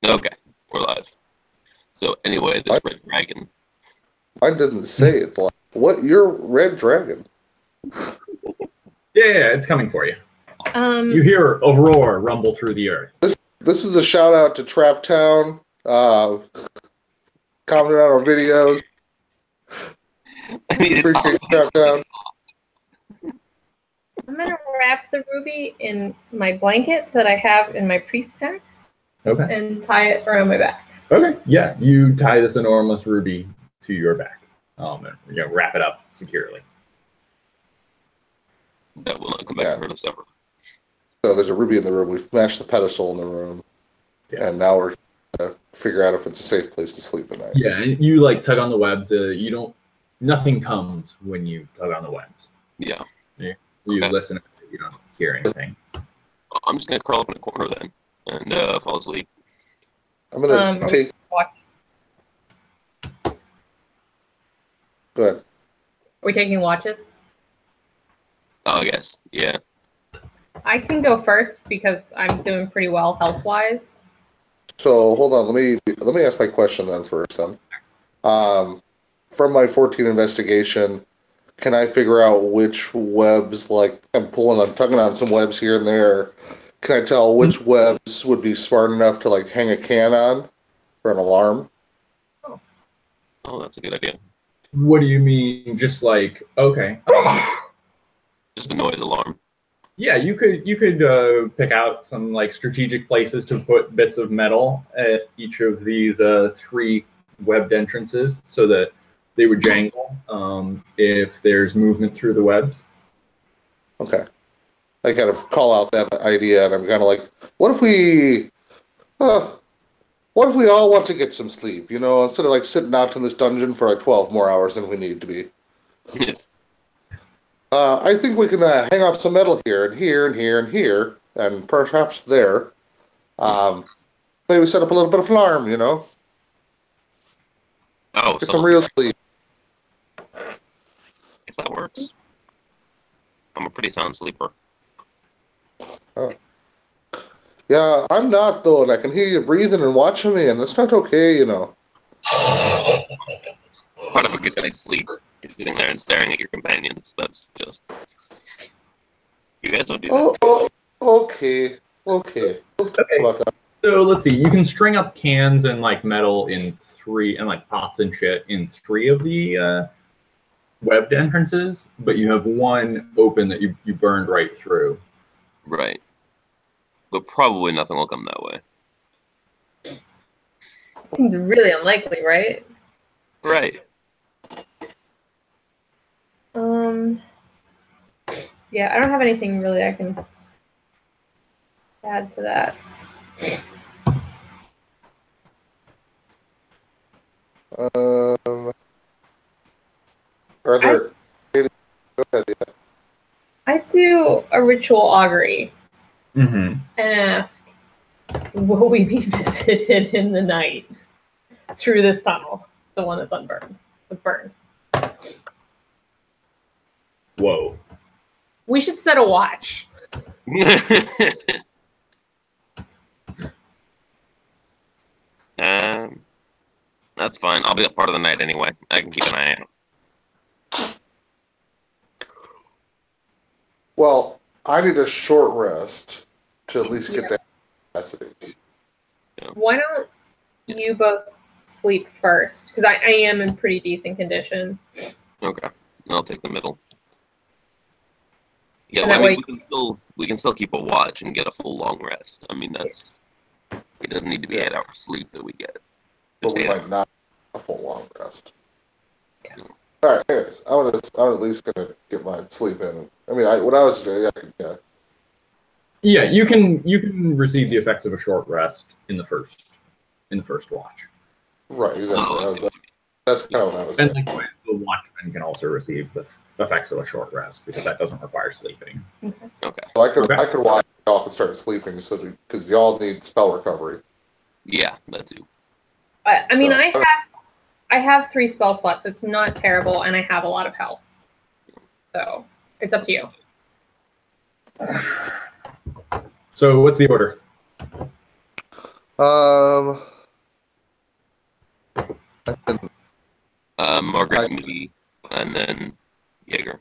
Okay, we're live. So anyway, this red dragon. I didn't say it's live. What? You're Red Dragon? Yeah, it's coming for you. You hear a roar rumble through the earth. This is a shout out to Trap Town. Commented on our videos. I mean, it's Appreciate Trap Town. I'm gonna wrap the ruby in my blanket that I have in my priest pack. Okay. And tie it around my back. Okay. Yeah, you tie this enormous ruby to your back. And wrap it up securely. That will not come back to hurt us ever. So there's a ruby in the room. We've matched the pedestal in the room, and now we're trying to figure out if it's a safe place to sleep at night. Yeah, and you like tug on the webs. Nothing comes when you tug on the webs. Yeah. You listen. You don't hear anything. I'm just gonna curl up in a corner then and fall asleep. I'm gonna take. Watches. Go ahead. Are we taking watches? Oh, yes. Yeah. I can go first because I'm doing pretty well health-wise. So hold on. Let me ask my question then first. Then, from my 14 investigation, can I figure out which webs? Like I'm tugging on some webs here and there. Can I tell which webs would be smart enough to like hang a can on for an alarm? Oh, that's a good idea. What do you mean? Just like okay. Just a noise alarm. Yeah, you could pick out some like strategic places to put bits of metal at each of these 3 webbed entrances so that they would jangle if there's movement through the webs. Okay. I kind of call out that idea, and I'm kind of like, what if we all want to get some sleep? Instead of like sitting out in this dungeon for like 12 more hours than we need to be. Yeah. I think we can hang up some metal here and here and here and here, and perhaps there. Maybe set up a little bit of alarm, Oh, get some real sleep. If that works. I'm a pretty sound sleeper. Yeah, I'm not, though, and I can hear you breathing and watching me, and that's not okay, Part of a good night's sleep is sitting there and staring at your companions. That's just... You guys don't do that. Okay. Okay. So let's see. You can string up cans and like metal in 3, and like pots and shit in 3 of the webbed entrances, but you have 1 open that you burned right through. Right. But probably nothing will come that way. Seems really unlikely, right? Right. Yeah, I don't have anything really I can add to that. Are there... Go ahead, yeah. I do a ritual augury Mm-hmm. and ask, will we be visited in the night through this tunnel? The one that's unburned. That's burned. Whoa. We should set a watch. That's fine. I'll be up part of the night anyway. I can keep an eye out. Well, I need a short rest to at least get that capacity. Yeah. Why don't you both sleep first? Because I am in pretty decent condition. Okay. I'll take the middle. Yeah, And well, that I mean, we can still keep a watch and get a full long rest. I mean, it doesn't need to be 8 hours sleep that we get. But we might not have a full long rest. Yeah. All right, anyways, I'm at least gonna get my sleep in. I mean, what I was doing, yeah. Yeah, you can receive the effects of a short rest in the first watch. Right, exactly. Oh, That's kind of what I was And saying. likewise, the watchman can also receive the effects of a short rest because that doesn't require sleeping. Okay. So I could watch off and start sleeping because y'all need spell recovery. Yeah, that too. I mean, I have 3 spell slots, so it's not terrible, and I have a lot of health. So it's up to you. So what's the order? Um, I can, Margaret, me, and then Jaeger.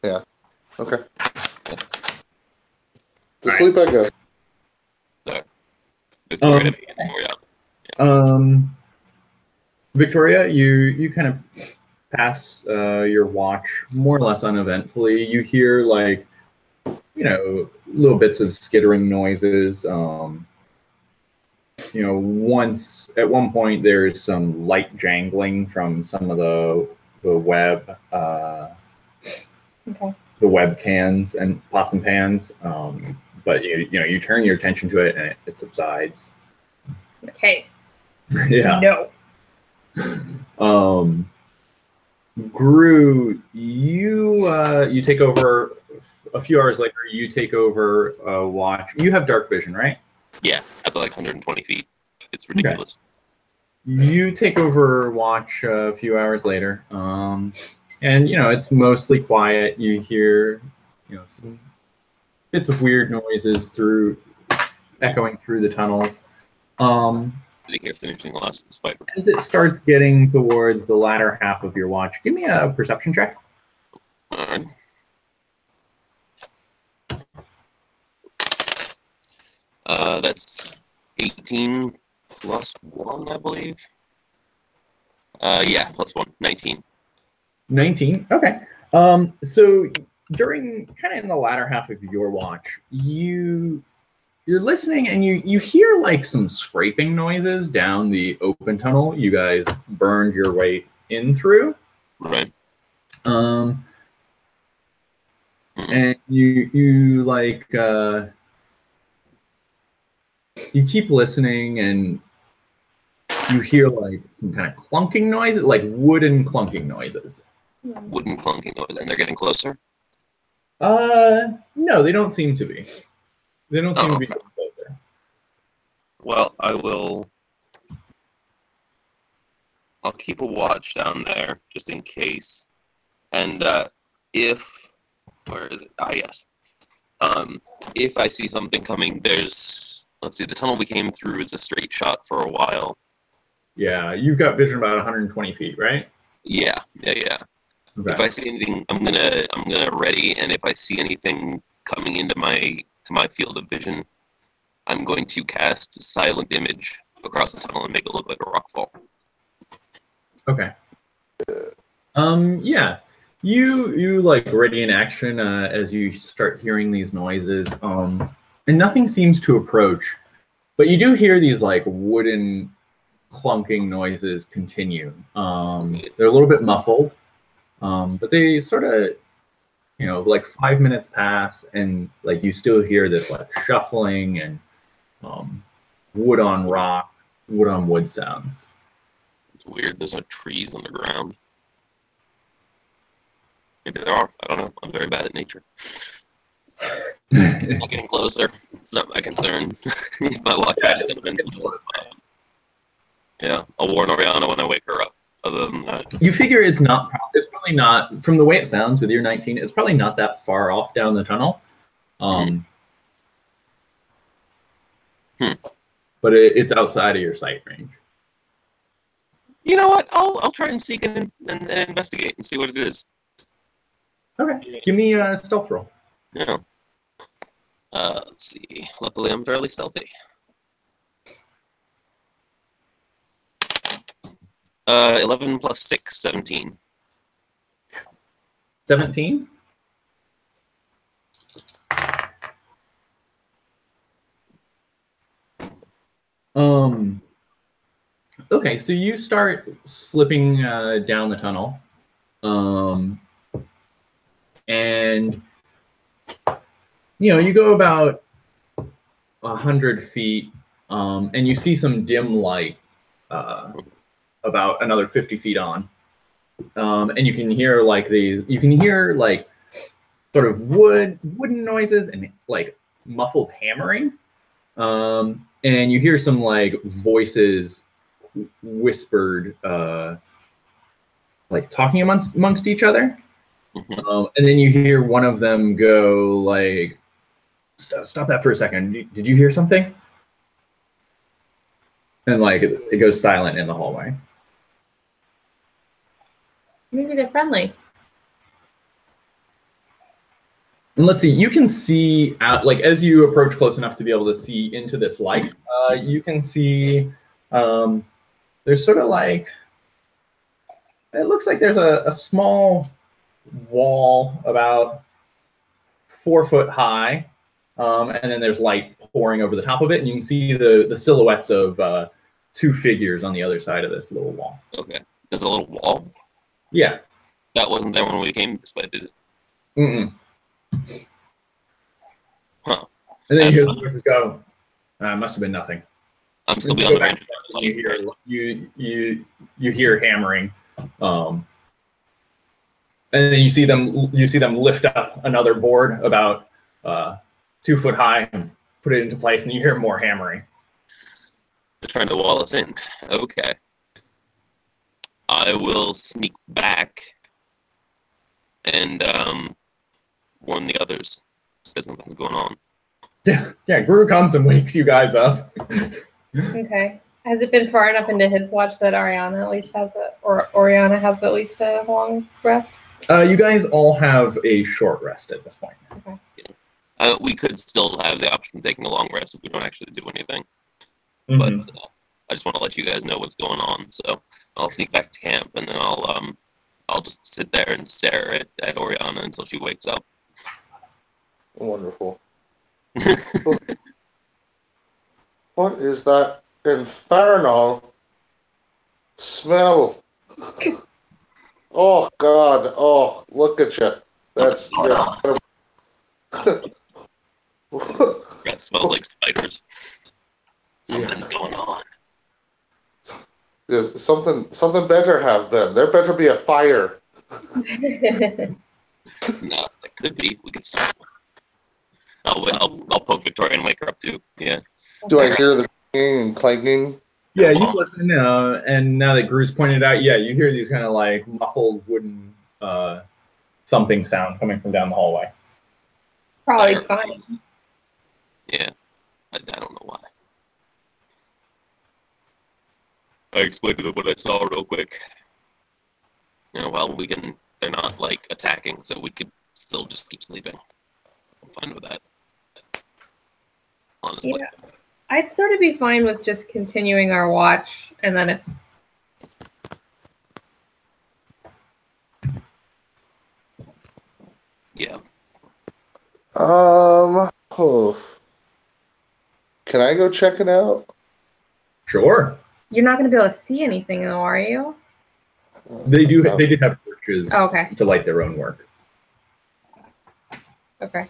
okay. To All sleep I go. So, Victoria, Victoria, you kind of pass your watch more or less uneventfully. You hear like, little bits of skittering noises. At one point there's some light jangling from some of the web Okay. the web cans and pots and pans. But you turn your attention to it and it subsides. Okay. Yeah. No. Gru, you take over a few hours later. You take over watch. You have dark vision, right? Yeah, that's like 120 feet. It's ridiculous. Okay. You take over watch a few hours later, and it's mostly quiet. You hear some bits of weird noises echoing through the tunnels. I think you're finishing the last of this fight. As it starts getting towards the latter half of your watch, give me a perception check. All right. That's 18 plus 1, I believe. Yeah, plus 1, 19. 19. Okay. So during kind of in the latter half of your watch, you're listening and you hear like some scraping noises down the open tunnel you guys burned your way in through. Right. And you like you keep listening and you hear like some kind of clunking noises, like wooden clunking noises. Wooden clunking noise, and they're getting closer? No, they don't seem to be. They don't seem to be Okay. closer. Well, I'll keep a watch down there just in case. And where is it? Yes. If I see something coming, let's see, the tunnel we came through is a straight shot for a while. Yeah, you've got vision about 120 feet, right? Yeah. Okay. If I see anything, I'm gonna ready, and if I see anything coming into my field of vision, I'm going to cast a silent image across the tunnel and make it look like a rock fall. Okay. Yeah. You like ready in action as you start hearing these noises. And nothing seems to approach, but you do hear these like wooden clunking noises continue. They're a little bit muffled, but they sort of, like 5 minutes pass, and like you still hear this like shuffling and wood on rock, wood on wood sounds. It's weird. There's no trees on the ground. Maybe there are. I don't know. I'm very bad at nature. I'm getting closer. It's not my concern. If my watch matches eventually. Yeah, I'll warn Oriana when I wake her up. Other than that, you figure it's probably not, from the way it sounds with your 19, it's probably not that far off down the tunnel. But it's outside of your sight range. You know what? I'll try and seek and investigate and see what it is. Okay, give me a stealth roll. Yeah. Let's see. Luckily, I'm fairly stealthy. 11 plus 6, 17. 17? Okay, so you start slipping down the tunnel. And you go about 100 feet, and you see some dim light about another 50 feet on. And you can hear like sort of wooden noises and like muffled hammering. And you hear some like voices whispered, like talking amongst each other. And then you hear one of them go like, stop that for a second. Did you hear something? And like it goes silent in the hallway. Maybe they're friendly. And let's see, you can see out, like as you approach close enough to be able to see into this light, you can see there's sort of like, it looks like there's a small wall about 4 foot high, and then there's light pouring over the top of it, and you can see the silhouettes of 2 figures on the other side of this little wall. Okay. There's a little wall? Yeah. That wasn't there when we came this way, did it? Mm-mm. Huh. And then you hear the voices go, must have been nothing. I'm still beyond the range. You hear hammering, and then you see them lift up another board about 2 foot high and put it into place, and you hear more hammering. They're trying to wall us in. Okay. I will sneak back and warn the others that something's going on. Yeah. Guru comes and wakes you guys up. Okay. Has it been far enough into his watch that Oriana at least has Oriana has at least a long rest? You guys all have a short rest at this point. Okay. We could still have the option of taking a long rest if we don't actually do anything. Mm-hmm. But I just want to let you guys know what's going on. So I'll sneak back to camp, and then I'll just sit there and stare at Oriana until she wakes up. Wonderful. What is that infernal smell? Oh God! Oh, look at you. That's That smells like spiders. Something's going on. There's something better have been. There better be a fire. No, that could be. We could start. I'll poke Victoria and wake her up too. Yeah. Do I hear the clanging and clanging? Yeah, you listen, and now that Gru's pointed out, yeah, you hear these kind of like muffled wooden thumping sound coming from down the hallway. Probably fine. Yeah. I don't know why. I explained to them what I saw real quick. You know, well, they're not like attacking, so we could still just keep sleeping. I'm fine with that. Honestly. Yeah. I'd sort of be fine with just continuing our watch, and then if Yeah. Oh. Can I go check it out? Sure. you're not going to be able to see anything, though, are you? They do have torches Okay. to light their own work. Okay.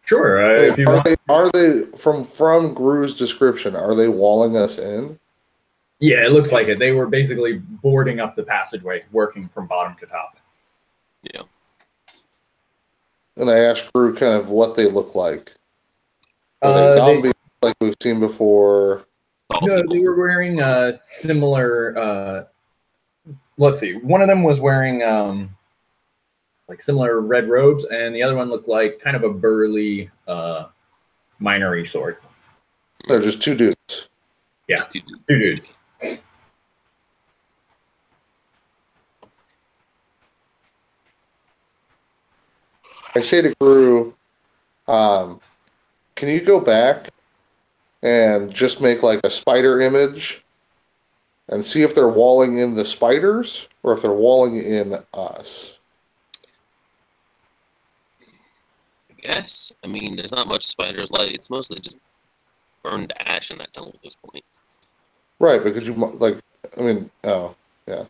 Sure. If you want. Are they from Gru's description? Are they walling us in? Yeah, it looks like it. They were basically boarding up the passageway, working from bottom to top. Yeah. And I asked Gru kind of what they look like. Are they zombies like we've seen before? No, they were wearing similar. Let's see. One of them was wearing like similar red robes, and the other one looked like kind of a burly minery sort. They're just two dudes. Yeah, two dudes. I say to Gru, can you go back and just make like a spider image and see if they're walling in the spiders or if they're walling in us? I guess. I mean, there's not much spider's light. It's mostly just burned ash in that tunnel at this point. Right, but could you, like, I mean, oh, yeah.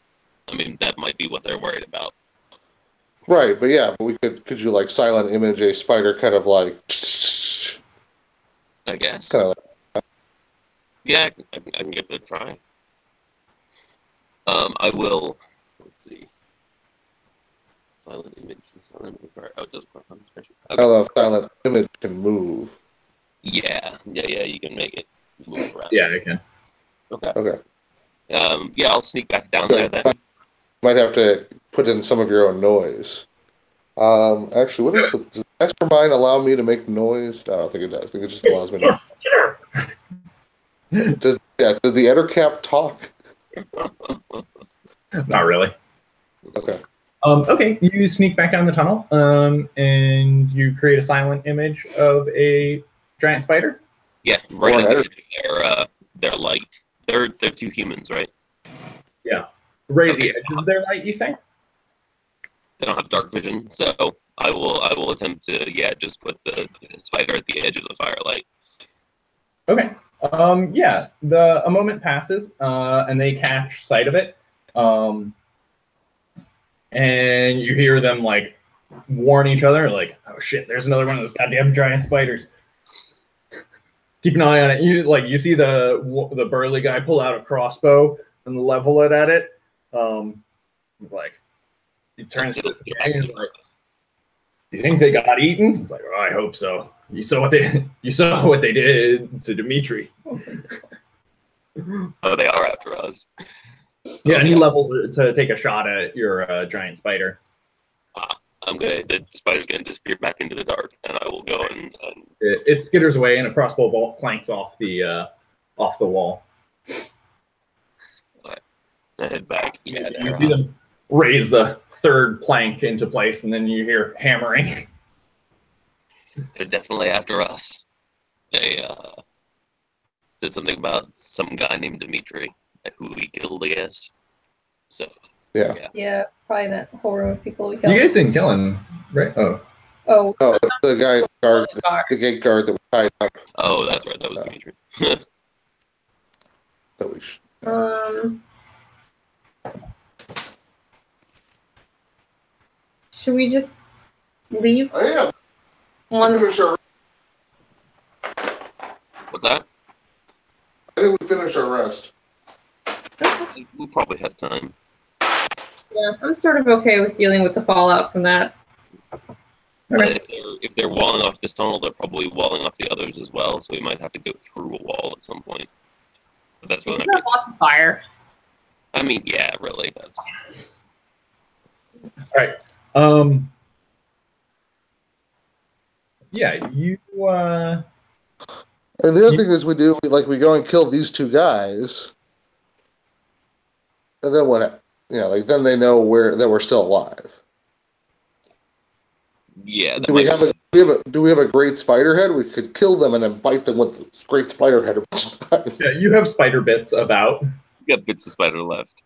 I mean, that might be what they're worried about. Right, but yeah, but could you like silent image a spider kind of like, I guess. kind of like, Yeah, I can give it a try. I will. Let's see. Silent image. Silent image. Oh, it does. Okay. I don't know if silent image can move. Yeah. You can make it move around. Yeah, I can. Okay. Yeah, I'll sneak back down there then. Might have to put in some of your own noise. Actually, what is does Mastermind allow me to make noise? No, I don't think it does. I think it just allows me to. Did the Ettercap talk? Not really. Okay. Okay, you sneak back down the tunnel, and you create a silent image of a giant spider. Yeah, right at the edge of their light. They're two humans, right? Yeah, right at the edge of their light. You say? They don't have dark vision, so I will attempt to just put the spider at the edge of the firelight. Okay. Yeah. A moment passes, and they catch sight of it. And you hear them like warn each other, like, "Oh shit, there's another one of those goddamn giant spiders. Keep an eye on it." You see the burly guy pull out a crossbow and level it at it. He's like, he turns to this guy and he's like, "You think they got eaten?" He's like, "Oh, I hope so. You saw what they did to Dimitri." Oh, they are after us. Yeah, and he levels to take a shot at your giant spider. The spider's gonna disappear back into the dark, and I will go and it skitters away, and a crossbow bolt clanks off the wall. I head back. Yeah, you see them raise the third plank into place, and then you hear hammering. They're definitely after us. They did something about some guy named Dimitri, who we killed, I guess. So yeah, probably that whole room of people we killed. You guys didn't kill him, right? Oh, it's the guy the gate guard that was tied up. Oh, that's right. That was Dimitri. That we should. Should we just leave? Oh yeah. One. Sure. What's that? I think we finished our rest. We'll probably have time. Yeah, I'm sort of okay with dealing with the fallout from that. But if they're walling off this tunnel, they're probably walling off the others as well. So we might have to go through a wall at some point. But that's really not. Lots of fire. I mean, yeah, really. That's all right. Yeah, you. And the other thing is we go and kill these two guys, and then what? Then they know that we're still alive. Yeah. Do we have a great spider head? We could kill them and then bite them with the great spider head. Yeah, you have spider bits about. We got bits of spider left.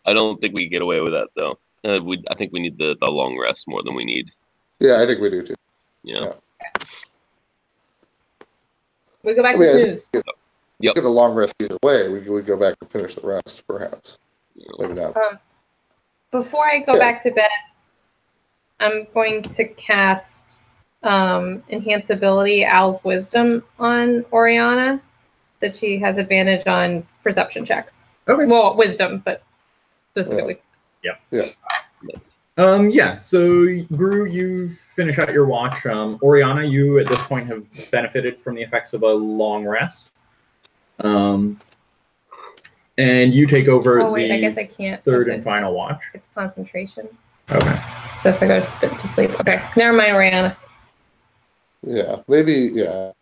I don't think we can get away with that though. I think we need the long rest more than we need. Yeah, I think we do too. Yeah. We go back to snooze. Get a long rest either way. We go back and finish the rest, perhaps. Maybe not. Before I go back to bed, I'm going to cast Enhance Ability Al's Wisdom on Oriana, that she has advantage on perception checks. Okay. Well, Wisdom, but specifically. Yeah. Yeah. So, Gru, you finish out your watch. Oriana, you at this point have benefited from the effects of a long rest. And you take over I guess I can't. Third and final watch. It's concentration. Okay. So if I go to sleep. Okay. Never mind, Oriana. Yeah. Maybe, yeah.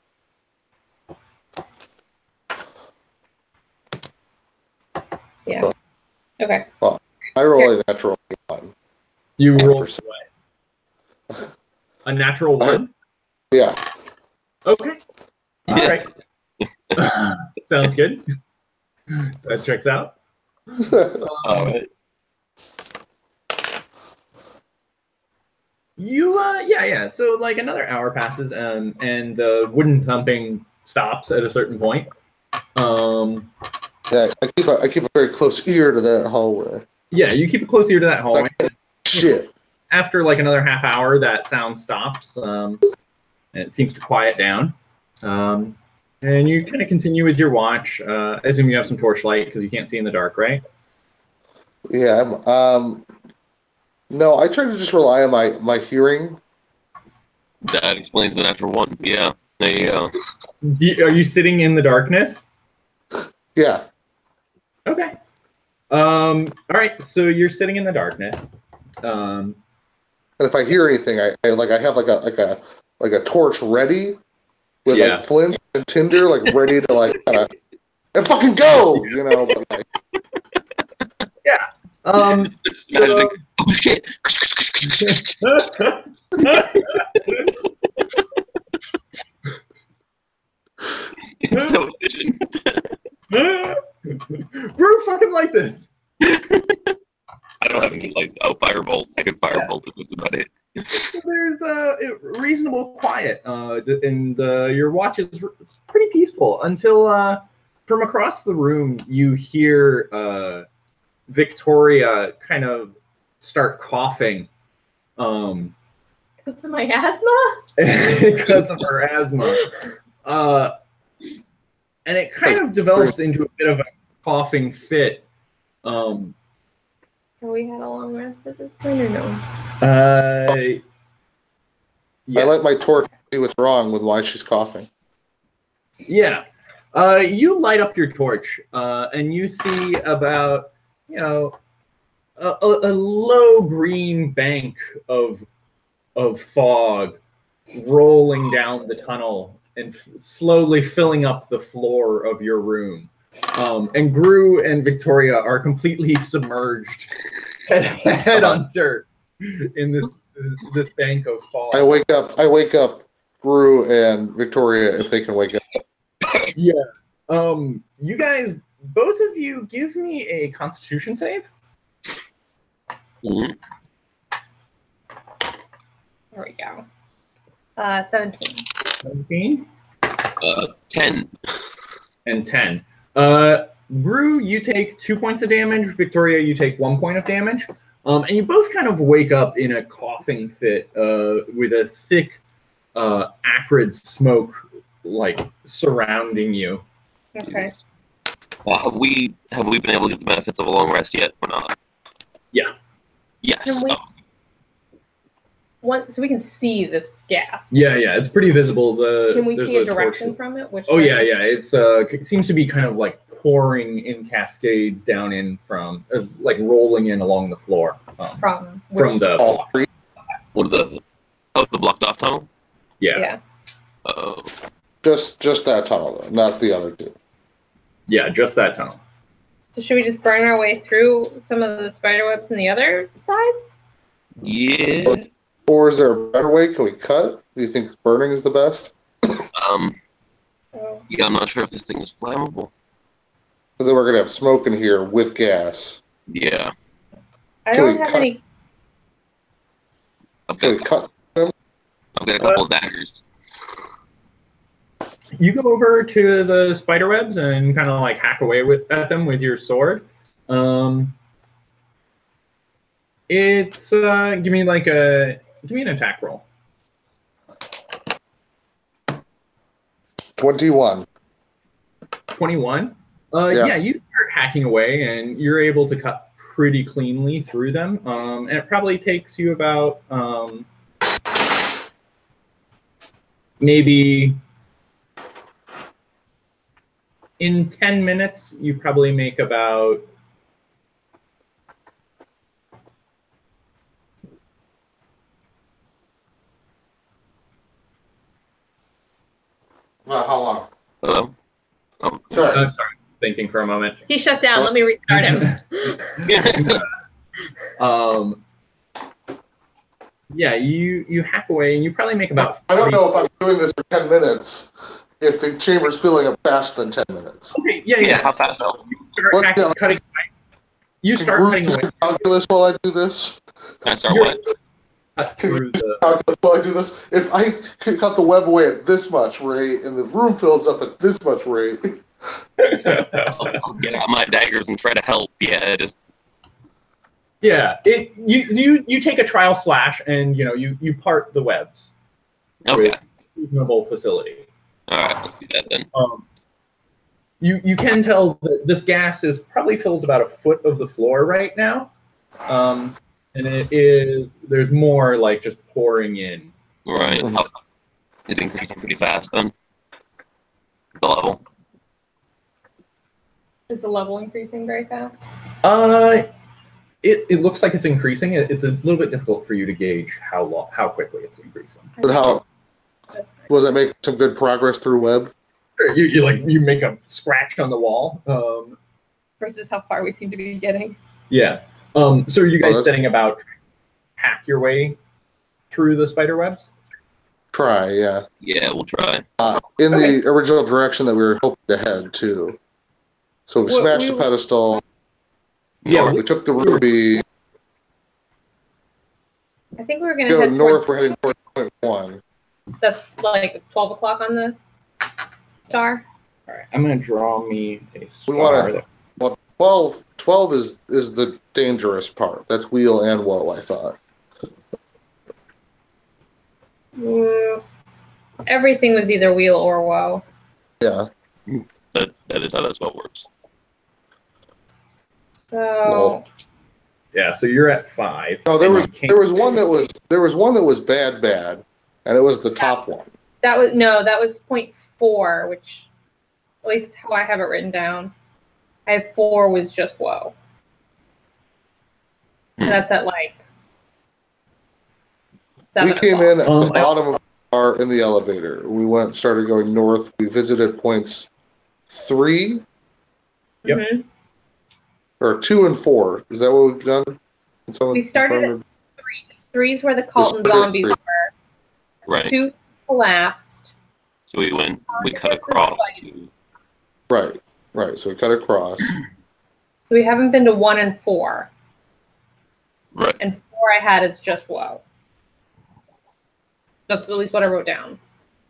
Yeah. Okay. Well, I roll a natural 1. You roll what? A natural 1? Yeah. Okay. All right. Sounds good. That checks out. All right. Yeah. So like another hour passes, and the wooden thumping stops at a certain point. Yeah, I keep a very close ear to that hallway. Yeah, you keep a close ear to that hallway. Shit. After like another half hour, that sound stops, and it seems to quiet down. And you kind of continue with your watch. I assume you have some torchlight because you can't see in the dark, right? Yeah. No, I try to just rely on my hearing. That explains the natural 1. Yeah. There you go. Are you sitting in the darkness? Yeah. Okay. All right. So you're sitting in the darkness. And if I hear anything, I have like a torch ready, with Yeah. like Flint and Tinder, like ready to like kind of and fucking go, you know. But, like, Imagine, oh shit! It's so efficient. Brew fucking like this. I don't have any like firebolt. I could firebolt, but that's about it. So there's reasonable quiet, and your watch is pretty peaceful until from across the room you hear Victoria kind of start coughing. Because of my asthma? Because of her asthma. And it kind of develops into a bit of a coughing fit. Have we had a long rest at this point or no? Yes. I let my torch see what's wrong with why she's coughing. Yeah. You light up your torch, and you see about, a low green bank of fog rolling down the tunnel and slowly filling up the floor of your room. And Gru and Victoria are completely submerged head under in this bank of fog. I wake up Gru and Victoria if they can wake up. Yeah. You guys, both of you, give me a Constitution save. Mhm. There we go. 17. 17 10. and 10. Gru, you take 2 points of damage. Victoria, you take 1 point of damage. And you both kind of wake up in a coughing fit with a thick, acrid smoke like surrounding you. Okay. Have we been able to get the benefits of a long rest yet or not? Yeah. Yes. Can we- So we can see this gas. Yeah, it's pretty visible. Can we there's see a torch. direction from it? Which Oh way? yeah. It's it seems to be kind of like pouring in cascades down in from like rolling in along the floor From the All block. three. What are the blocked off tunnel? Yeah. Oh, Just that tunnel though, not the other two. Yeah, just that tunnel. So should we just burn our way through some of the spider webs on the other sides? yeah. Or is there a better way? Can we cut? Do you think burning is the best? Oh. Yeah, I'm not sure if this thing is flammable. Because then we're gonna have smoke in here with gas. Yeah. I Can don't we have cut- any. I've Can we got cut? a couple of daggers. You go over to the spider webs and kind of like hack away at them with your sword. It's give me an attack roll. 21. 21. Yeah. Yeah, you start hacking away and you're able to cut pretty cleanly through them. And it probably takes you about maybe in 10 minutes, you probably make about How long? Hello? Oh. Sorry. I'm sorry, thinking for a moment. He shut down. Let me restart him. Yeah, you hack away and you probably make about. I don't know if I'm doing this for 10 minutes. If the chamber's filling up faster than 10 minutes. Okay, Yeah, how fast? You start What's the- cutting away. You start Can cutting Bruce away. do calculus while I do this? Can I start what? Cut through the. Calculus while I do this. If I cut the web away at this much rate and the room fills up at this much rate. I'll get out my daggers and try to help. Yeah, just Yeah, you take a trial slash and you part the webs. okay. With reasonable facility. All right, let's do that then. You can tell that this gas probably fills about a foot of the floor right now, and there's more like just pouring in. Right. It's increasing pretty fast then. The level. Is the level increasing very fast? It looks like it's increasing. It's a little bit difficult for you to gauge how quickly it's increasing. But how? Was I making some good progress through web? You make a scratch on the wall. Versus how far we seem to be getting. Yeah. So are you guys that's- setting about hack your way through the spider webs? Try, yeah. Yeah, we'll try. In Okay. the original direction that we were hoping to head to. So we Well, smashed we- the pedestal. Yeah, North. We took the ruby. I think we were going to Go head north. towards. We're heading towards point 1. That's like 12 o'clock on the star. All right, I'm going to draw me a star. We want to. 12 is the dangerous part. That's wheel and woe, I thought. Everything was either wheel or woe. Yeah. That is how that spell works. So Well, Yeah, so you're at 5. no, and you there was one that was bad, and it was the top one. that was 0.4, which at least how I have it written down. I have 4 was just woe. And that's at like 7 We came in at Um, the bottom of the bar in the elevator. We started going north. We visited points 3 Yep. Mhm. or 2 and 4. Is that what we've done? Can someone We started confirm? at 3. 3's where the Colton started at zombies 3. were. Right. 2 collapsed. So we cut this is across like- to Right. So we cut across. So we haven't been to 1 and 4. right. And 4 I had is just woe. That's at least what I wrote down.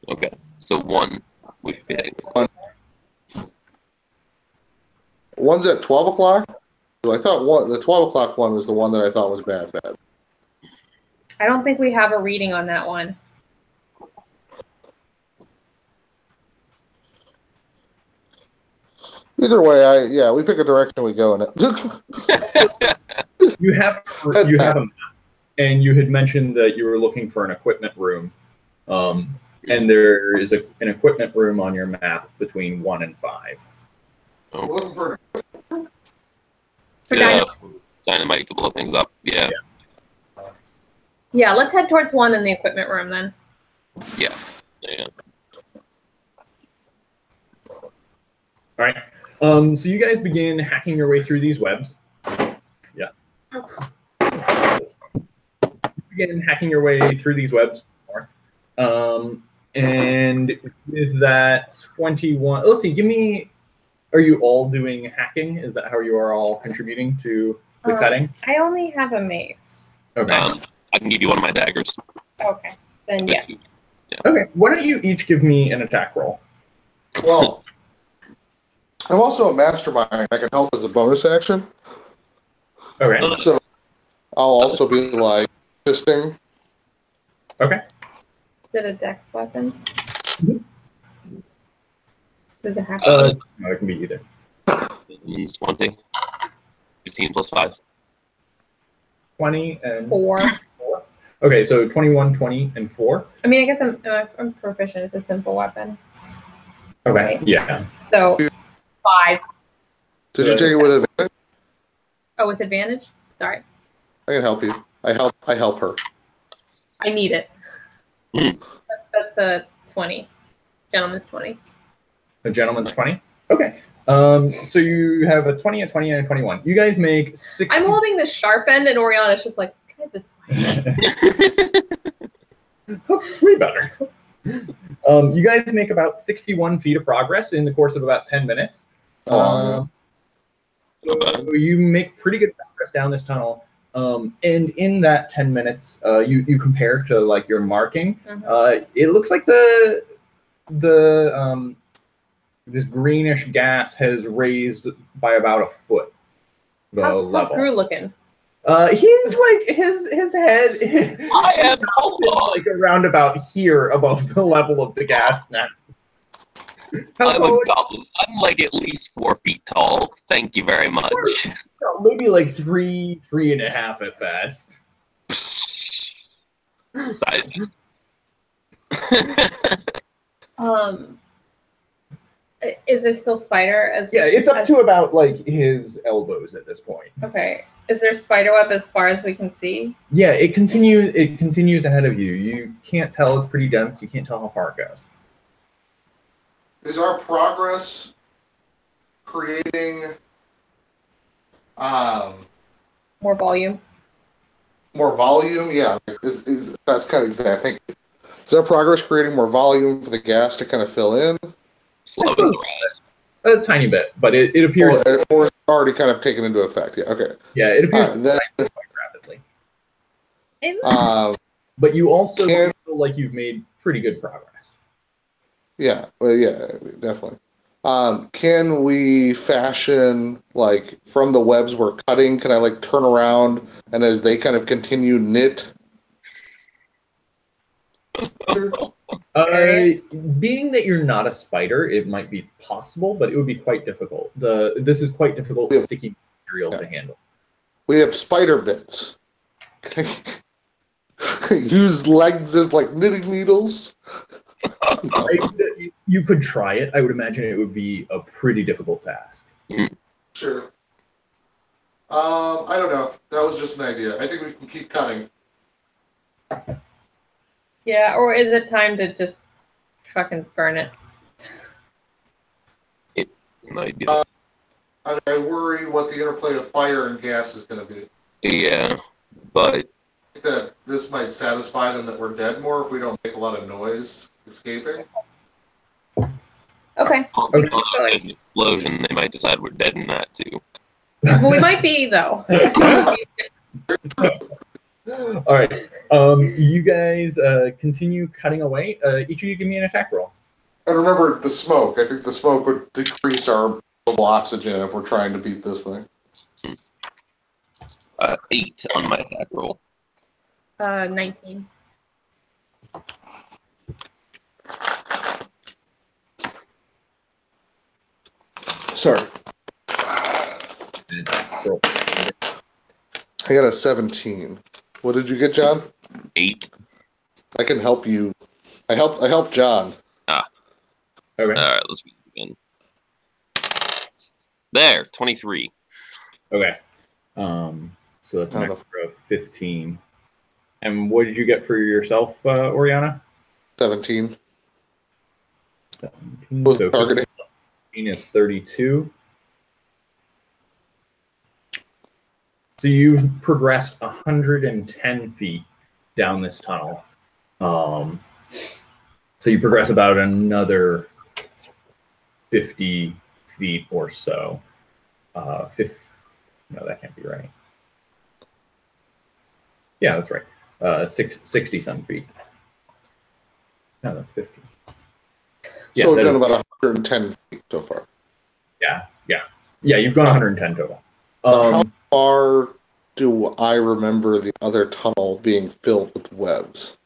Okay. So 1 we fit. One's at 12 o'clock. So I thought the 12 o'clock one was the one that I thought was bad. I don't think we have a reading on that one. Either way, we pick a direction we go in it. You have a map, and you had mentioned that you were looking for an equipment room, and there is an equipment room on your map between 1 and 5. Okay. Looking for For Yeah. Dynamite to blow things up. Yeah. Yeah, let's head towards 1 in the equipment room then. Yeah. All right. So you guys begin hacking your way through these webs. Yeah. Begin hacking your way through these webs north. And with that 21, let's see, are you all doing hacking? Is that how you are all contributing to the cutting? I only have a mace. Okay. I can give you one of my daggers. Okay, then yes. Okay. Why don't you each give me an attack roll? Well, I'm also a mastermind. I can help as a bonus action. Okay. So I'll also be like assisting. Okay. Is it a dex weapon? Mhm. Does it have No, it can be either. Means 20. 15 plus 5. 20 and 4? Okay, so 21, 20, and 4. I mean, I guess I'm proficient. It's a simple weapon. Okay. Right. Yeah. So 5. Did you take it with advantage? Oh, with advantage? Sorry. I can help you. I help her. I need it. Hmm. That's a 20. Gentleman's 20. The gentleman's 20. Okay. So you have a 20, a 20, and a 21. You guys make 60. I'm holding the sharp end, and Oriana's just like, "Try this way." Oh, it's way better. You guys make about 61 feet of progress in the course of about 10 minutes. Oh, So you make pretty good progress down this tunnel. And in that 10 minutes, you compare to like your marking. It looks like this greenish gas has raised by about a foot the How's level. Gru looking? He's like his head I am like around about here above the level of the gas now. How I'm a tall? goblin. I'm like at least 4 feet tall. Thank you very much. Maybe like 3.5 at best. Sizes. Is there still spider? Yeah, it's up to about like his elbows at this point. Okay. Is there spider web as far as we can see? Yeah, it continues. It continues ahead of you. You can't tell. It's pretty dense. You can't tell how far it goes. Is our progress creating More volume. more volume? Yeah, that's kind of exactly. I think. Is our progress creating more volume for the gas to kind of fill in? Slowing the rise. A tiny bit, but it appears. Or it's already kind of taken into effect. Yeah. Okay. Yeah, it appears then, quite rapidly. But you also feel like you've made pretty good progress. Yeah. Well, yeah, definitely. Can we fashion, like, from the webs we're cutting, can I, like, turn around and as they kind of continue knit? Being that you're not a spider, it might be possible, but it would be quite difficult. This is quite difficult sticky material to handle. We have spider bits. Can I use legs as, like, knitting needles? You could try it. I would imagine it would be a pretty difficult task. Sure. I don't know. That was just an idea. I think we can keep cutting. Yeah, or is it time to just fucking burn it? It might be. I worry what the interplay of fire and gas is going to be. Yeah, but I think that this might satisfy them that we're dead more if we don't make a lot of noise escaping. Okay. An explosion, they might decide we're dead in that too. Well, we might be though. All right. You guys continue cutting away. Each of you give me an attack roll. And remember the smoke. I think the smoke would decrease our oxygen if we're trying to beat this thing. 8 on my attack roll. 19. Sorry. I got a 17. What did you get, John? 8. I can help you. I helped John. Okay. All right, let's begin. There, 23. Okay. So that's an extra 15. And what did you get for yourself, Oriana? 17. 17. Was So targeting? 15 is 32. So you've progressed 110 feet down this tunnel. So you progress about another 50 feet or so. No, that can't be right. Yeah, that's right. 60 some feet. No, that's 50. Yeah, so we've done about 110 feet so far. Yeah, you've gone 110 total. How far do I remember the other tunnel being filled with webs?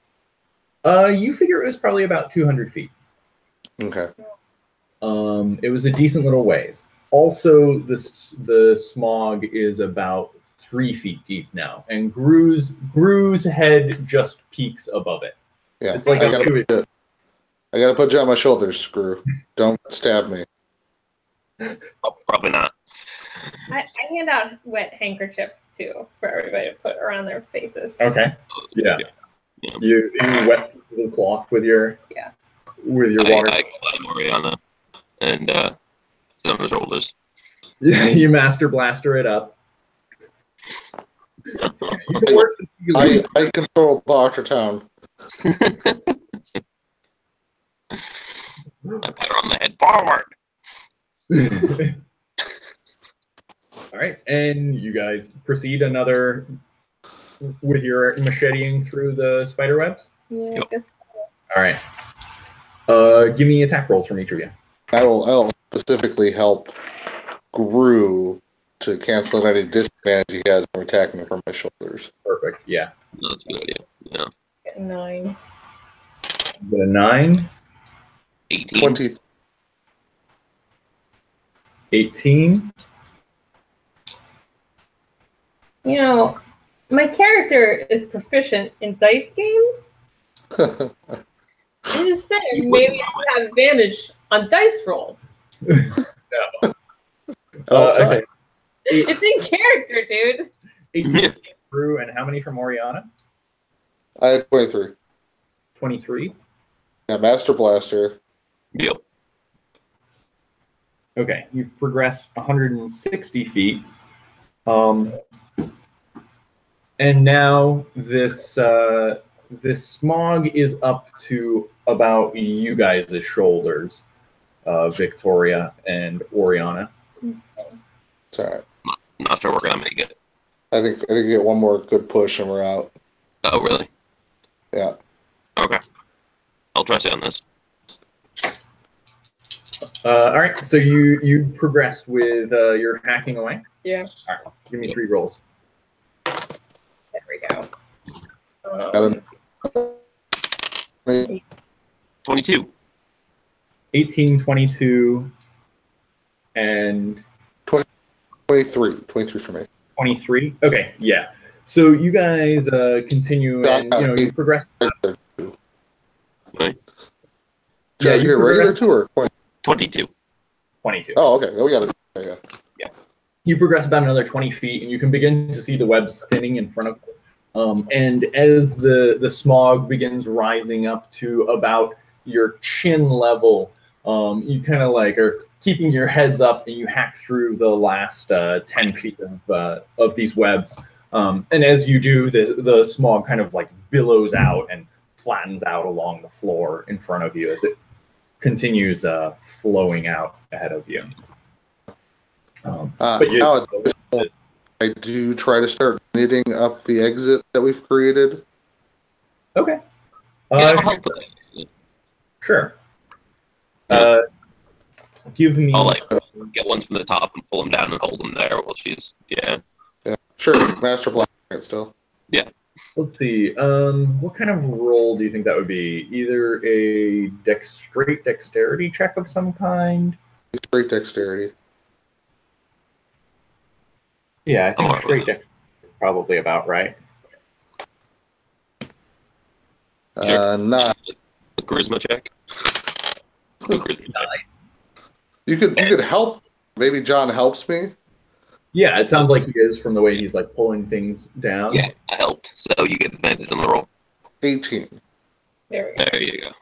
You figure it was probably about 200 feet. Okay. It was a decent little ways. Also, the smog is about 3 feet deep now, and Gru's head just peaks above it. Yeah, it's like I gotta put you on my shoulders, Gru. Don't stab me. Oh, probably not. I hand out wet handkerchiefs too for everybody to put around their faces. Okay. Yeah. You wet pieces of cloth with your water. I climb Oriana and sit on her shoulders. You master blaster it up. I control Barter Town. I pat her on the head. Forward. All right, and you guys proceed another with your macheteing through the spider webs. Yeah. Yep. All right. Give me attack rolls from each of you. I'll specifically help Gru to cancel any disadvantage he has from attacking from my shoulders. Perfect. Yeah. No, that's a good idea. Yeah. Get a 9. Get a 9. 18. 20. 18. You know, my character is proficient in dice games. I'm just saying, maybe I would have advantage on dice rolls. No. I'll try. Okay. It's in character, dude. 18 through, and how many from Oriana? I had 23. 23. Yeah, Master Blaster. Yep. Okay, you've progressed 160 feet. And now this this smog is up to about you guys' shoulders, Victoria and Oriana. It's all right. Not sure we're gonna make it. I think we get one more good push and we're out. Oh, really? Yeah. Okay. I'll try stay on this. All right, so you progress with your hacking away. Yeah. All right, give me 3 rolls. There we go. Got it. 22. 18, 22, and 23. 23 for me. 23. Okay, yeah. So you guys continue, and you progress. Right. Should I you get regular progress- 2 or 20? 22. 22. Oh, okay. Oh, we got it. Yeah. You progress about another 20 feet, and you can begin to see the webs thinning in front of you. And as the smog begins rising up to about your chin level, you kind of like are keeping your heads up, and you hack through the last 10 feet of these webs. And as you do, the smog kind of like billows out and flattens out along the floor in front of you as it continues flowing out ahead of you. But Now at this point, I do try to start knitting up the exit that we've created. Okay. Yeah, I'll help with that. Sure. Yeah. Give me. I'll like get ones from the top and pull them down and hold them there while she's Yeah, sure. Master Black still. Let's see. What kind of roll do you think that would be? Either a straight dexterity check of some kind. Great dexterity. Yeah, I think Oh, straight dexterity is probably about right. Not. a charisma check. No charisma check. You could help. Maybe John helps me. Yeah, it sounds like he is from the way he's like pulling things down. Yeah, I helped. So you get advantage on the roll. 18. There we go. There you go.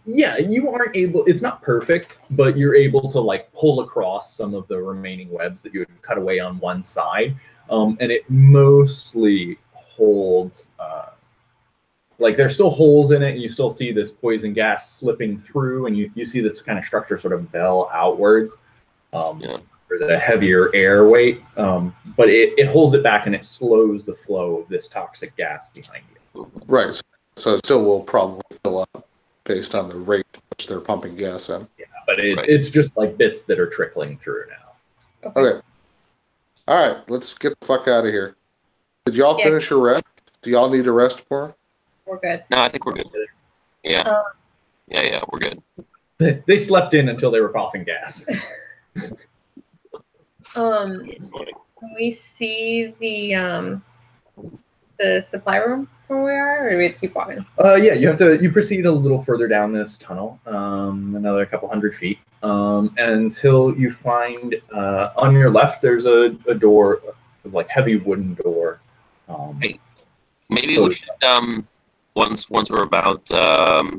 Yeah, you aren't able. It's not perfect, but you're able to like pull across some of the remaining webs that you had cut away on one side, and it mostly holds. Like there's still holes in it, and you still see this poison gas slipping through, and you see this kind of structure sort of bell outwards. Yeah. For the heavier air weight, but it holds it back and it slows the flow of this toxic gas behind you. Right. So it still will probably fill up based on the rate at which they're pumping gas in. Yeah, but Right. it's just like bits that are trickling through now. Okay. All right. Let's get the fuck out of here. Did y'all Yeah. finish your rest? Do y'all need a rest more? We're good. No, I think we're good. Yeah. Yeah, we're good. They slept in until they were coughing gas. Can we see the supply room from where we are, or do we have to keep walking? Yeah, you proceed a little further down this tunnel, another couple hundred feet, until you find on your left there's a door, like heavy wooden door. Maybe we should once we're about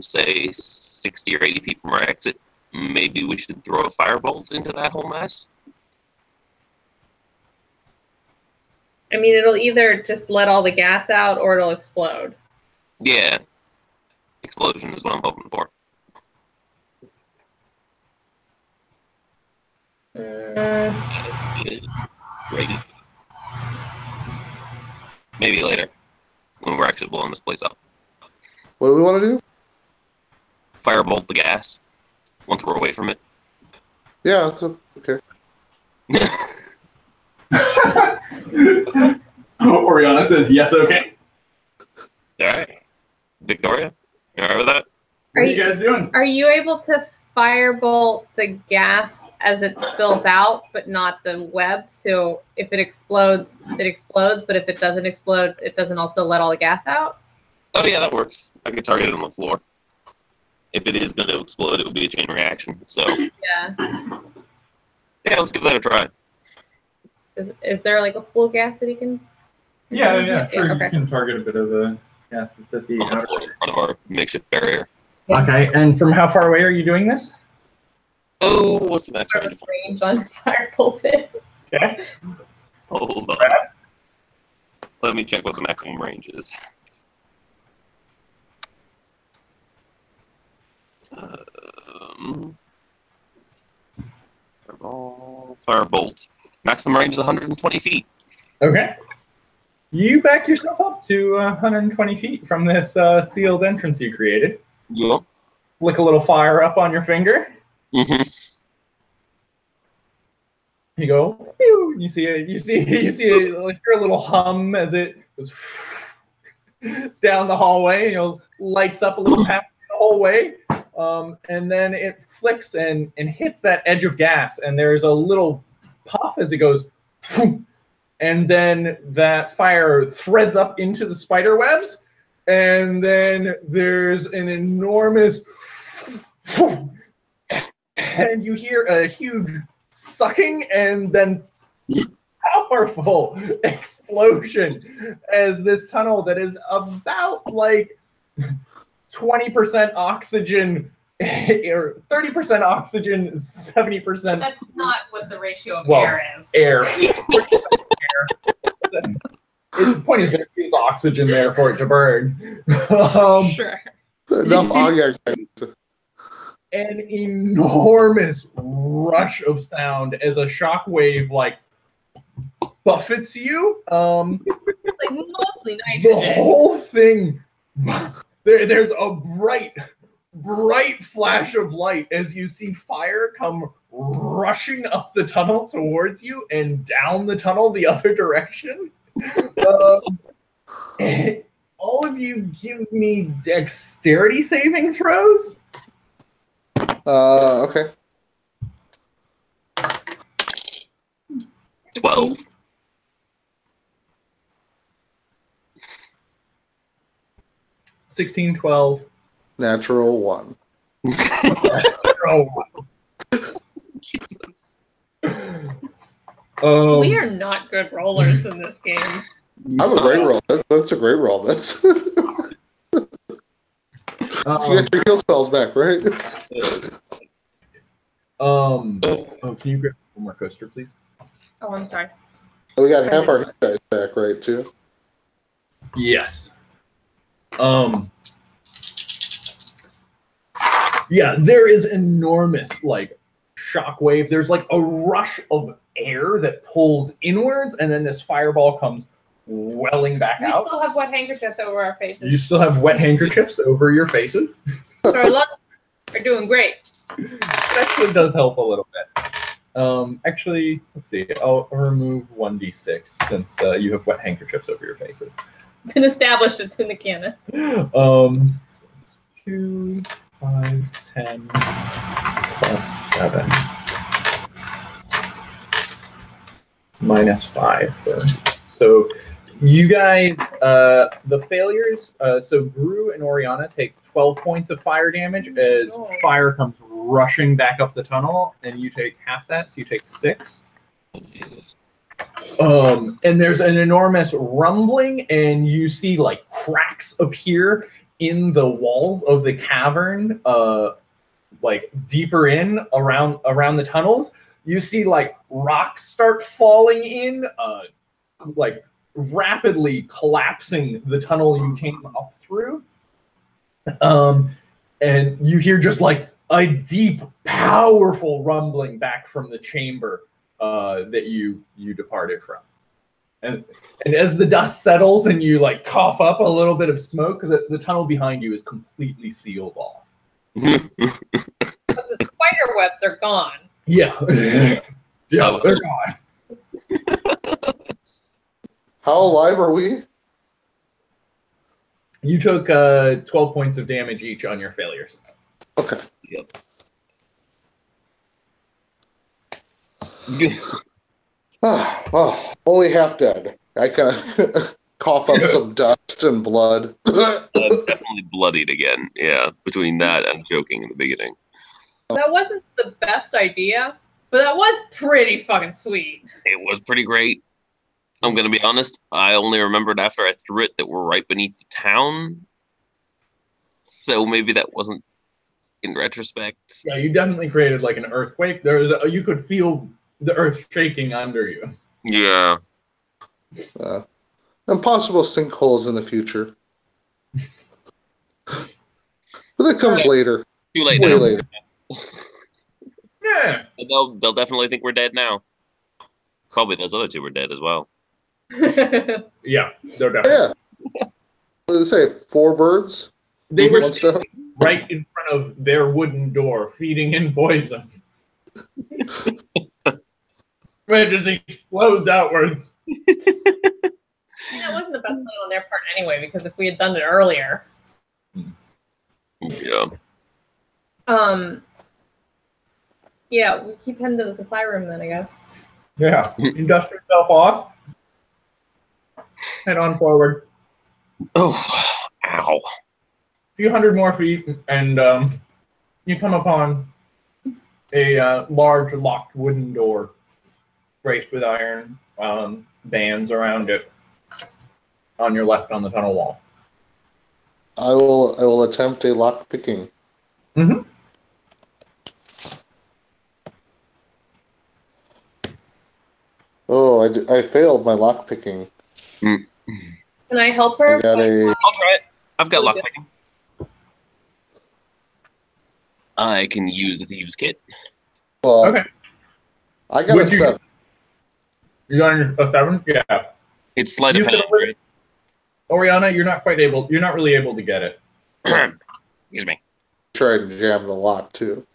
say 60 or 80 feet from our exit, maybe we should throw a firebolt into that whole mess. I mean, it'll either just let all the gas out or it'll explode. Yeah. Explosion is what I'm hoping for. Ready. Maybe later, when we're actually blowing this place up. What do we want to do? Firebolt the gas once we're away from it. Yeah. Okay. Oriana says yes, okay. All right. Victoria, you all right with that? What are you guys doing? Are you able to firebolt the gas as it spills out, but not the web? So if it explodes, it explodes, but if it doesn't explode, it doesn't also let all the gas out? Oh yeah, that works. I could target it on the floor. if it is going to explode, it will be a chain reaction. So Yeah. yeah, let's give that a try. Is there like a full gas that he can? Yeah, sure. Okay. You can target a bit of the gas that's at the On the outer. floor in front of our makeshift barrier. Okay, and from how far away are you doing this? Oh, what's the next Sort range? of range on firebolt is. Okay. Hold on. Let me check what the maximum range is. Firebolt. Maximum range is 120 feet. Okay. You back yourself up to 120 feet from this sealed entrance you created. Yep. Flick a little fire up on your finger. Mm-hmm. You go. Pew, and you see like your little hum as it goes down the hallway. Lights up a little path the whole way, and then it flicks and hits that edge of gas, and there's a little puff as it goes, and then that fire threads up into the spider webs, and then there's an enormous, and you hear a huge sucking and then powerful explosion as this tunnel that is about like 20% oxygen or 30% oxygen, 70%. That's not what the ratio of Well, air is. Air. The point is there is oxygen there for it to burn. Sure. Enough Ajax. An enormous rush of sound as a shockwave like buffets you. Like mostly The nitrogen. whole thing. There's a bright flash of light as you see fire come rushing up the tunnel towards you and down the tunnel the other direction. All of you give me dexterity saving throws. Okay. 12. 16, 12. Natural 1. Jesus. We are not good rollers in this game. I'm a great roll. That's a great roll. That's you get your heal spells back, right? Can you grab one more coaster, please? Oh, I'm sorry. We got half our hit dice back, right, too? Yes. Yeah, there is enormous like shockwave. There's like a rush of air that pulls inwards, and then this fireball comes welling back We out. still have wet handkerchiefs over our faces. You still have wet handkerchiefs over your faces. So our lungs are doing great. It actually does help a little bit. Actually, let's see. I'll remove 1d6 since you have wet handkerchiefs over your faces. It's been established it's in the canon. So it's 2, 5, 10, plus 7. Minus 5. So you guys, the failures, so Gru and Oriana take 12 points of fire damage as fire comes rushing back up the tunnel, and you take half that, so you take 6. And there's an enormous rumbling, and you see like cracks appear in the walls of the cavern, like deeper in around the tunnels. You see like rocks start falling in, like rapidly collapsing the tunnel you came up through. And you hear just like a deep, powerful rumbling back from the chamber that you departed from. And as the dust settles and you like cough up a little bit of smoke, the tunnel behind you is completely sealed off. But the spider webs are gone. Yeah. Yeah, they're gone. How alive are we? You took 12 points of damage each on your failures. Okay. Yep. Well, only half dead. I kind of. Cough up some dust and blood. Definitely bloodied again. Yeah, between that and joking in the beginning. That wasn't the best idea, but that was pretty fucking sweet. It was pretty great. I'm going to be honest. I only remembered after I threw it that we're right beneath the town. So maybe that wasn't in retrospect. Yeah, you definitely created like an earthquake. You could feel the earth shaking under you. Yeah. And possible sinkholes in the future. But that comes later. Too late Way now. later. Yeah. They'll definitely think we're dead now. Probably those other two were dead as well. Yeah, they're definitely. Yeah. What did they say? 4 birds? They were One stone? right in front of their wooden door, feeding in poison. It just explodes outwards. That wasn't the best plan on their part anyway, because if we had done it earlier. Yeah. Yeah, we keep heading to the supply room then, I guess. Yeah. You dust yourself off. Head on forward. Oh, ow. A few hundred more feet, and you come upon a large locked wooden door, braced with iron bands around it. On your left, on the tunnel wall. I will attempt a lock picking. Mm-hmm. Oh, I failed my lock picking. Can I help her? I got a. I'll try it. I've got lockpicking. I can use the Thieves' Kit. Well, Okay. I got a 7. You got a 7? Yeah. It's sleight You of hand, feel it? right? Oriana, you're not really able to get it. Excuse me. Try and jam the lock too.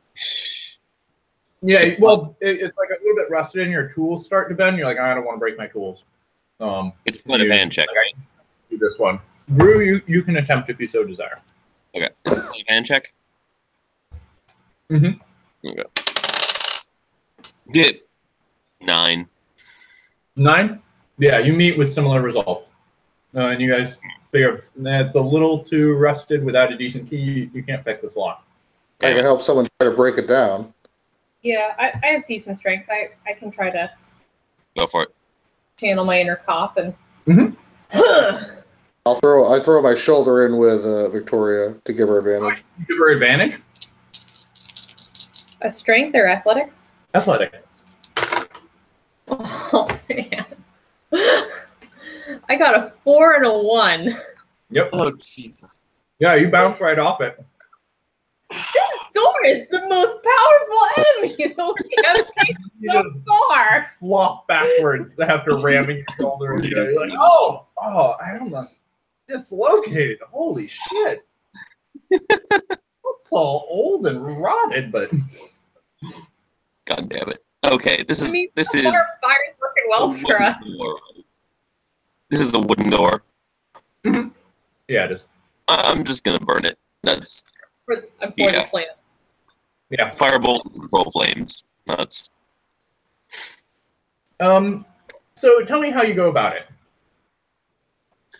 Yeah, well, it's like a little bit rusted in. Your tools start to bend. You're like, I don't want to break my tools. It's sleight of hand check, right? Do this one. Gru, you can attempt if you so desire. Okay. Sleight of hand check? Mm-hmm. Okay. Did 9. 9? Yeah, you meet with similar results. And you guys figure that's a little too rusted without a decent key. You can't pick this lock. I can help someone try to break it down. Yeah, I have decent strength. I can try to Go for it. channel my inner cop and. Mm-hmm. I throw my shoulder in with Victoria to give her advantage. Give her advantage. A strength or athletics? Athletics. Oh man, I got a 4 and a 1. Yep. Oh, Jesus. Yeah, you bounce right off it. This door is the most powerful enemy that we have seen so far. Flop backwards after ramming your shoulder into it. You're like, oh, I almost dislocated. Holy shit. Looks all old and rotted, but God damn it. Okay, this is so far, fire's working well for us. This is the wooden door. yeah, it is. I'm just gonna burn it. That's I'm for Yeah. this plan. Yeah. firebolt, control flames. That's So tell me how you go about it.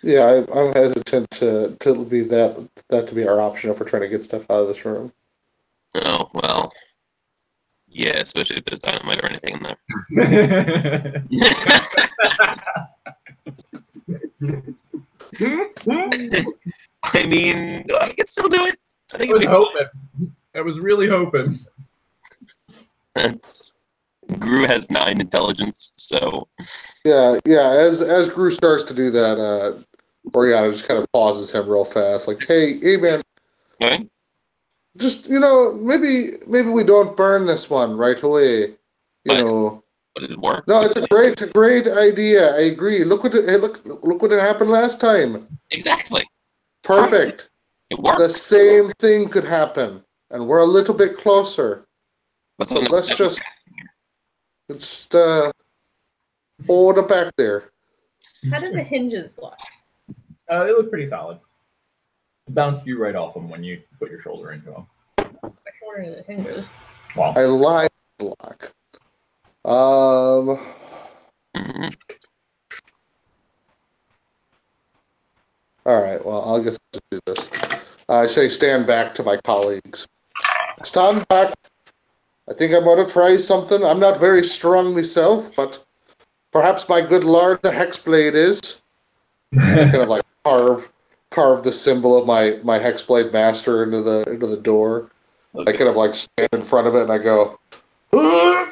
Yeah, I'm hesitant to be that to be our option if we're trying to get stuff out of this room. oh well. Yeah, especially if there's dynamite or anything in there. I mean, I can still do it. I think I was it's hoping. I was really hoping. That's Gru has 9 intelligence, so Yeah. As Gru starts to do that, Oriana just kind of pauses him real fast, like, "Hey, man, okay. just maybe we don't burn this one right away. But did it work? No, it's a great idea. I agree. Look what happened last time. Exactly. Perfect. It worked. The same thing could happen, and we're a little bit closer. But So let's just hold it back there." How did the hinges look? They look pretty solid. Bounced you right off them when you put your shoulder into them. My shoulder to the hinges. Wow. I lied block. Mhm. All right. Well, I'll just do this. I say stand back to my colleagues. Stand back. I think I'm going to try something. I'm not very strong myself, but perhaps my good lord, the hexblade is. I kind of like carve the symbol of my hexblade master into the door. Okay. I kind of like stand in front of it and I go, "Ugh!"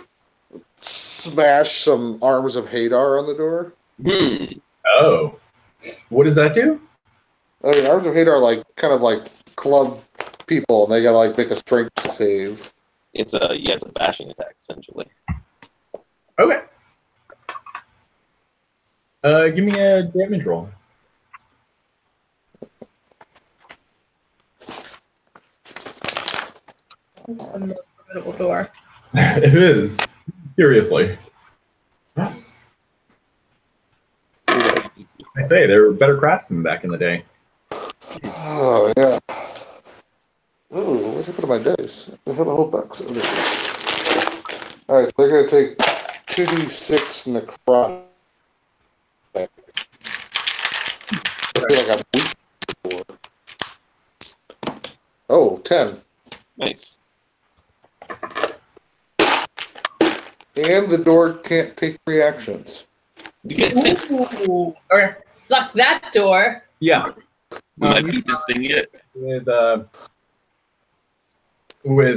Smash some arms of Hadar on the door. Oh. What does that do? I mean, arms of Hadar are like kind of like club people, and they gotta like make a strength save. It's a bashing attack essentially. Okay. Give me a damage roll. It's the most formidable door. It is. Seriously. I say, they were better craftsmen back in the day. Oh yeah. Ooh, what happened to my dice? I have a whole box. All right, they're gonna take 2d6 necrotic. I feel like I'm weak before. Oh, 10. Nice. And the door can't take reactions. You get Ooh. Okay. Suck that door. Yeah. we might beat this thing yet. With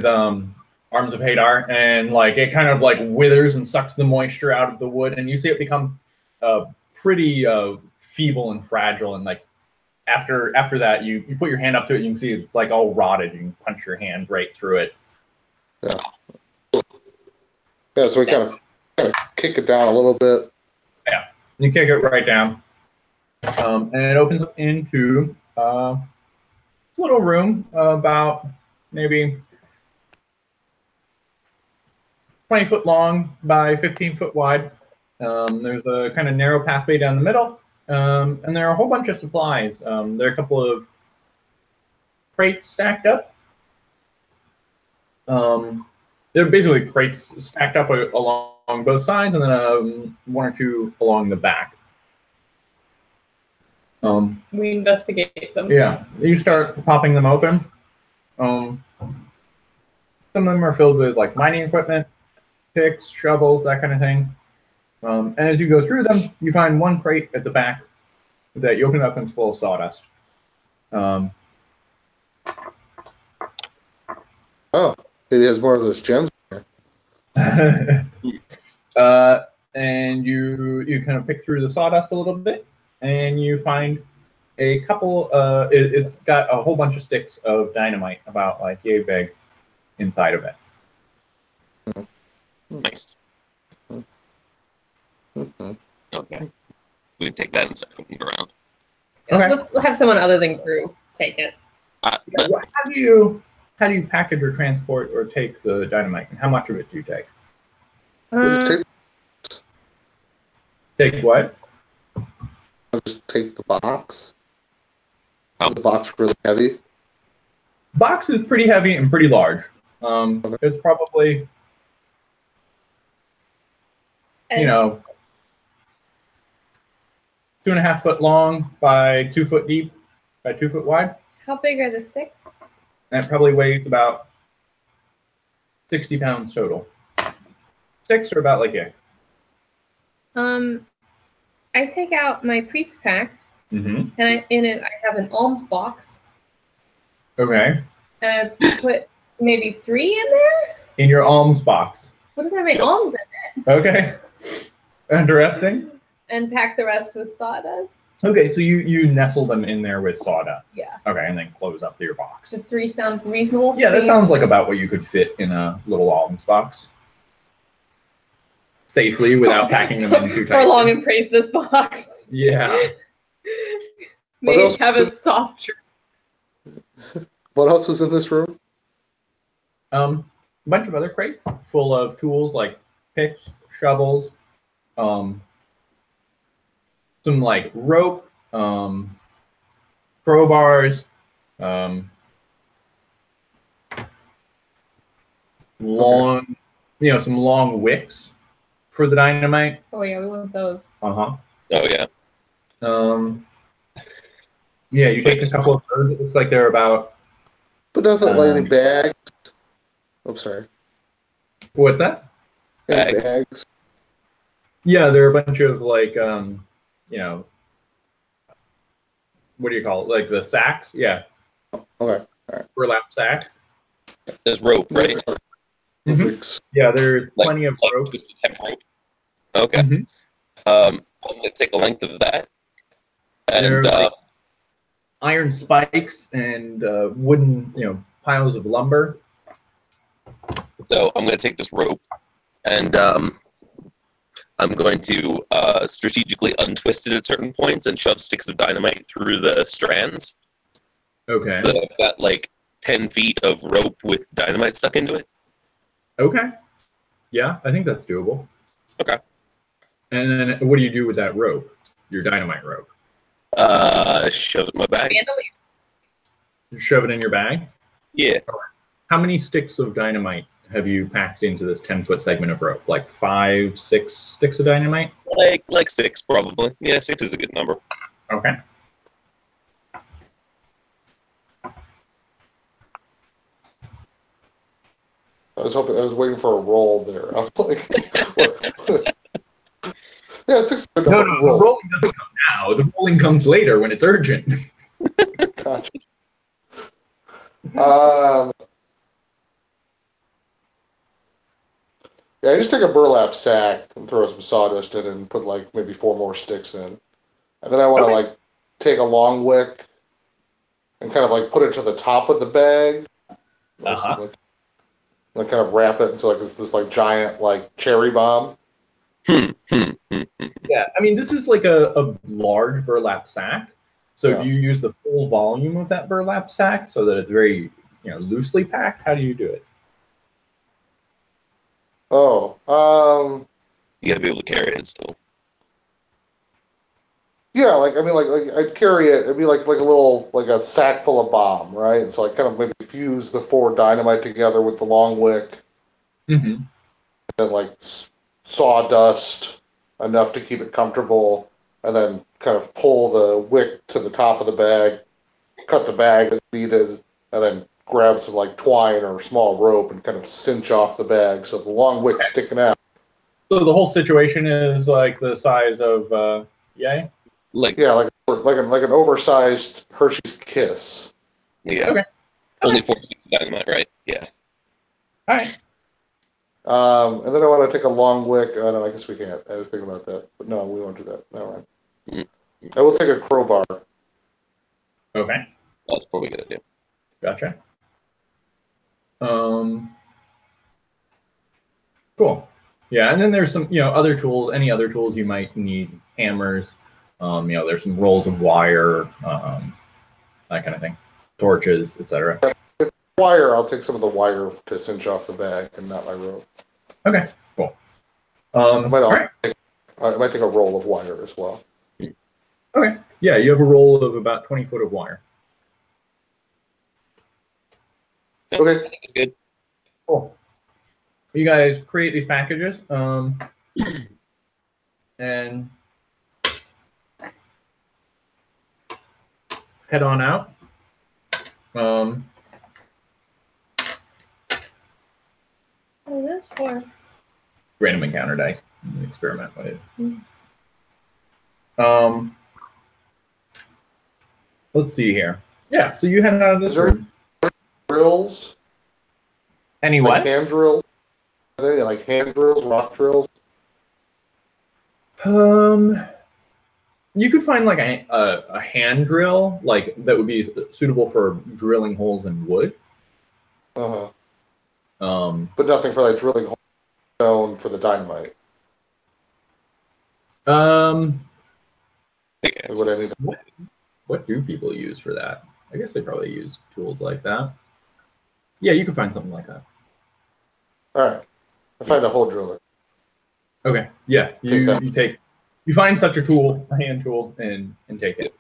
Arms of Hadar, and like it kind of like withers and sucks the moisture out of the wood, and you see it become pretty feeble and fragile, and like after that you put your hand up to it, you can see it's like all rotted. You can punch your hand right through it. Yeah. Yeah, so we kind of kick it down a little bit. Yeah, you kick it right down, and it opens up into a little room about maybe 20 foot long by 15 foot wide. There's a kind of narrow pathway down the middle, and there are a whole bunch of supplies. There are a couple of crates stacked up. They're basically crates stacked up along both sides, and then one or two along the back. We investigate them. Yeah, you start popping them open. Some of them are filled with like mining equipment, picks, shovels, that kind of thing. And as you go through them, you find one crate at the back that you open up and it's full of sawdust. Oh, it has more of those gems in And you kind of pick through the sawdust a little bit, and you find a couple. It's got a whole bunch of sticks of dynamite, about like yay big, inside of it. Nice. Mm-hmm. Okay. We can take that and start looking around. Okay. Let's have someone other than Gru take it. But How do you package or transport or take the dynamite, and how much of it do you take? Just Take what? take the box. Oh. Is the box really heavy? Box is pretty heavy and pretty large. It's probably, you know, 2.5 foot long by 2 foot deep by 2 foot wide. How big are the sticks? And it probably weighs about 60 pounds total. Sticks are about like a. I take out my priest pack, Mm-hmm. and in it I have an alms box, Okay. and I put maybe 3 in there. In your alms box. What does that mean? Alms in it, Okay. Interesting. and pack the rest with sawdust. Okay, so you nestle them in there with sawdust. Yeah, Okay, and then close up your box. does 3 sound reasonable? Yeah, to that you? sounds like about what you could fit in a little alms box. Safely without packing them in too tight. For long and praise this box. Yeah. What May else? have a soft drink. What else is in this room? A bunch of other crates full of tools like picks, shovels, some like rope, crowbars, long, some long wicks for the dynamite. Oh yeah, we want those. Uh-huh. oh yeah. Yeah, you take a couple of those. It looks like they're about. But doesn't like any bags? I'm sorry. What's that? Any bags? Yeah, there are a bunch of like you know, what do you call it? Like the sacks? Yeah. Okay. All right. Burlap sacks. There's rope, right? Yeah, there's plenty of rope. Okay. Mm-hmm. I'm gonna take a length of that. And like iron spikes and wooden, piles of lumber. So I'm gonna take this rope and I'm going to strategically untwist it at certain points and shove sticks of dynamite through the strands. Okay. So that I've got like 10 feet of rope with dynamite stuck into it. Okay. Yeah, I think that's doable. Okay. And then what do you do with that rope? Your dynamite rope? Shove it in my bag. You shove it in your bag? Yeah. How many sticks of dynamite have you packed into this 10-foot segment of rope? Like 5, 6 sticks of dynamite? Like 6 probably. Yeah, 6 is a good number. Okay. I was waiting for a roll there. I was like, what? Yeah, 6 is a good No, number. the rolling doesn't come now. The rolling comes later when it's urgent. Gotcha. Yeah, I just take a burlap sack and throw some sawdust in it and put like maybe 4 more sticks in. And then I want to like take a long wick and kind of like put it to the top of the bag. Like kind of wrap it so like it's this like giant like cherry bomb. Yeah, I mean this is like a large burlap sack. So do you use the full volume of that burlap sack so that it's very loosely packed? How do you do it? Oh, you gotta be able to carry it still. Yeah, like I mean, like I'd carry it. It'd be like a little like a sack full of bomb, right? So I kind of maybe fuse the 4 dynamite together with the long wick, and then like sawdust enough to keep it comfortable, and then kind of pull the wick to the top of the bag, cut the bag as needed, and then grab some like twine or small rope and kind of cinch off the bag so the long wick's sticking out. So the whole situation is like the size of yay? Like an oversized Hershey's Kiss. Yeah. Okay. Only 4 sticks of dynamite, right? Yeah. All right. And then I want to take a long wick. Oh, no, I guess we can't. I was thinking about that. But no, we won't do that. Never mind. Mm-hmm. I will take a crowbar. Okay. That's probably a good idea. Gotcha. Cool. Yeah, and then there's some, other tools, any other tools you might need, hammers, there's some rolls of wire, that kind of thing, torches, etc. If wire, I'll take some of the wire to cinch off the bag and not my rope. Okay, cool. I might take a roll of wire as well. Okay, yeah, you have a roll of about 20 foot of wire. Okay. Good. Cool. You guys create these packages, and head on out. What is this for? Random encounter dice. Experiment with it. Let's see here. Yeah, so you head out of this room. Drills? Any like what? Hand drills? Are they like hand drills, rock drills? You could find like a hand drill, like that would be suitable for drilling holes in wood. But Nothing for like drilling holes in stone for the dynamite. What I need. What do people use for that? I guess they probably use tools like that. Yeah, you can find something like that. All right, I find a hole driller. Okay. Yeah, you find such a tool, a hand tool, and take it.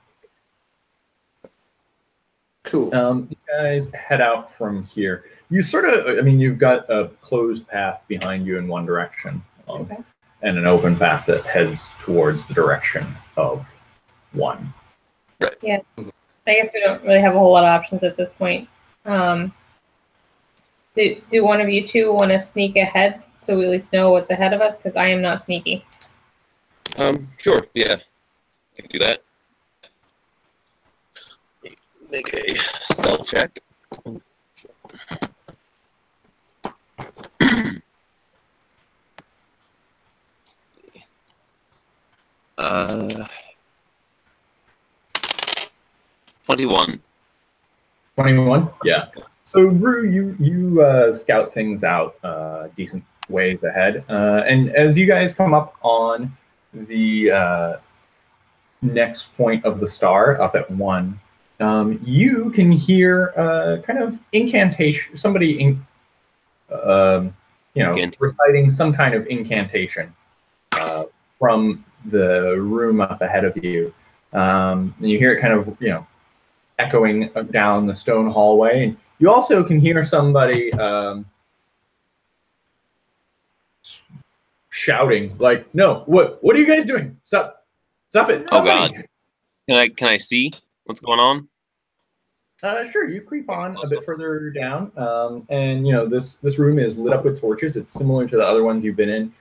Cool. You guys head out from here. You sort of, you've got a closed path behind you in one direction, and an open path that heads towards the direction of one. Right. Yeah. I guess we don't really have a whole lot of options at this point. Do one of you two want to sneak ahead so we at least know what's ahead of us? Because I am not sneaky. Sure, yeah. I can do that. Make a stealth check. uh, 21. 21? Yeah. So, Rue, you scout things out decent ways ahead. And as you guys come up on the next point of the star, up at 1, you can hear kind of incantation, somebody, reciting some kind of incantation from the room up ahead of you. And you hear it kind of, echoing down the stone hallway. And you also can hear somebody shouting, like, "No, what are you guys doing? Stop it!" Somebody. Oh God, can I see what's going on? Sure, you creep on a bit further down, and this room is lit up with torches. It's similar to the other ones you've been in.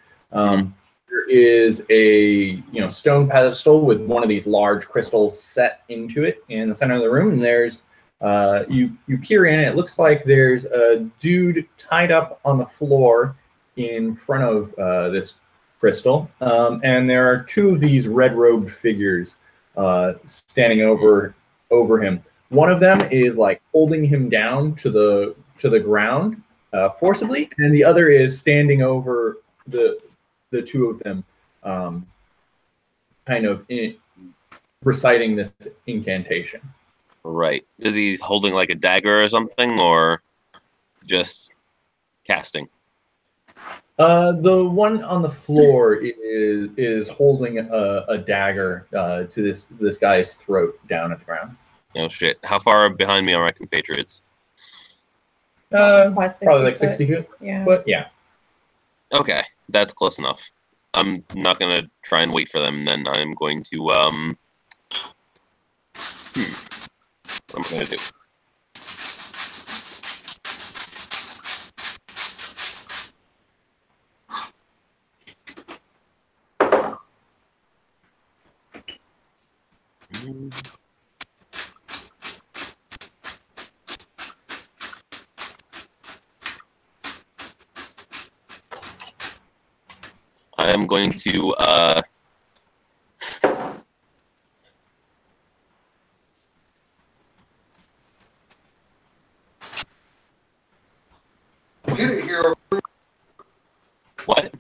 There is a stone pedestal with one of these large crystals set into it in the center of the room, and there's you peer in. It looks like there's a dude tied up on the floor in front of this crystal, and there are 2 of these red-robed figures standing over him. One of them is like holding him down to the ground forcibly, and the other is standing over the 2 of them, kind of reciting this incantation. Right. Is he holding like a dagger or something, or just casting? The one on the floor is holding a dagger to this guy's throat down at the ground. Oh shit! How far behind me are my compatriots? Probably like 60 feet. Yeah. But yeah. Okay, that's close enough. I'm not gonna try and wait for them. Then I'm going to what am I gonna do? I am going to Get it, Hero Gru. what?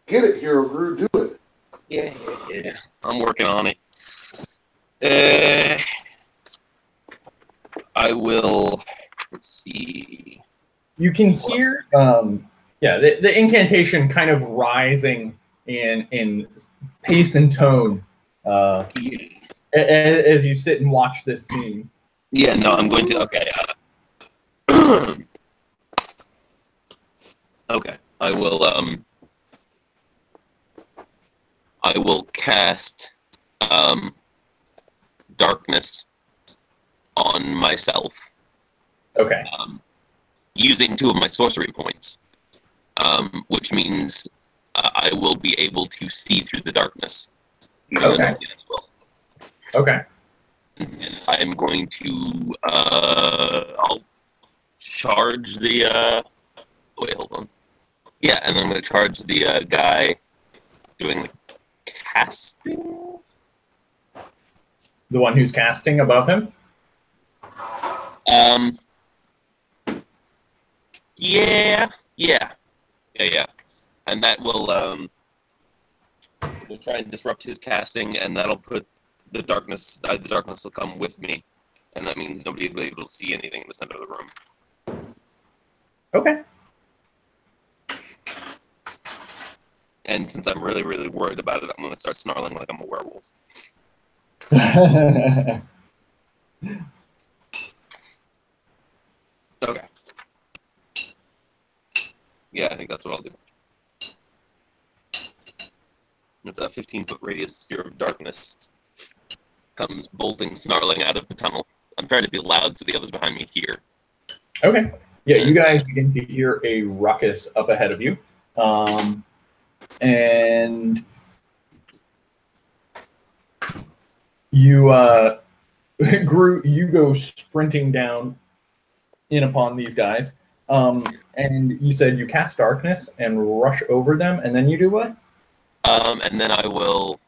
Get it, Hero Gru. Do it. Yeah. I'm working on it. I will. Let's see. You can hear, the incantation kind of rising in pace and tone as you sit and watch this scene. Yeah, no, I'm going to. Okay. Okay, I will cast darkness on myself. Okay. Using 2 of my sorcery points, which means I will be able to see through the darkness. Okay. As well. Okay. And I'm going to I'll charge the wait, hold on. Yeah, and I'm going to charge the guy doing the casting. The one who's casting above him? Yeah. And that will we'll try and disrupt his casting, and that'll put the darkness will come with me, and that means nobody will be able to see anything in the center of the room. Okay. And since I'm really, really worried about it, I'm going to start snarling like I'm a werewolf. Okay. Yeah, I think that's what I'll do. It's a 15-foot radius sphere of darkness. comes bolting, snarling out of the tunnel. I'm trying to be loud so the others behind me hear. Okay. Yeah, you guys begin to hear a ruckus up ahead of you. And you, Gru, you go sprinting down in upon these guys. And you said you cast darkness and rush over them, and then you do what? And then I will,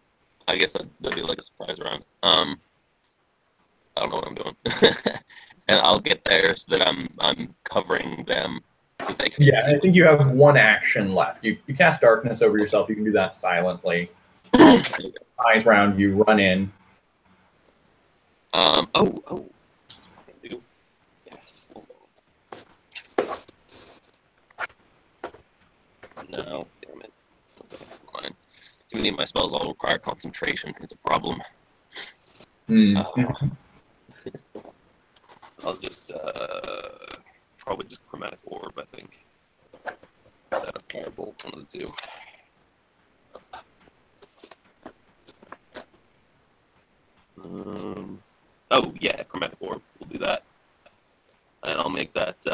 I guess that'd be like a surprise round. I don't know what I'm doing. And I'll get there so that I'm covering them. So they can I think you have one action left. You cast darkness over yourself. You can do that silently. Eyes round, you run in. Yes. No, damn it. Okay, never mind. Too many of my spells all require concentration. It's a problem. I'll just probably just chromatic orb, I think. That a firebolt, one of the two. Oh yeah, chromatic orb. We'll do that, and I'll make that.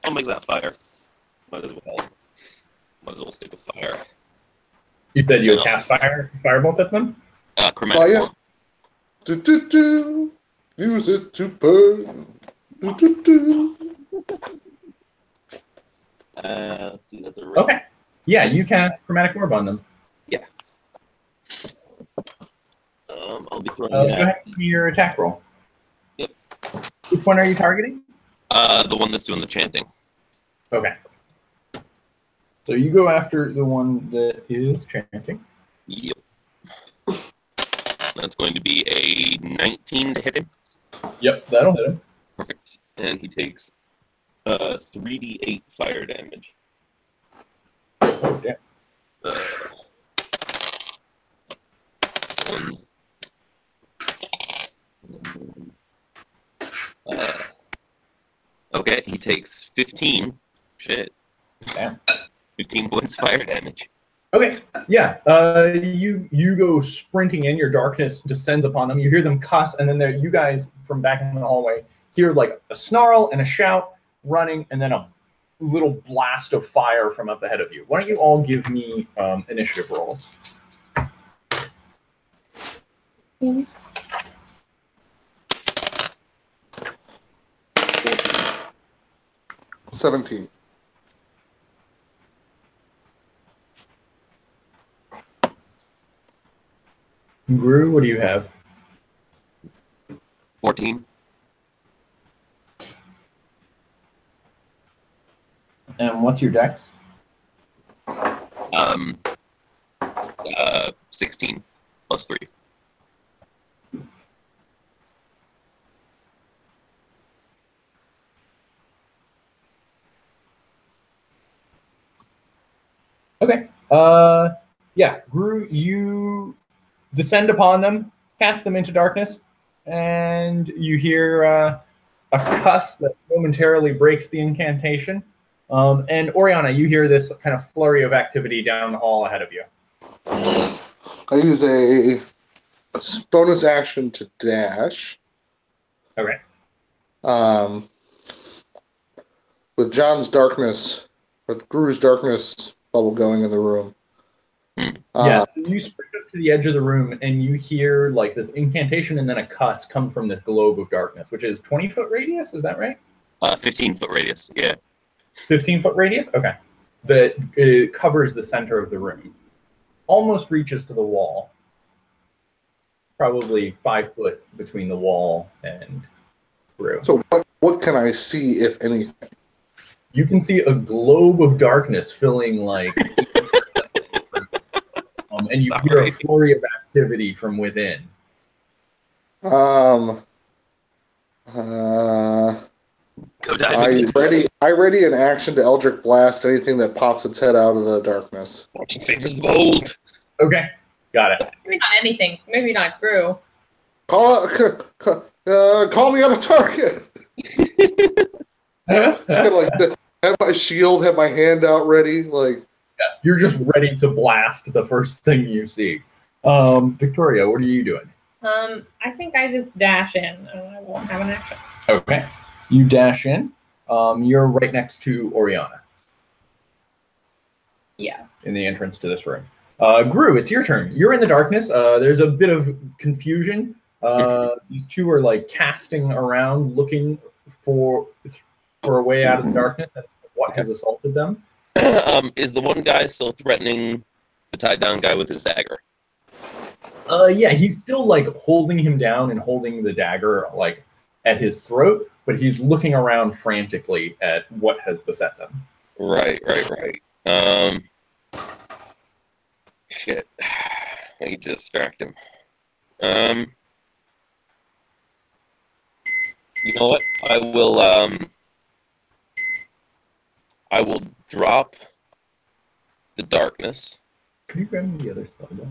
I'll make that fire. Might as well stick with fire. You said you would cast firebolt at them? Chromatic orb. Use it to burn. Let's see, that's a ring. Okay. Yeah, you cast chromatic orb on them. Yeah. I'll be throwing Go ahead and give me your attack roll. Yep. Which one are you targeting? The one that's doing the chanting. Okay. So you go after the one that is chanting. Yep. That's going to be a 19 to hit him. Yep, that'll hit him. Perfect. And he takes 3d8 fire damage. Oh, yeah. Okay, he takes 15. Shit. Damn. 15 points fire damage. Okay, yeah. You go sprinting in. Your darkness descends upon them. You hear them cuss, and then you guys from back in the hallway hear like a snarl and a shout running, and then a little blast of fire from up ahead of you. Why don't you all give me initiative rolls? 17. Gru, what do you have? 14. And what's your dex? 16 plus 3. Okay. Yeah, Gru, you descend upon them, cast them into darkness, and you hear a cuss that momentarily breaks the incantation. And Oriana, you hear this kind of flurry of activity down the hall ahead of you. I use a bonus action to dash. Okay. With John's darkness, with Gru's darkness bubble going in the room. Yeah, so you sprint up to the edge of the room and you hear like this incantation and then a cuss come from this globe of darkness, which is 20-foot radius, is that right? 15-foot radius, yeah. 15-foot radius? Okay. That covers the center of the room. Almost reaches to the wall. Probably 5 foot between the wall and Gru. So what can I see, if anything? You can see a globe of darkness filling like... and you hear a flurry of activity from within. Go dive. I ready an action to Eldritch Blast anything that pops its head out of the darkness. Fortune favors the bold. Okay, got it. Maybe not anything. Maybe not Gru. Call me on a target. Just kinda like have my shield, have my hand out ready, like. Yeah, you're just ready to blast the first thing you see. Victoria, what are you doing? I think I just dash in and I won't have an action. Okay. You dash in. You're right next to Oriana. Yeah. In the entrance to this room. Gru, it's your turn. You're in the darkness. There's a bit of confusion. These two are like casting around, looking for a way out of the darkness. And what has assaulted them? Is the one guy still threatening the tied down guy with his dagger? Yeah, he's still like holding him down and holding the dagger like at his throat, but he's looking around frantically at what has beset them. Right. Shit. I need to distract him. You know what? I will drop the darkness. Can you grab me the other spell book?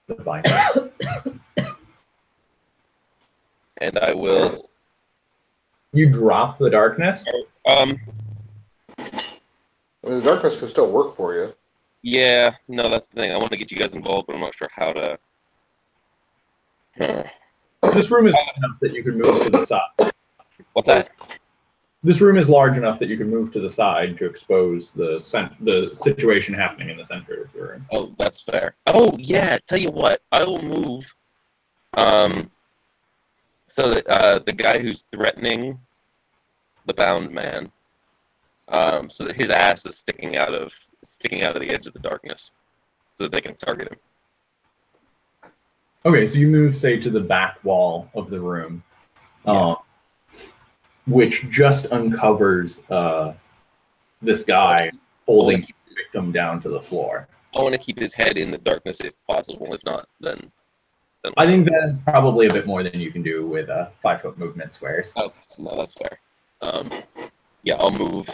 The binder. And I will. You drop the darkness? I mean, the darkness can still work for you. Yeah, no, that's the thing. I want to get you guys involved, but I'm not sure how to. This room is large enough that you can move to the side. What's that? This room is large enough that you can move to the side to expose the situation happening in the center of the room. Oh, that's fair. Oh, yeah. Tell you what, I will move. So that the guy who's threatening the bound man, so that his ass is sticking out of the edge of the darkness, so that they can target him. Okay, so you move, say, to the back wall of the room, which just uncovers this guy holding the victim down to the floor. I want to keep his head in the darkness if possible. If not, then I think that's probably a bit more than you can do with 5-foot movement squares. Oh, no, that's fair. Yeah, I'll move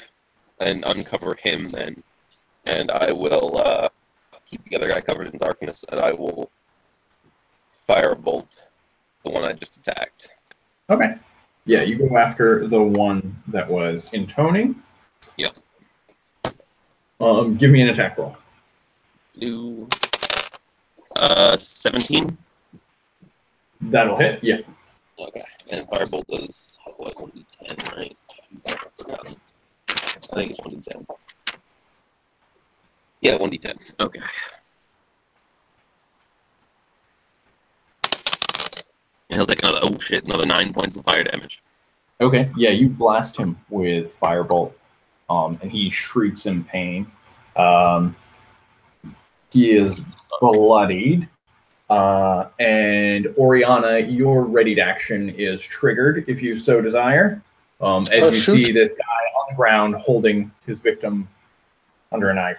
and uncover him then, and I will keep the other guy covered in darkness, and I will fire a bolt, the one I just attacked. Okay. Yeah, you go after the one that was intoning. Yep. Give me an attack roll. 17. That'll hit. Yeah. Okay. And firebolt does 1d10, right? I think it's 1d10. Yeah, 1d10. Okay. And he'll take another 9 points of fire damage. Okay. Yeah, you blast him with firebolt, and he shrieks in pain. He is bloodied. And Oriana, your ready to action is triggered if you so desire. As you see this guy on the ground holding his victim under a knife.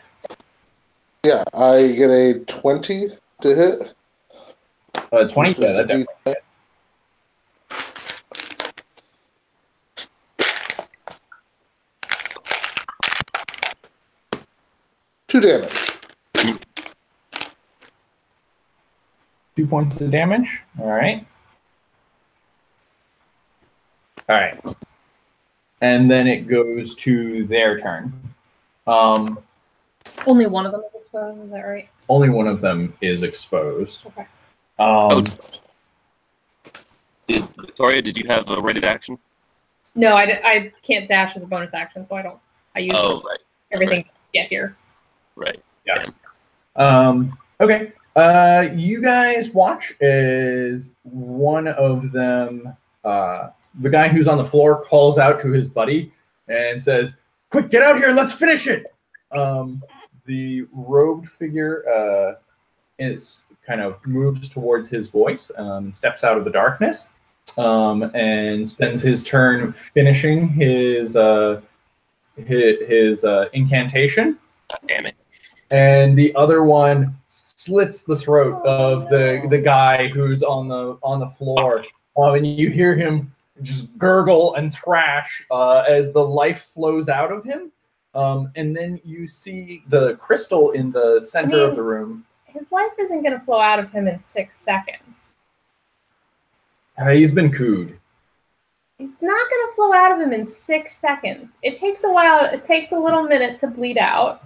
Yeah, I get a 20 to hit. 20? Yeah, that definitely hit. Two damage. 2 points of damage. All right. All right. And then it goes to their turn. Only one of them is exposed, is that right? Only one of them is exposed. Okay. Victoria, did you have a ready action? No, I can't dash as a bonus action, so I use everything to get here. Right. Yeah. Okay. You guys watch as one of them, the guy who's on the floor, calls out to his buddy and says, "Quick, get out here, let's finish it!" The robed figure is kind of moves towards his voice, steps out of the darkness, and spends his turn finishing his incantation. God damn it. And the other one slits the throat of the guy who's on the floor, and you hear him just gurgle and thrash as the life flows out of him, and then you see the crystal in the center of the room. His life isn't going to flow out of him in 6 seconds. He's been cooed. He's not going to flow out of him in 6 seconds. It takes a while. It takes a little minute to bleed out.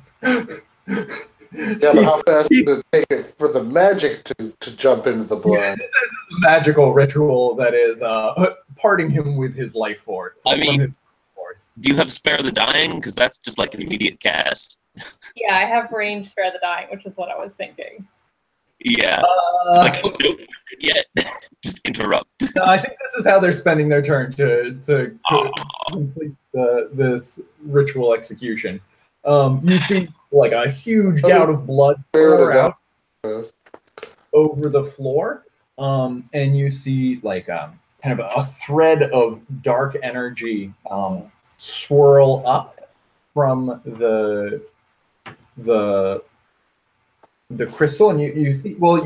Yeah, but how fast does it take it for the magic to jump into the blood? This is a magical ritual that is parting him with his life force. I mean, do you have Spare the Dying? Because that's just like an immediate cast. Yeah, I have range Spare the Dying, which is what I was thinking. Yeah. It's like, oh, don't yet. Just interrupt. No, I think this is how they're spending their turn to complete this ritual execution. You see like a huge gout of blood pour out over the floor, and you see like kind of a thread of dark energy swirl up from the crystal, and you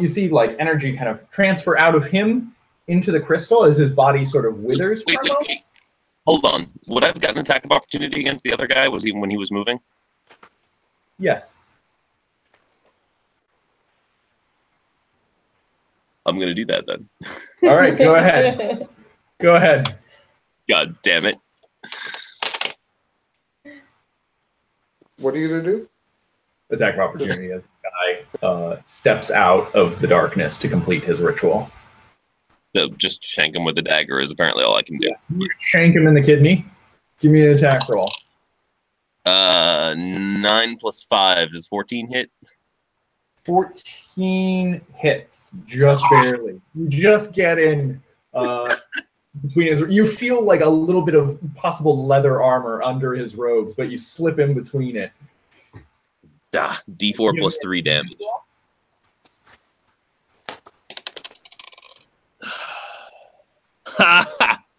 see like energy kind of transfer out of him into the crystal as his body sort of withers for a moment. Wait. Hold on. Would I have gotten an attack of opportunity against the other guy? Was he when he was moving? Yes. I'm gonna do that then. All right, go ahead. Go ahead. God damn it. What are you gonna do? Attack of opportunity as the guy steps out of the darkness to complete his ritual. So just shank him with a dagger is apparently all I can do. Yeah. You shank him in the kidney. Give me an attack roll. 9 plus 5 does 14 hit? 14 hits, just barely. You just get in between his. You feel like a little bit of possible leather armor under his robes, but you slip in between it. D4 plus 3 damage.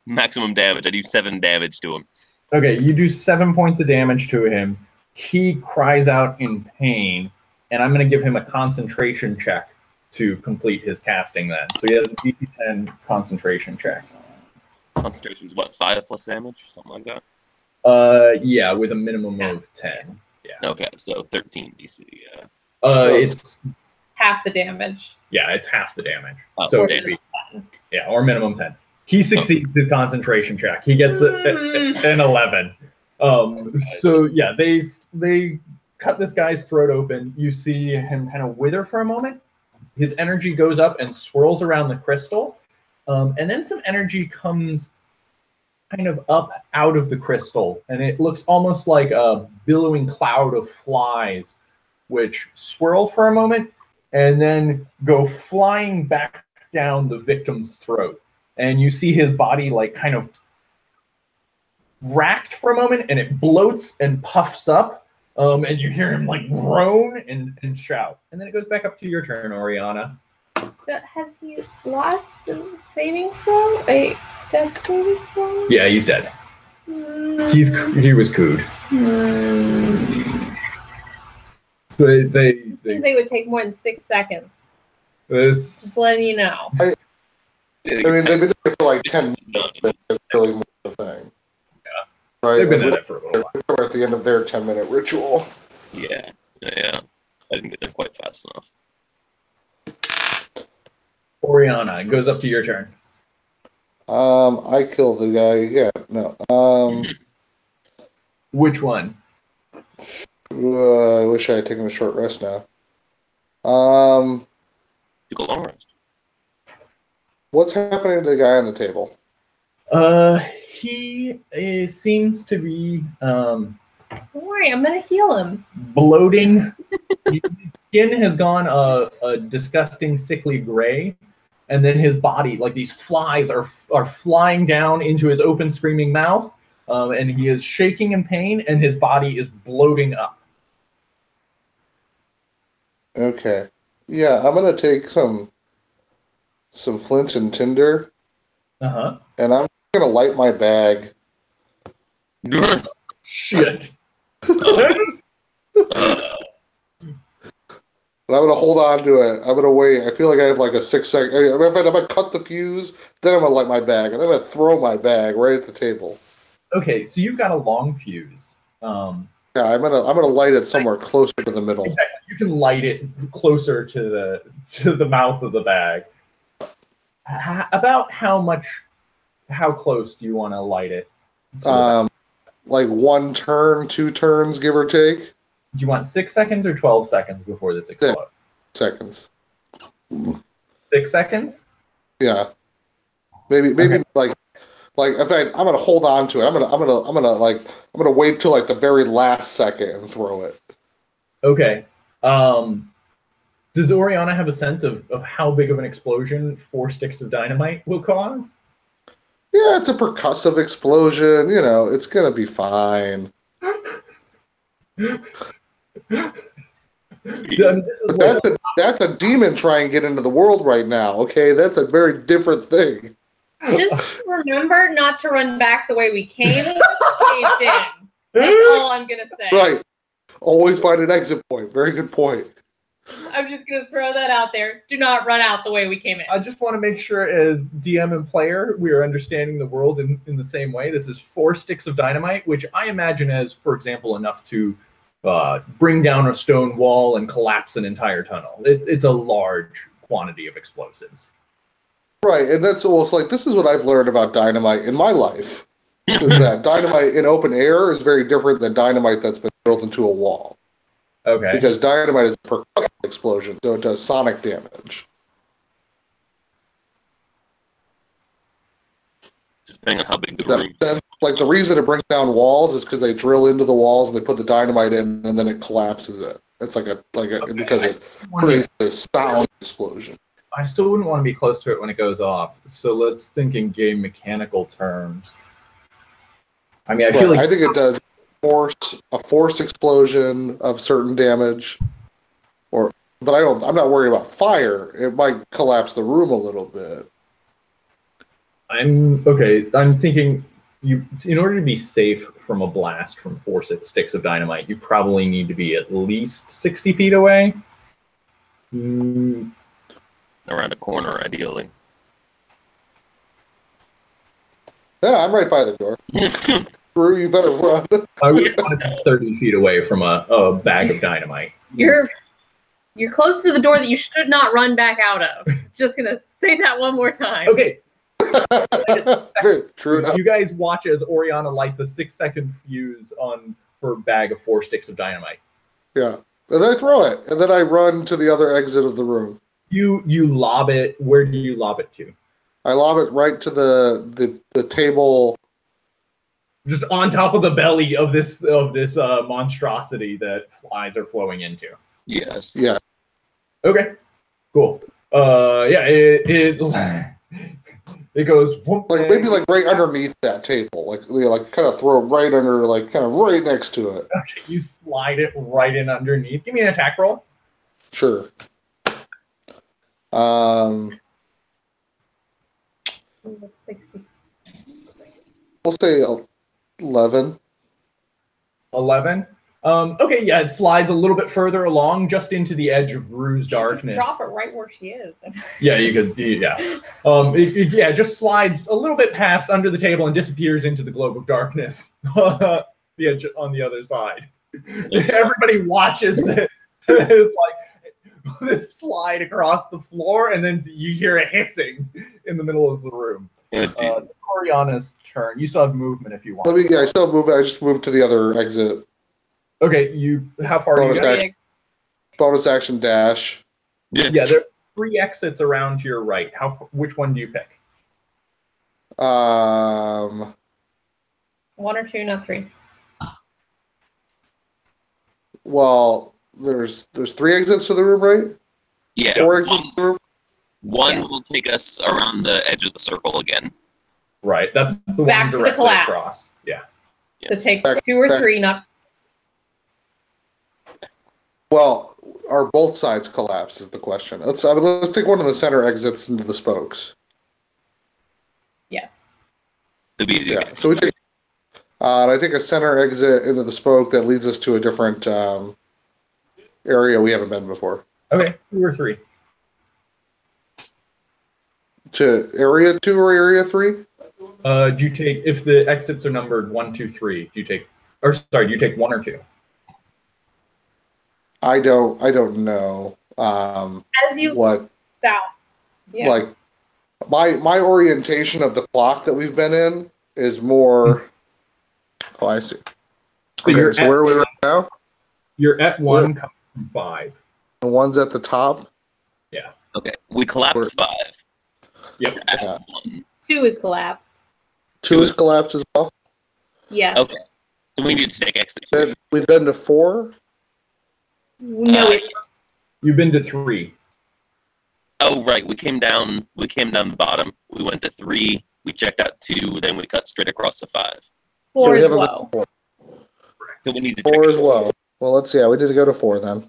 Maximum damage. I do 7 damage to him. Okay, you do 7 points of damage to him. He cries out in pain, and I'm going to give him a concentration check to complete his casting then. So he has a DC 10 concentration check. Concentration is what, 5 plus damage? Something like that? Yeah, with a minimum of 10. Yeah. Okay, so 13 DC, yeah. It's half the damage. Yeah, it's half the damage. Oh, so damn. Yeah, or minimum 10. He succeeds his concentration check. He gets an 11. So yeah, they cut this guy's throat open. You see him kind of wither for a moment. His energy goes up and swirls around the crystal. And then some energy comes kind of up out of the crystal. And it looks almost like a billowing cloud of flies, which swirl for a moment and then go flying back down the victim's throat. And you see his body like kind of racked for a moment, and it bloats and puffs up, and you hear him like groan and shout. And then it goes back up to your turn, Oriana. Has he lost the saving throw? A death saving throw? Yeah, he's dead. He was cooed. They would take more than 6 seconds. Just letting you know. I mean, they've been doing it for like 10 minutes. That's really more the thing. Yeah. Right? They've been at it for a little while. We're at the end of their 10-minute ritual. Yeah. I didn't get there quite fast enough. Oriana, it goes up to your turn. I killed the guy. Yeah, no. Which one? I wish I had taken a short rest now. Took a long rest. What's happening to the guy on the table? He seems to be Don't worry, I'm gonna heal him. bloating. His skin has gone a disgusting sickly gray, and then his body, like these flies, are flying down into his open screaming mouth, and he is shaking in pain, and his body is bloating up. Okay. Yeah, I'm gonna take some flint and tinder, Uh-huh. and I'm gonna light my bag. Shit. And I'm gonna hold on to it. I'm gonna wait. I feel like I have like a 6 second. I'm gonna cut the fuse, then I'm gonna light my bag, and then I'm gonna throw my bag right at the table. Okay, so you've got a long fuse. Yeah, I'm gonna light it somewhere closer to the middle. Exactly. You can light it closer to the mouth of the bag. About how close do you want to light it? Like 1 turn, 2 turns, give or take. Do you want 6 seconds or 12 seconds before this explodes? Seconds. 6 seconds? Yeah. Maybe Okay. like in fact, I'm gonna hold on to it. I'm gonna wait till like the very last second and throw it. Okay. Does Oriana have a sense of how big of an explosion 4 sticks of dynamite will cause? Yeah, it's a percussive explosion. You know, it's gonna be fine. That's a demon trying to get into the world right now. Okay, that's a very different thing. Just remember not to run back the way we came. Caved in. That's all I'm gonna say. Right. Always find an exit point. Very good point. I'm just gonna throw that out there. Do not run out the way we came in. I just want to make sure, as DM and player, we are understanding the world in the same way. This is 4 sticks of dynamite, which I imagine as, for example, enough to bring down a stone wall and collapse an entire tunnel. It's a large quantity of explosives. Right, and that's almost like this is what I've learned about dynamite in my life. Is that dynamite in open air is very different than dynamite that's been built into a wall. Okay. Because dynamite is a percussive explosion, so it does sonic damage. Depending on how big the room is. Like the reason it brings down walls is because they drill into the walls and they put the dynamite in, and then it collapses it. It's because it creates this sound explosion. I still wouldn't want to be close to it when it goes off. So let's think in game mechanical terms. I mean, I feel like I think it does a force explosion of certain damage, but I'm not worried about fire. It might collapse the room a little bit. I'm thinking in order to be safe from a blast from 4 sticks of dynamite, you probably need to be at least 60 feet away. Around a corner, ideally. Yeah, I'm right by the door. Drew, you better run. I would want to be 30 feet away from a bag of dynamite. You're close to the door that you should not run back out of. Just gonna say that one more time. Okay. True enough. You guys watch as Oriana lights a 6-second fuse on her bag of 4 sticks of dynamite. Yeah. And I throw it, and then I run to the other exit of the room. You lob it. Where do you lob it to? I lob it right to the table. Just on top of the belly of this monstrosity that flies are flowing into. Yes. Yeah. Okay. Cool. Yeah. It goes like maybe like right underneath that table, like kind of throw it right under, like kind of right next to it. Okay, you slide it right in underneath. Give me an attack roll. Sure. We'll say 11. 11. Okay, yeah, it slides a little bit further along, just into the edge of Rue's darkness. Drop it right where she is. Yeah, you could. Yeah. It just slides a little bit past under the table and disappears into the globe of darkness. The edge on the other side. Everybody watches this slide across the floor, and then you hear a hissing in the middle of the room. Oriana's turn. You still have movement if you want. I still have movement. I just moved to the other exit. Okay, how far are you? Bonus action dash. Yeah, there are 3 exits around to your right. Which one do you pick? 1 or 2, not 3. Well, there's 3 exits to the room, right? Yeah. 4 exits to the room. One will take us around the edge of the circle again. Right, that's the back one to directly the collapse. across. Yeah. So take 2 or 3, not. Well, are both sides collapsed is the question. Let's take one of the center exits into the spokes. Yes. The easy. Yeah. So we take. I take a center exit into the spoke that leads us to a different area we haven't been before. Okay, 2 or 3. To area 2 or area 3? Do you take, if the exits are numbered 1, 2, 3? Do you take 1 or 2? I don't know. As you what down. Yeah. Like my orientation of the clock that we've been in is more. Oh, I see. Okay, so where are we right now? You're at 1, coming from 5. The one's at the top. Okay, we collapsed 5. Yep. We're at Yeah. 1. 2 is collapsed. 2 is collapsed as well. Yes. Okay. So we need to take exit. Then we've been to 4. No, You've been to 3. Oh right, we came down the bottom. We went to 3. We checked out 2. Then we cut straight across to 5. 4 we is haven't been low. to 4. So we need to 4 check as well. Well, let's see. Yeah, we need to go to 4 then.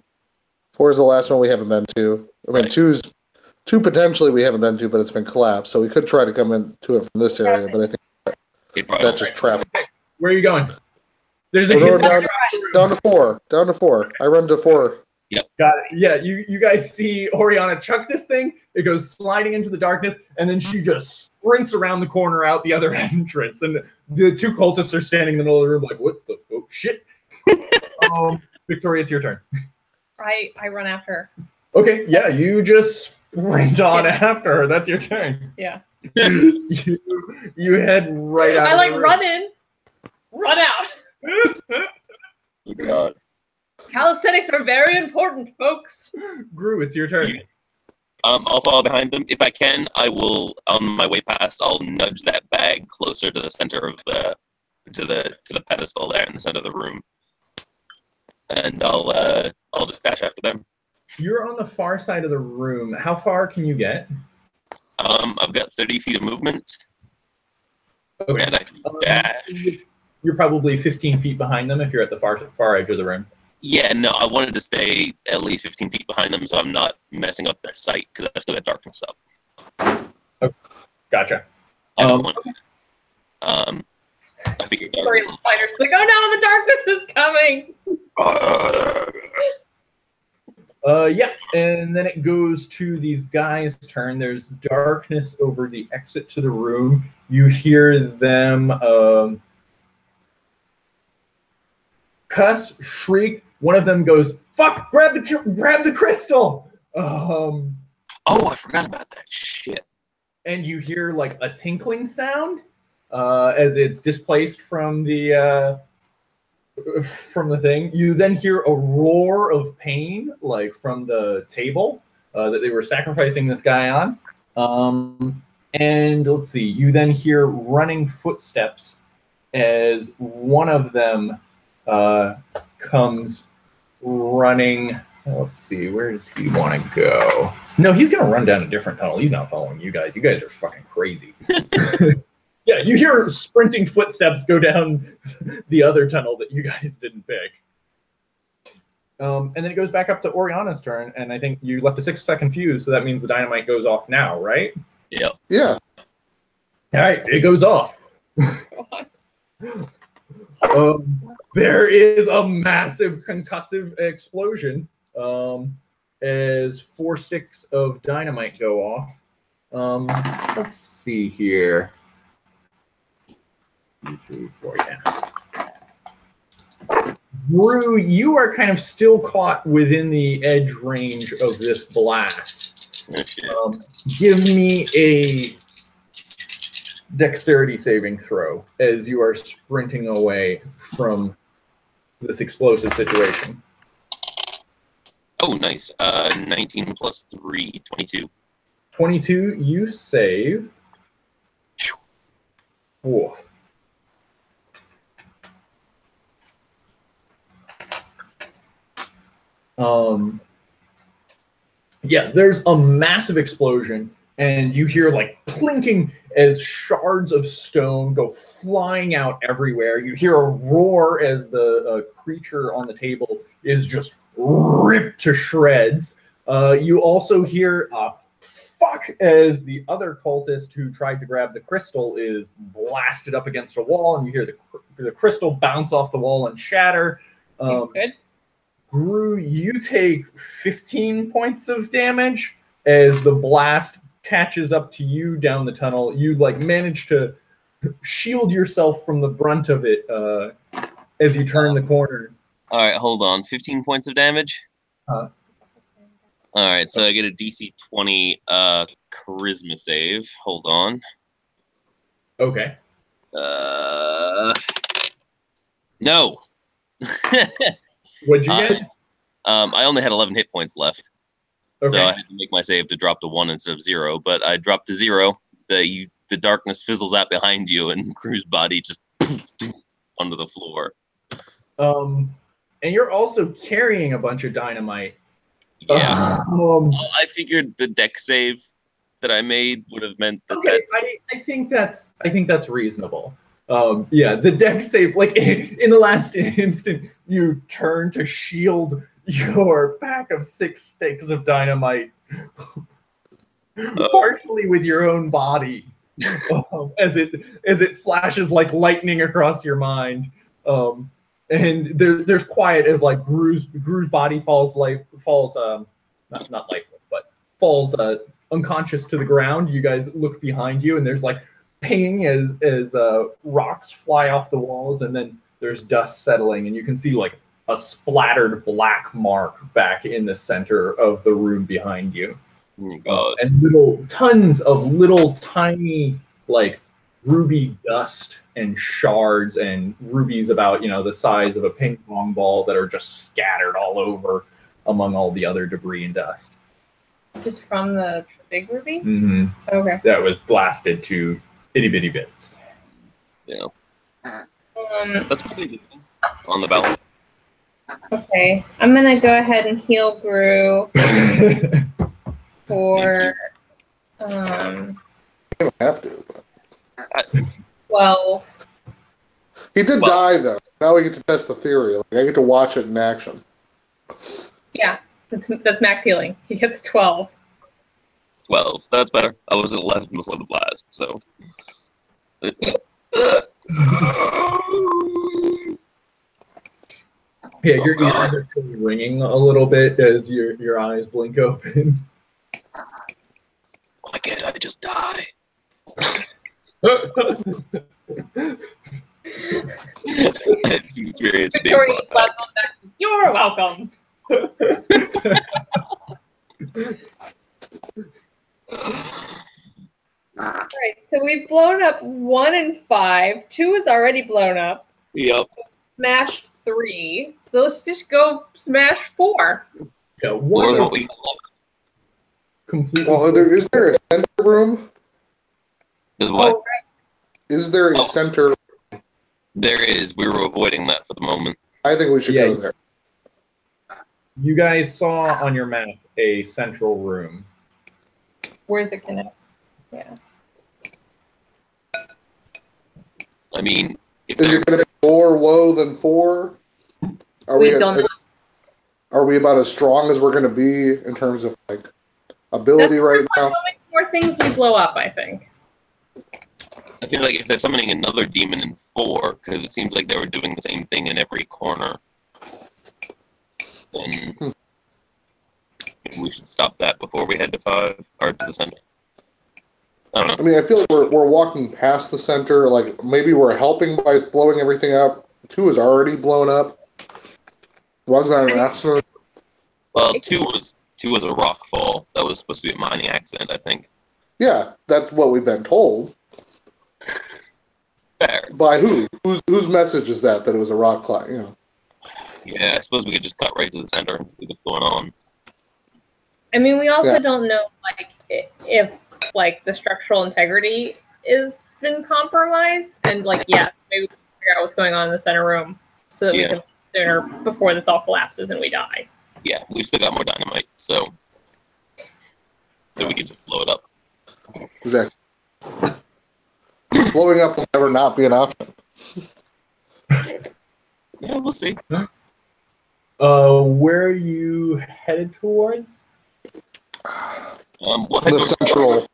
4 is the last one we haven't been to. I mean, Right. 2 potentially we haven't been to, but it's been collapsed. So we could try to come into it from this area, but I think Okay, probably that just trapped. Where are you going? There's a We're hissing down to 4. Down to 4. I run to 4. Got it. Yeah, you guys see Oriana chuck this thing. It goes sliding into the darkness, and then she just sprints around the corner out the other entrance. And the 2 cultists are standing in the middle of the room like, what the oh, shit? Victoria, it's your turn. I run after her. Okay, yeah, you just sprint on after her. That's your turn. Yeah. you head right out. I of like the room. run in, run out. Oh, God. Calisthenics are very important, folks. Gru, it's your turn. I'll follow behind them. If I can, I will. On my way past, I'll nudge that bag closer to the center of the to the pedestal there in the center of the room, and I'll just dash after them. You're on the far side of the room. How far can you get? I've got 30 feet of movement, Okay. and I can dash. You're probably 15 feet behind them if you're at the far edge of the room. Yeah, no, I wanted to stay at least 15 feet behind them, so I'm not messing up their sight because I've still got darkness up. Okay. Gotcha. I don't want. I figured darkness. Spider's like, oh no, the darkness is coming. Yeah, and then it goes to these guys' turn. There's darkness over the exit to the room. You hear them cuss, shriek. One of them goes, "Fuck! Grab the crystal!" Oh, I forgot about that shit. And you hear like a tinkling sound as it's displaced from the thing. You then hear a roar of pain, like from the table that they were sacrificing this guy on. And let's see, you then hear running footsteps as one of them comes running. Let's see, where does he want to go? No, he's going to run down a different tunnel. He's not following you guys. You guys are fucking crazy. Yeah, you hear sprinting footsteps go down the other tunnel that you guys didn't pick. And then it goes back up to Oriana's turn, and I think you left a 6-second fuse, so that means the dynamite goes off now, right? Yep. Yeah. All right, it goes off. There is a massive concussive explosion as 4 sticks of dynamite go off. Let's see here. 2, 3, 4, yeah. Gru, you are kind of still caught within the edge range of this blast. Give me a dexterity saving throw as you are sprinting away from this explosive situation. Oh, nice. 19 plus 3, 22. 22, you save. Whoa. Yeah, there's a massive explosion, and you hear like clinking as shards of stone go flying out everywhere. You hear a roar as the creature on the table is just ripped to shreds. You also hear fuck as the other cultist who tried to grab the crystal is blasted up against a wall, and you hear the crystal bounce off the wall and shatter. Good. Gru, you take 15 points of damage as the blast catches up to you down the tunnel. You like manage to shield yourself from the brunt of it as you turn the corner. All right, hold on. 15 points of damage? All right, so I get a DC 20 charisma save. Hold on. Okay. No. What'd you get? I only had 11 hit points left. Okay. So I had to make my save to drop to 1 instead of 0, but I dropped to 0. The darkness fizzles out behind you, and Crew's body just onto the floor. And you're also carrying a bunch of dynamite. Yeah. I figured the deck save that I made would have meant that. Okay, I think that's reasonable. Yeah, the deck save, like in the last instant, you turn to shield your pack of 6 sticks of dynamite, partially with your own body, as it flashes like lightning across your mind. And there's quiet as like Gru's body falls not lifeless, but falls unconscious to the ground. You guys look behind you, and there's like ping as rocks fly off the walls, and then there's dust settling, and you can see like a splattered black mark back in the center of the room behind you. And tons of little tiny like ruby dust and shards and rubies about the size of a ping pong ball that are just scattered all over among all the other debris and dust. Just from the big ruby? Mm-hmm. Okay. That was blasted to itty bitty bits. Yeah. That's probably the thing on the ballot. Okay. I'm gonna go ahead and heal Gru for You don't have to. But... 12. He did die though. Now we get to test the theory. Like, I get to watch it in action. Yeah, that's max healing. He gets 12. 12. That's better. I was at 11 before the blast, so. Yeah, your ears are ringing a little bit as your eyes blink open. Why can't I just die? Victoria slaps on back. You're welcome. Alright, so we've blown up 1 and 5. 2 is already blown up. Yep. Smashed 3. So let's just go smash 4. Yeah, 1 is completely. Well, is there a center room? Is what? Oh, right. Is there a center? There is. We were avoiding that for the moment. I think we should go there. You guys saw on your map a central room. Where's it connect? Yeah. I mean, is it going to be more woe than 4? Are we about as strong as we're going to be in terms of like ability right now? How many more things we blow up? I think. I feel like if they're summoning another demon in 4, because it seems like they were doing the same thing in every corner, then we should stop that before we head to 5 or to the center. I don't know. I mean, I feel like we're walking past the center. Like maybe we're helping by blowing everything up. 2 is already blown up. As long as I'm asking. Well, 2 was a rock fall. That was supposed to be a mining accident, I think. Yeah, that's what we've been told. Fair. By who? Whose message is that it was a rock climb? Yeah, I suppose we could just cut right to the center and see what's going on. I mean, we also don't know like if like the structural integrity is been compromised, and like maybe we can figure out what's going on in the center room so that we can sooner before this all collapses and we die. Yeah, we've still got more dynamite, so we can just blow it up. Exactly. Blowing up will never not be an option. Yeah, we'll see. Where are you headed towards? The central.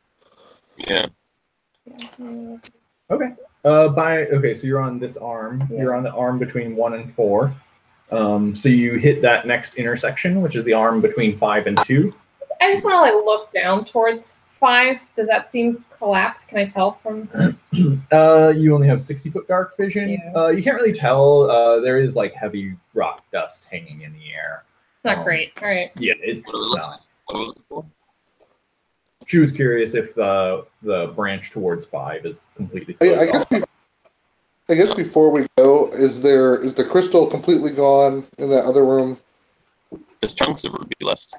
Yeah. Okay. So you're on this arm. Yeah. You're on the arm between 1 and 4. So you hit that next intersection, which is the arm between 5 and 2. I just want to like look down towards 5. Does that seem collapsed? Can I tell from? You only have 60-foot dark vision. Yeah. You can't really tell. There is like heavy rock dust hanging in the air. Not great. All right. Yeah, it's not. What was it for? She was curious if the branch towards 5 is completely I I guess before we go, is the crystal completely gone in that other room? There's chunks of ruby left.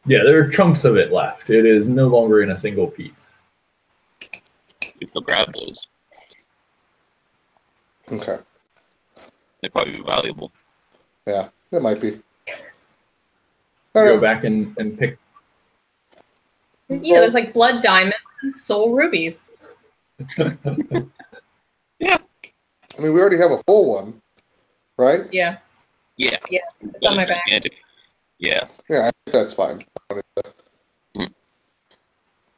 Yeah, there are chunks of it left. It is no longer in a single piece. You still grab those. Okay. They'd probably be valuable. Yeah, it might be. Go back and pick. There's like blood diamonds and soul rubies. Yeah. I mean, we already have a full one, right? Yeah. Yeah. Yeah, it's on my back. Yeah. Yeah, I think that's fine. Do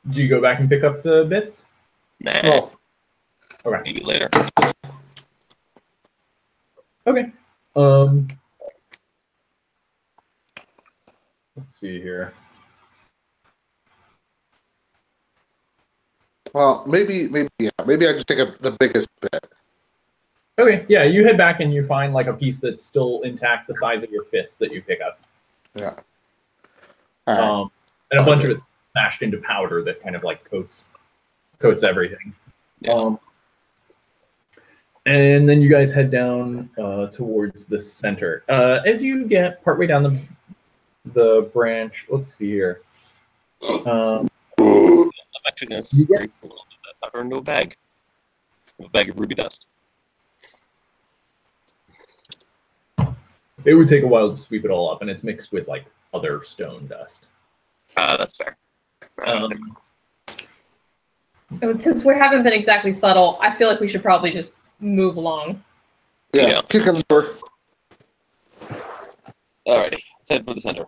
you go back and pick up the bits? Nah. No. Okay. Maybe later. Okay. Let's see here. Well, maybe I just take up the biggest bit. Okay, yeah, you head back and you find like a piece that's still intact, the size of your fist that you pick up. Yeah. All right. And a bunch of it smashed into powder that kind of like coats everything. Yeah. And then you guys head down towards the center. As you get partway down the branch, let's see here. I'm actually going to scrape a little bit of that powder into a bag. A bag of ruby dust. It would take a while to sweep it all up, and it's mixed with like other stone dust. That's fair. Since we haven't been exactly subtle, I feel like we should probably just move along. Yeah. Kick in the door. Alrighty, let's head for the center.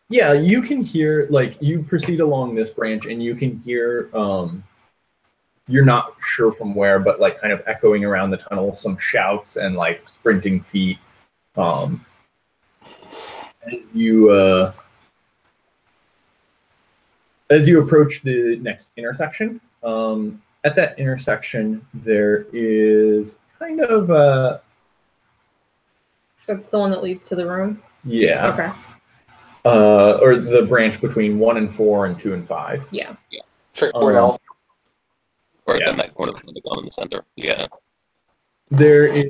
Yeah, you can hear, like, you proceed along this branch, and you can hear, you're not sure from where, but like kind of echoing around the tunnel, some shouts and like sprinting feet. As you approach the next intersection, at that intersection, there is kind of a... So it's the one that leads to the room? Yeah. Okay. Or the branch between 1 and 4 and 2 and 5. Yeah. Check point out. Or at that corner of the gun in the center. Yeah. There is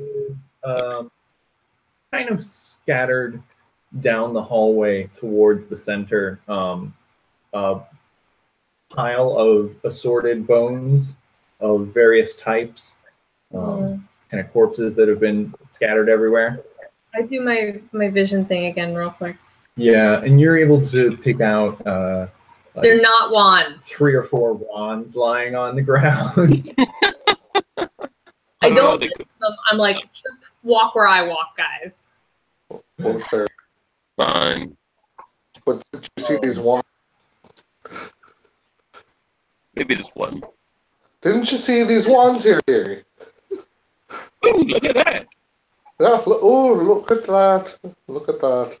kind of scattered down the hallway towards the center, a pile of assorted bones of various types, kind of corpses that have been scattered everywhere. I do my vision thing again real quick. Yeah, and you're able to pick out like they're not wands. 3 or 4 wands lying on the ground. I don't miss them. I'm like, just walk where I walk, guys. Okay. Fine. But did you see these wands? Maybe just one. Didn't you see these wands here, Gary? Ooh, look at that. Yeah, look at that. Look at that.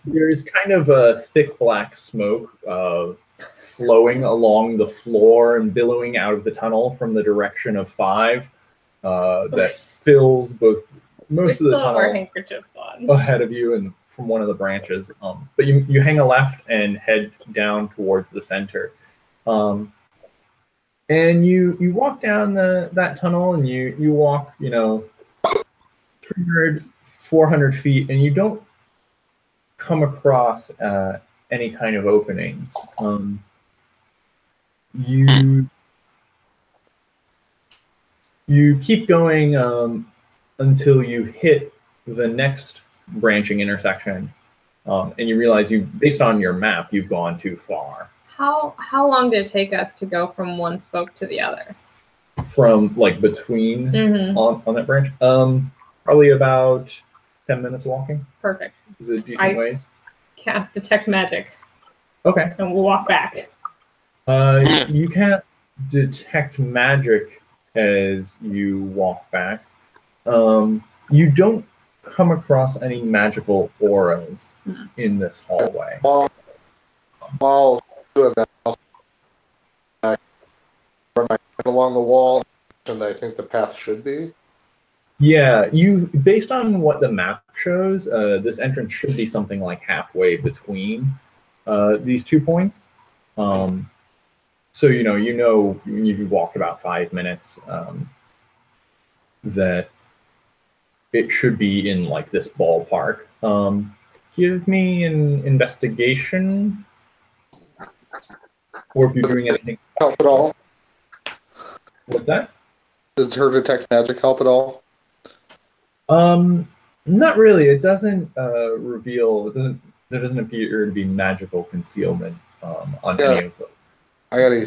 There is kind of a thick black smoke flowing along the floor and billowing out of the tunnel from the direction of 5 that fills most of the tunnel handkerchiefs on ahead of you and from one of the branches. But you hang a left and head down towards the center. And you walk down that tunnel and you walk, 300, 400 feet, and you don't come across any kind of openings. You keep going until you hit the next branching intersection, and you realize based on your map, you've gone too far. How long did it take us to go from one spoke to the other? From like between on that branch? Probably about 10 minutes walking. Perfect. Is it decent ways? Cast detect magic. Okay. And we'll walk back. You can't detect magic as you walk back. You don't come across any magical auras in this hallway. While doing that, I'll run my hand along the wall, and I think the path should be. Yeah, based on what the map shows, this entrance should be something like halfway between these 2 points. So you've walked about 5 minutes, that it should be in like this ballpark. Give me an investigation, or if you're doing anything. Help at all? What's that? Does her detect magic help at all? Not really. It doesn't reveal. There doesn't appear to be magical concealment on any of them. I got a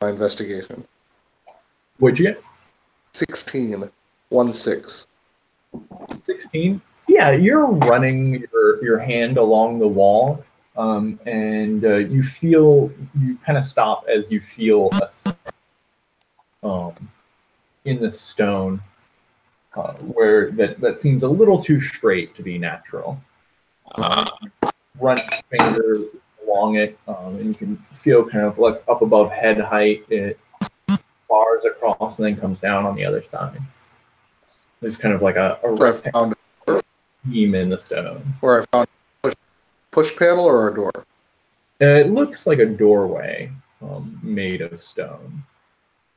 my investigation. What'd you get? 16. 1-6. 16. Yeah, you're running your hand along the wall, and you kind of stop as you feel in the stone where that seems a little too straight to be natural. Run your finger along it, and you can feel kind of like up above head height. It bars across and then comes down on the other side. There's kind of like a seam in the stone. Where I found a push panel or a door? It looks like a doorway made of stone.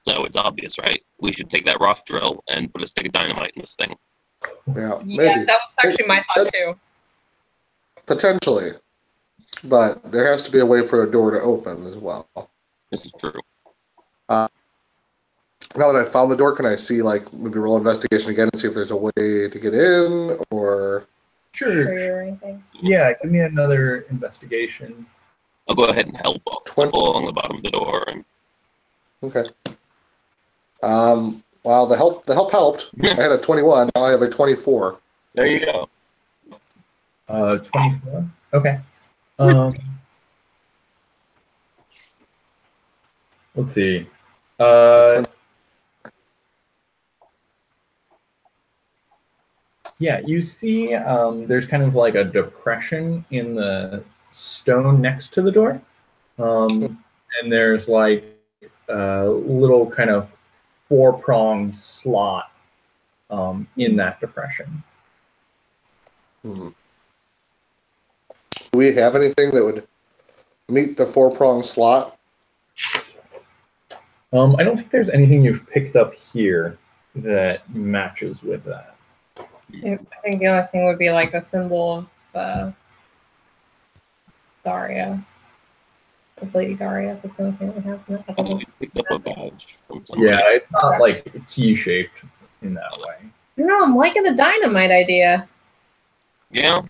So it's obvious, right? We should take that rock drill and put a stick of dynamite in this thing. Yeah, maybe. Yeah, that was actually my thought too. Potentially. But there has to be a way for a door to open as well. This is true. Now that I found the door, can I see, like, maybe roll investigation again and see if there's a way to get in, or... Sure. Or anything. Yeah, give me another investigation. I'll go ahead and help along the bottom of the door. Okay. Well, the help helped. I had a 21. Now I have a 24. There you go. 24. Okay. Let's see. Yeah, you see there's kind of like a depression in the stone next to the door. And there's like a little kind of 4-pronged slot in that depression. Do we have anything that would meet the 4-pronged slot? I don't think there's anything you've picked up here that matches with that. I think the only thing would be like the symbol of Daria. Of Lady Daria. That's the only thing we have. We picked up a badge from somewhere. Yeah, it's not like T-shaped in that way. No, I'm liking the dynamite idea. Yeah.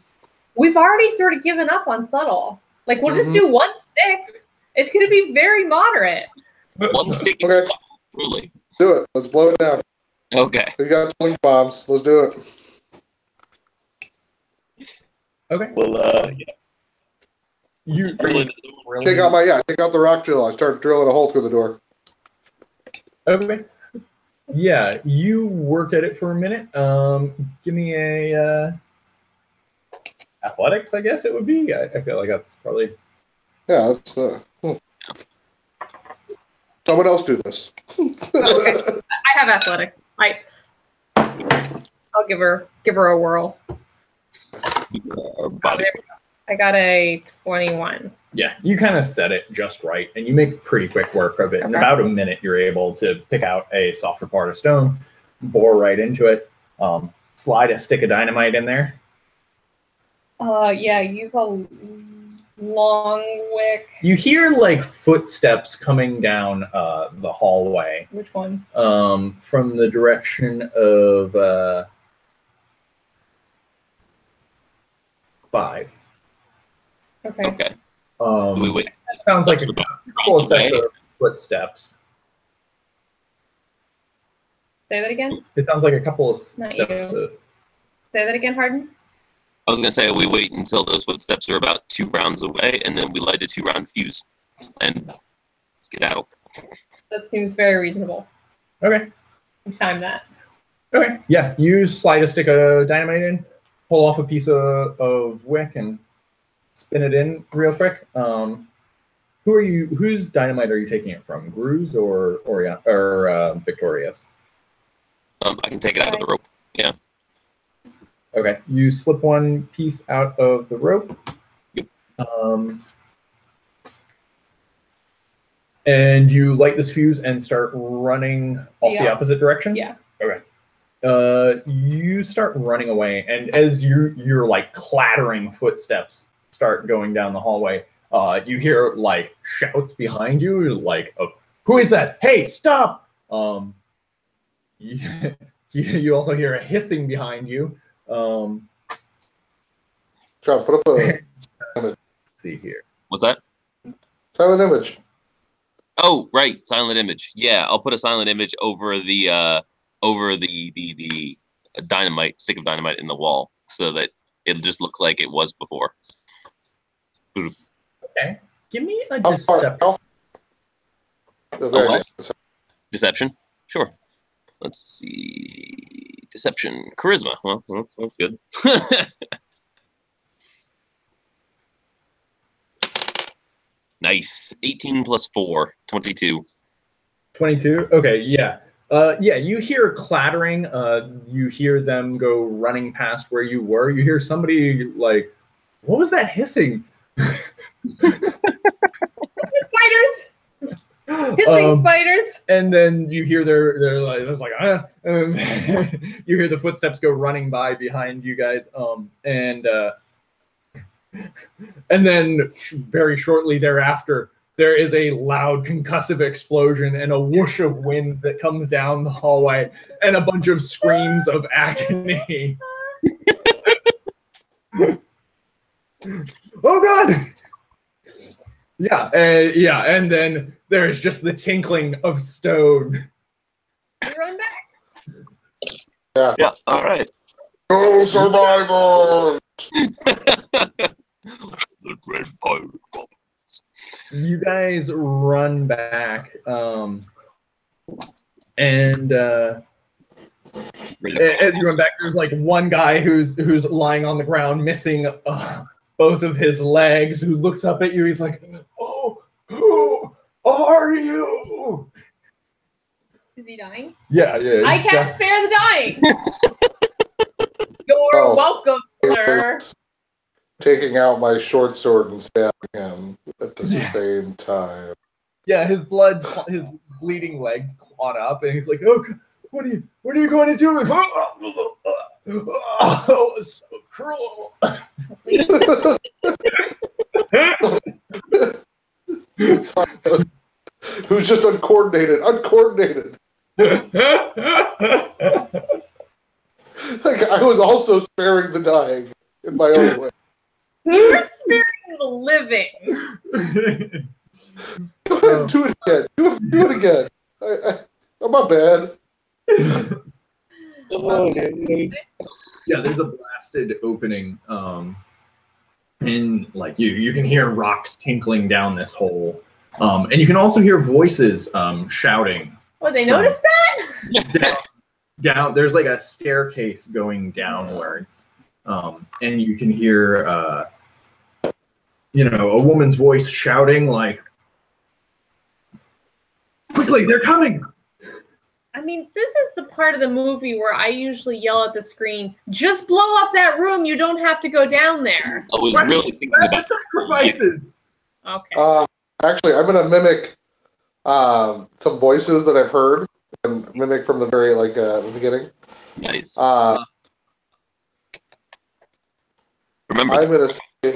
We've already sort of given up on subtle. Like, we'll just do one stick. It's going to be very moderate. One stick. Okay. Really. Do it. Let's blow it down. Okay. We got blink bombs. Let's do it. Okay. Well, yeah. You Really? Take out the rock drill. I start drilling a hole through the door. Okay. Yeah, you work at it for a minute. Give me a athletics, I guess it would be. I feel like that's probably... Yeah, that's... Someone else do this. Okay. I have athletic. I'll give her a whirl. I got a 21. Yeah, you kind of set it just right, and you make pretty quick work of it. In about a minute, you're able to pick out a softer part of stone, bore right into it, slide a stick of dynamite in there. Yeah, use a long wick. You hear like footsteps coming down the hallway. Which one? From the direction of 5. Okay. Wait. Sounds like a couple of sets of footsteps. Say that again? It sounds like a couple of Not steps. you. Say that again, Hardin? I was going to say we wait until those footsteps are about 2 rounds away, and then we light a 2-round fuse. And let's get out. That seems very reasonable. Okay. We time that. Okay. Yeah, you slide a stick of dynamite in, pull off a piece of wick, and spin it in real quick. Whose dynamite are you taking it from? Gru's or Victoria's? I can take it out of the rope. Yeah. Okay. You slip one piece out of the rope. Yep. And you light this fuse and start running off the opposite direction? Yeah. Okay. You start running away, and as you're like clattering footsteps start going down the hallway, you hear like shouts behind you, like of who is that? Hey, stop! You also hear a hissing behind you. John, put up a Let's see here. What's that? silent image. Oh, right, silent image. Yeah, I'll put a silent image over the dynamite, stick of dynamite in the wall, so that it'll just look like it was before. Okay, give me a deception. What? Deception? Sure. Let's see. Deception. Charisma. Well, that's good. Nice. 18 plus 4. 22. 22? Okay, yeah. Yeah, you hear clattering. You hear them go running past where you were. You hear somebody like, what was that hissing? Spiders! Hissing spiders! And then you hear they're like, it's like, you hear the footsteps go running by behind you guys. And then very shortly thereafter, there is a loud concussive explosion and a whoosh of wind that comes down the hallway and a bunch of screams of agony. Oh God! Yeah, yeah, and then there is just the tinkling of stone. You run back. Yeah, all right. No survival! The Red Pirate Bubbles. You guys run back, and as you run back, there's like one guy who's lying on the ground, missing both of his legs. Who looks up at you? He's like, "Oh, who are you?" Is he dying? Yeah, yeah. I can't spare the dying. You're welcome, sir. Taking out my short sword and stabbing him at the same time. Yeah, his bleeding legs clot up, and he's like, "Oh, what are you going to do?" Oh, it's so cruel. Who's just uncoordinated. Like, I was also sparing the dying in my own way. You're sparing the living. Go ahead and do it again. Do it again. I'm not bad. Yeah, there's a blasted opening, and like you can hear rocks tinkling down this hole, and you can also hear voices shouting. Oh, they noticed that? Down, there's like a staircase going downwards, and you can hear a woman's voice shouting like, "Quickly, they're coming!" I mean, this is the part of the movie where I usually yell at the screen, "Just blow up that room. You don't have to go down there." I was really thinking about sacrifices. Okay. Actually, I'm gonna mimic some voices that I've heard and mimic from the very the beginning. Nice. Remember, I'm gonna say,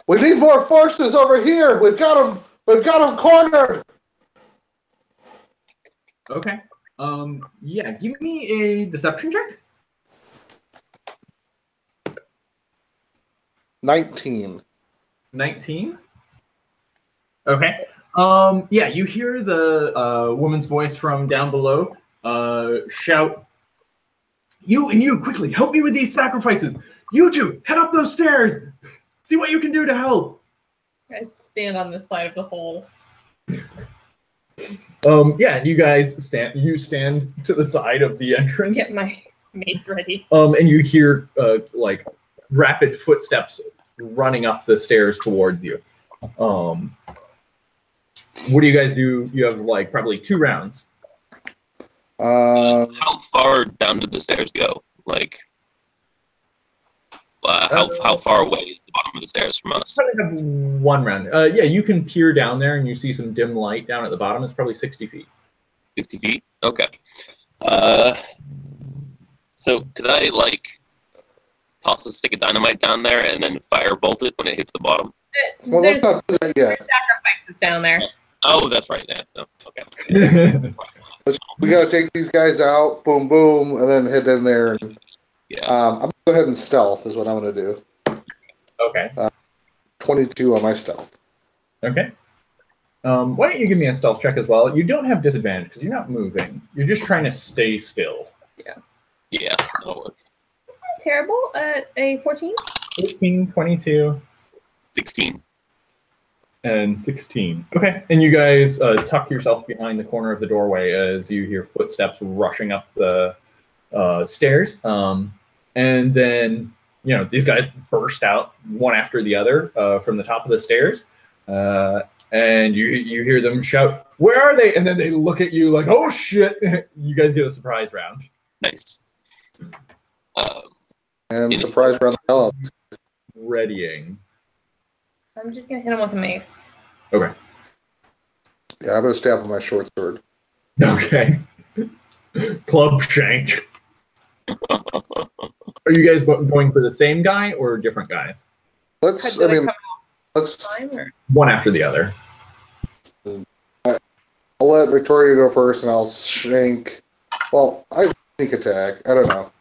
we need more forces over here. We've got them cornered. Okay. Yeah, give me a deception check. 19. 19? Okay. Yeah, you hear the woman's voice from down below shout, You, quickly, help me with these sacrifices. You two, head up those stairs. See what you can do to help. I stand on this side of the hole. Yeah, you guys stand to the side of the entrance. Get my mace ready. And you hear like rapid footsteps running up the stairs towards you. What do you guys do? You have like probably 2 rounds. How far down did the stairs go? Like, how far away is the bottom of the stairs from us? Probably have one round. Yeah, you can peer down there and you see some dim light down at the bottom. It's probably 60 feet. 60 feet? Okay. So could I, like, toss a stick of dynamite down there and then firebolt it when it hits the bottom? Well, There's let's not do that yet. sacrifices down there. Oh, that's right. Yeah. Oh, okay. We got to take these guys out, boom, boom, and then head in there. And, Yeah. I'm going to go ahead and stealth is what I'm going to do. Okay. 22 on my stealth. Okay. Why don't you give me a stealth check as well? You don't have disadvantage because you're not moving. You're just trying to stay still. Yeah. That'll work. Terrible. A 14. 18, 22, 16. and 16. Okay. And you guys tuck yourself behind the corner of the doorway as you hear footsteps rushing up the stairs. And then, these guys burst out one after the other from the top of the stairs. And you hear them shout, "Where are they?" And then they look at you like, "Oh, shit." You guys get a surprise round. Nice. And surprise round the hell out. Readying. I'm just gonna hit him with a mace. Okay. Yeah, I'm going to stab with my short sword. Okay. Club shank. Are you guys going for the same guy or different guys? Let's Time or? One after the other. I'll let Victoria go first, and I'll shank. Well, I sneak attack. I don't know.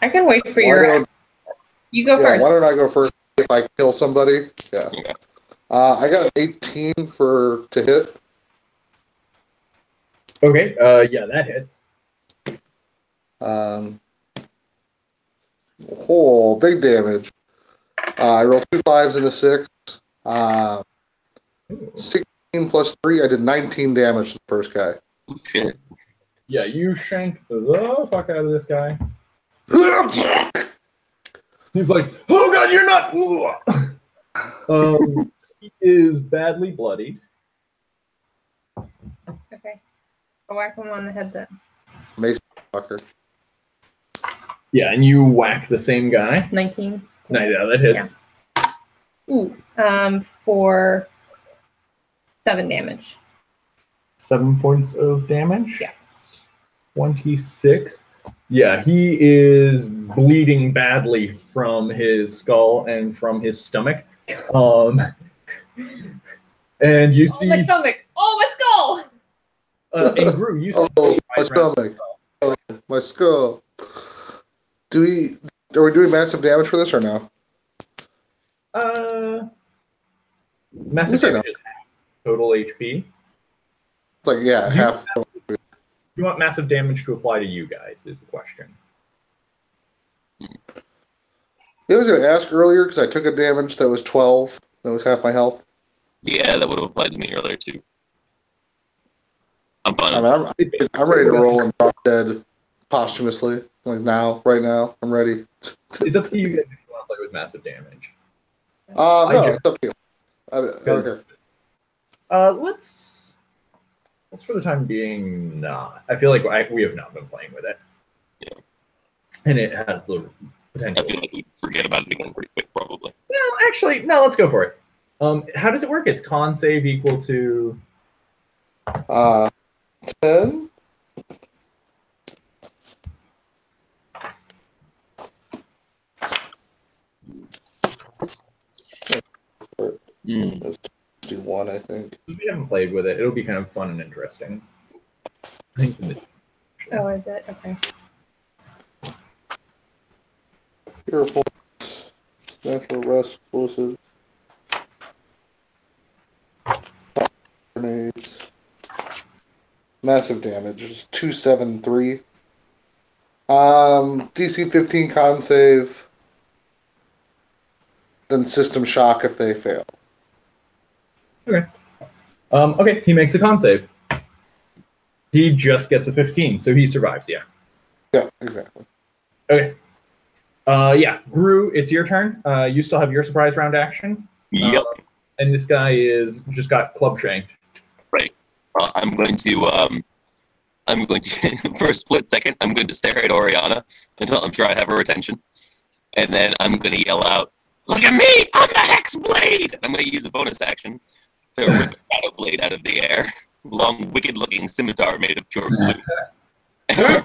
I can wait for your. You go first. Why don't I go first if I kill somebody? Yeah. Okay. I got an 18 to hit. Okay. Yeah, that hits. Big damage. I rolled 2 5s and a 6. 16 plus 3. I did 19 damage to the first guy. Oh, shit. Yeah, you shank the fuck out of this guy. He's like, "Oh god, you're not." He is badly bloodied. Okay. I'll whack him on the head then. Mace fucker. Yeah, and you whack the same guy. 19. No, yeah, that hits. Ooh. For 7 damage. 7 points of damage. Yeah. 26. Yeah, he is bleeding badly from his skull and from his stomach. And you see. Oh, my stomach! Oh, my skull! And Gru, you see. Oh, my stomach. Oh, my skull. Are we doing massive damage for this or no? Massive damage is half total HP. It's like, yeah, half. You want massive damage to apply to you guys, is the question. I was going to ask earlier because I took a damage that was 12. That was half my health. Yeah, that would have applied to me earlier, too. I'm fine. I mean, I'm ready to roll and drop dead posthumously. Like now, right now, I'm ready. It's up to you guys if you want to play with massive damage. No, it's up to you. I don't care. Let's for the time being not. I feel like we have not been playing with it. Yeah. And it has the potential. I feel like we'd forget about it again pretty quick, probably. No, actually, no, let's go for it. How does it work? It's con save equal to 10. Let's do 1, I think. We haven't played with it. It'll be kind of fun and interesting. I think Oh, is it? Okay. Careful. Natural rest, explosive. Grenades. Massive damage. It's 273. DC 15 con save. Then system shock if they fail. Okay. Okay, he makes a con save. He just gets a 15, so he survives, yeah. Yeah, exactly. Okay. Yeah, Gru, it's your turn. You still have your surprise round action. Yep. And this guy is just got club shanked. Right. I'm going to I'm going to, for a split second, I'm going to stare at Oriana until I'm sure I have her attention. And then I'm going to yell out, "Look at me! I'm the Hexblade!" And I'm going to use a bonus action to rip a shadow blade out of the air. Long, wicked-looking scimitar made of pure blue. I'm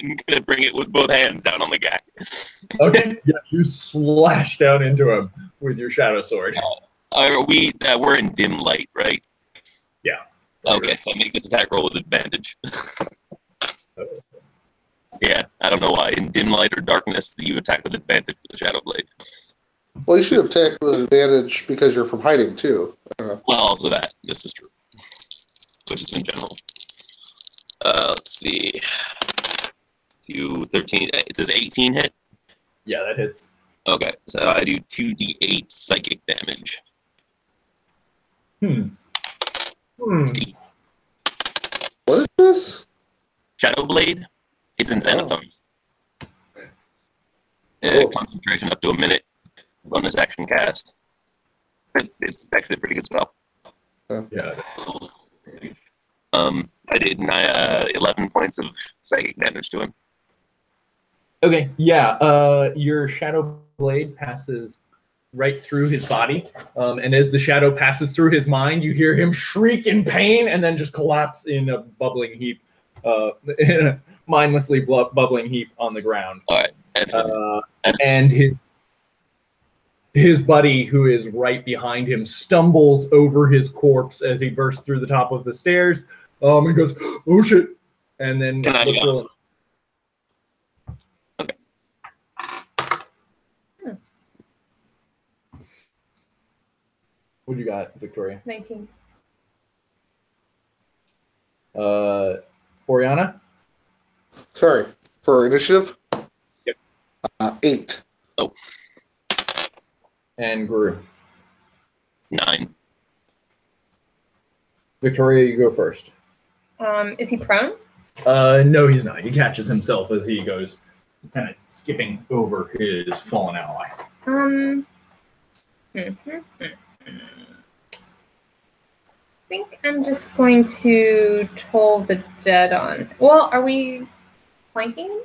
going to bring it with both hands down on the guy. Okay, yeah, you slash down into him with your shadow sword. We're in dim light, right? Yeah. Okay, so I make this attack roll with advantage. Yeah, I don't know why. In dim light or darkness, you attack with advantage with the Shadow Blade. Well, you should have attacked with advantage because you're from hiding, too. Well, also that. This is true. Which is in general. Let's see. 13. It says 18 hit? Yeah, that hits. Okay, so I do 2d8 psychic damage. What is this? Shadow Blade? It's in Xanathars. Cool. Concentration up to a minute. Bonus action cast. It's actually a pretty good spell. Yeah. I did 11 points of psychic damage to him. Okay, yeah. Your shadow blade passes right through his body, and as the shadow passes through his mind, you hear him shriek in pain and then just collapse in a bubbling heap, in a mindlessly bubbling heap on the ground. All right. And his buddy, who is right behind him, stumbles over his corpse as he bursts through the top of the stairs. And goes, "Oh shit!" And then let's roll. Okay. What you got, Victoria? 19. Oriana? Sorry, for initiative? Yep. 8. Oh. And Guru. 9. Victoria, you go first. Is he prone? No, he's not. He catches himself as he goes, kind of skipping over his fallen ally. I think I'm just going to toll the dead on. Well, are we flanking?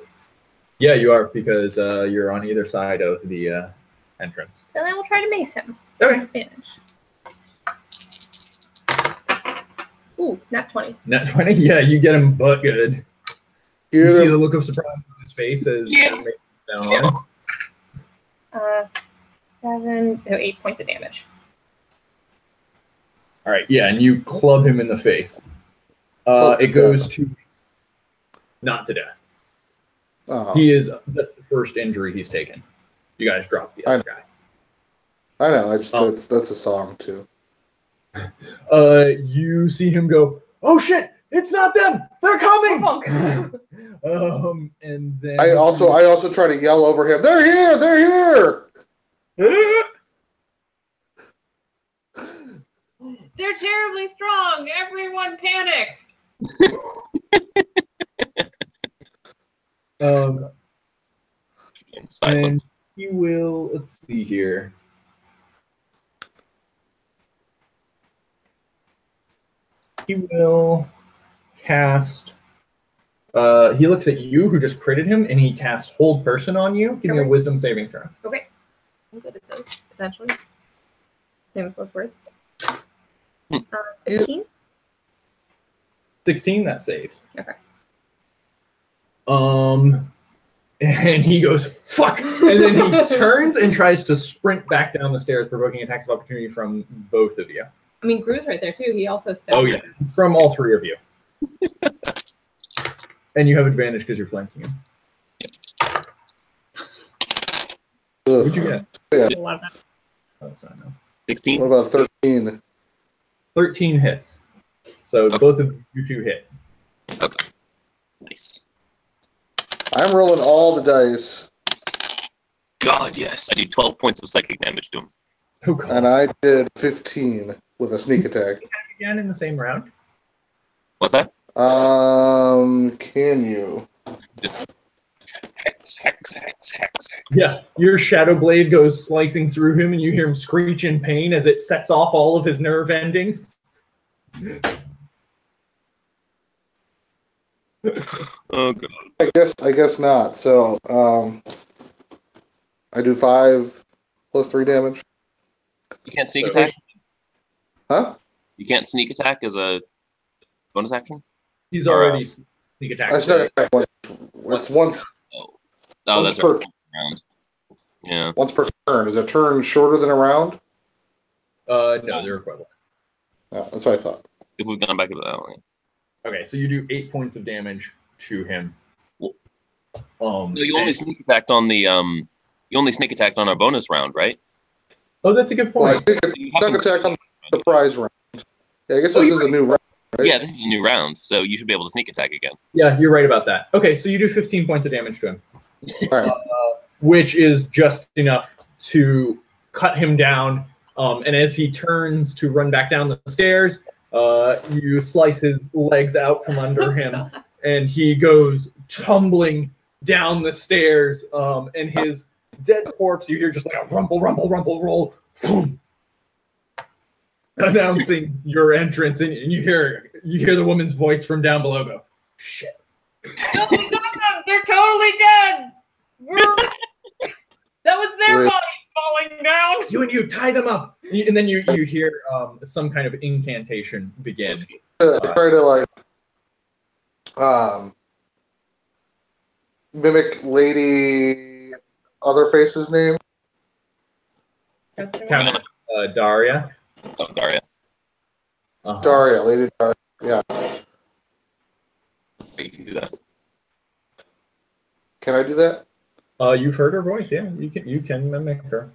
Yeah, you are, because you're on either side of the entrance. Then I will try to mace him. Okay. Finish. Ooh, nat 20. Nat 20? Yeah, you get him butt good. You see the look of surprise on his face as down on. 8 points of damage. All right, yeah, and you club him in the face. It goes to not to death. Oh. That's the first injury he's taken. You guys dropped the other guy. I know. That's a song too. You see him go, "Oh shit! It's not them! They're coming!" And then I also try to yell over him. They're here! They're here! They're terribly strong. Everyone panic. And he will. Let's see here. He will cast. He looks at you, who just critted him, and he casts Hold Person on you. Give me a Wisdom saving throw. Okay. I'm good at those, potentially. Famous last words. 16? 16, that saves. Okay. And he goes, "Fuck!" And then he turns and tries to sprint back down the stairs, provoking attacks of opportunity from both of you. I mean, Gru's right there, too. He also stepped. Oh, yeah. From all three of you. And you have advantage because you're flanking him. What'd you get? Yeah. 11. Oh, that's not enough. 16? What about 13? 13 hits. So both of you two hit. Okay. Nice. I'm rolling all the dice. God, yes. I do 12 points of psychic damage to him. Oh, God. And I did 15 with a sneak attack. Again in the same round? What's that? Can you? Just hex. Yeah, your shadow blade goes slicing through him, and you hear him screech in pain as it sets off all of his nerve endings. Oh god. I guess not. So, I do 5 plus 3 damage. You can't sneak So- attack. Huh? You can't sneak attack as a bonus action. He's already sneak attack. I sneak attack once. It's once Oh, Once that's per- round. Yeah. once per turn. Is a turn shorter than a round? No, they're equivalent. Yeah, that's what I thought. If we've gone back to that one. Okay, so you do 8 points of damage to him. No, you only sneak attacked on the You only sneak attacked on our bonus round, right? Oh, that's a good Well, I point. sneak attack on the surprise round. Yeah, I guess this is a new round. Right? Yeah, this is a new round, so you should be able to sneak attack again. Yeah, you're right about that. Okay, so you do 15 points of damage to him, All right. which is just enough to cut him down. And as he turns to run back down the stairs, you slice his legs out from under him, and he goes tumbling down the stairs. And his dead corpse, you hear just like a rumble, rumble, rumble, roll, boom, announcing your entrance, and you hear the woman's voice from down below go, "Shit." No, we got them. They're totally dead. That was their Wait. body falling down. You tie them up, and then you hear some kind of incantation begin. Try to like mimic Lady Otherface's name. Countess Daria. Oh, Daria. Uh-huh. Daria, Lady Daria. Yeah. You can do that. Can I do that? You've heard her voice, yeah. You can mimic her.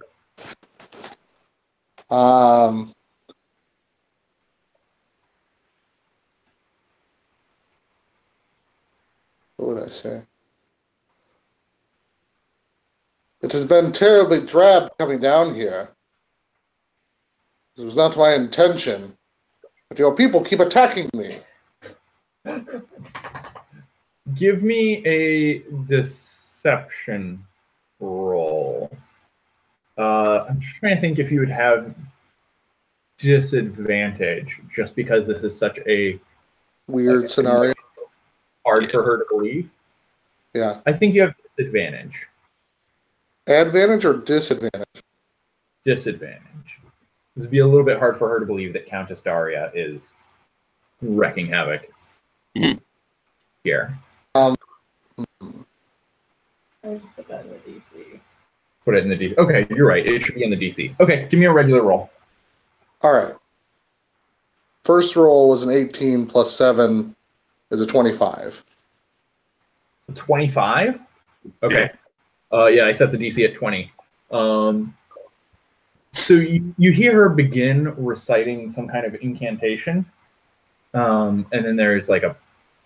What would I say? It has been terribly drab coming down here. This was not my intention, but your people keep attacking me. Give me a deception roll. I'm just trying to think if you would have disadvantage, just because this is such a Weird scenario. hard for her to believe. Yeah. I think you have disadvantage. Advantage or disadvantage? Disadvantage. This would be a little bit hard for her to believe that Countess Daria is wrecking havoc here. I'll just put that in the DC. Put it in the DC. Okay, you're right. It should be in the DC. Okay, give me a regular roll. All right. First roll was an 18 plus 7 is a 25. 25? Okay. Yeah, I set the DC at 20. So you hear her begin reciting some kind of incantation. And then there's like a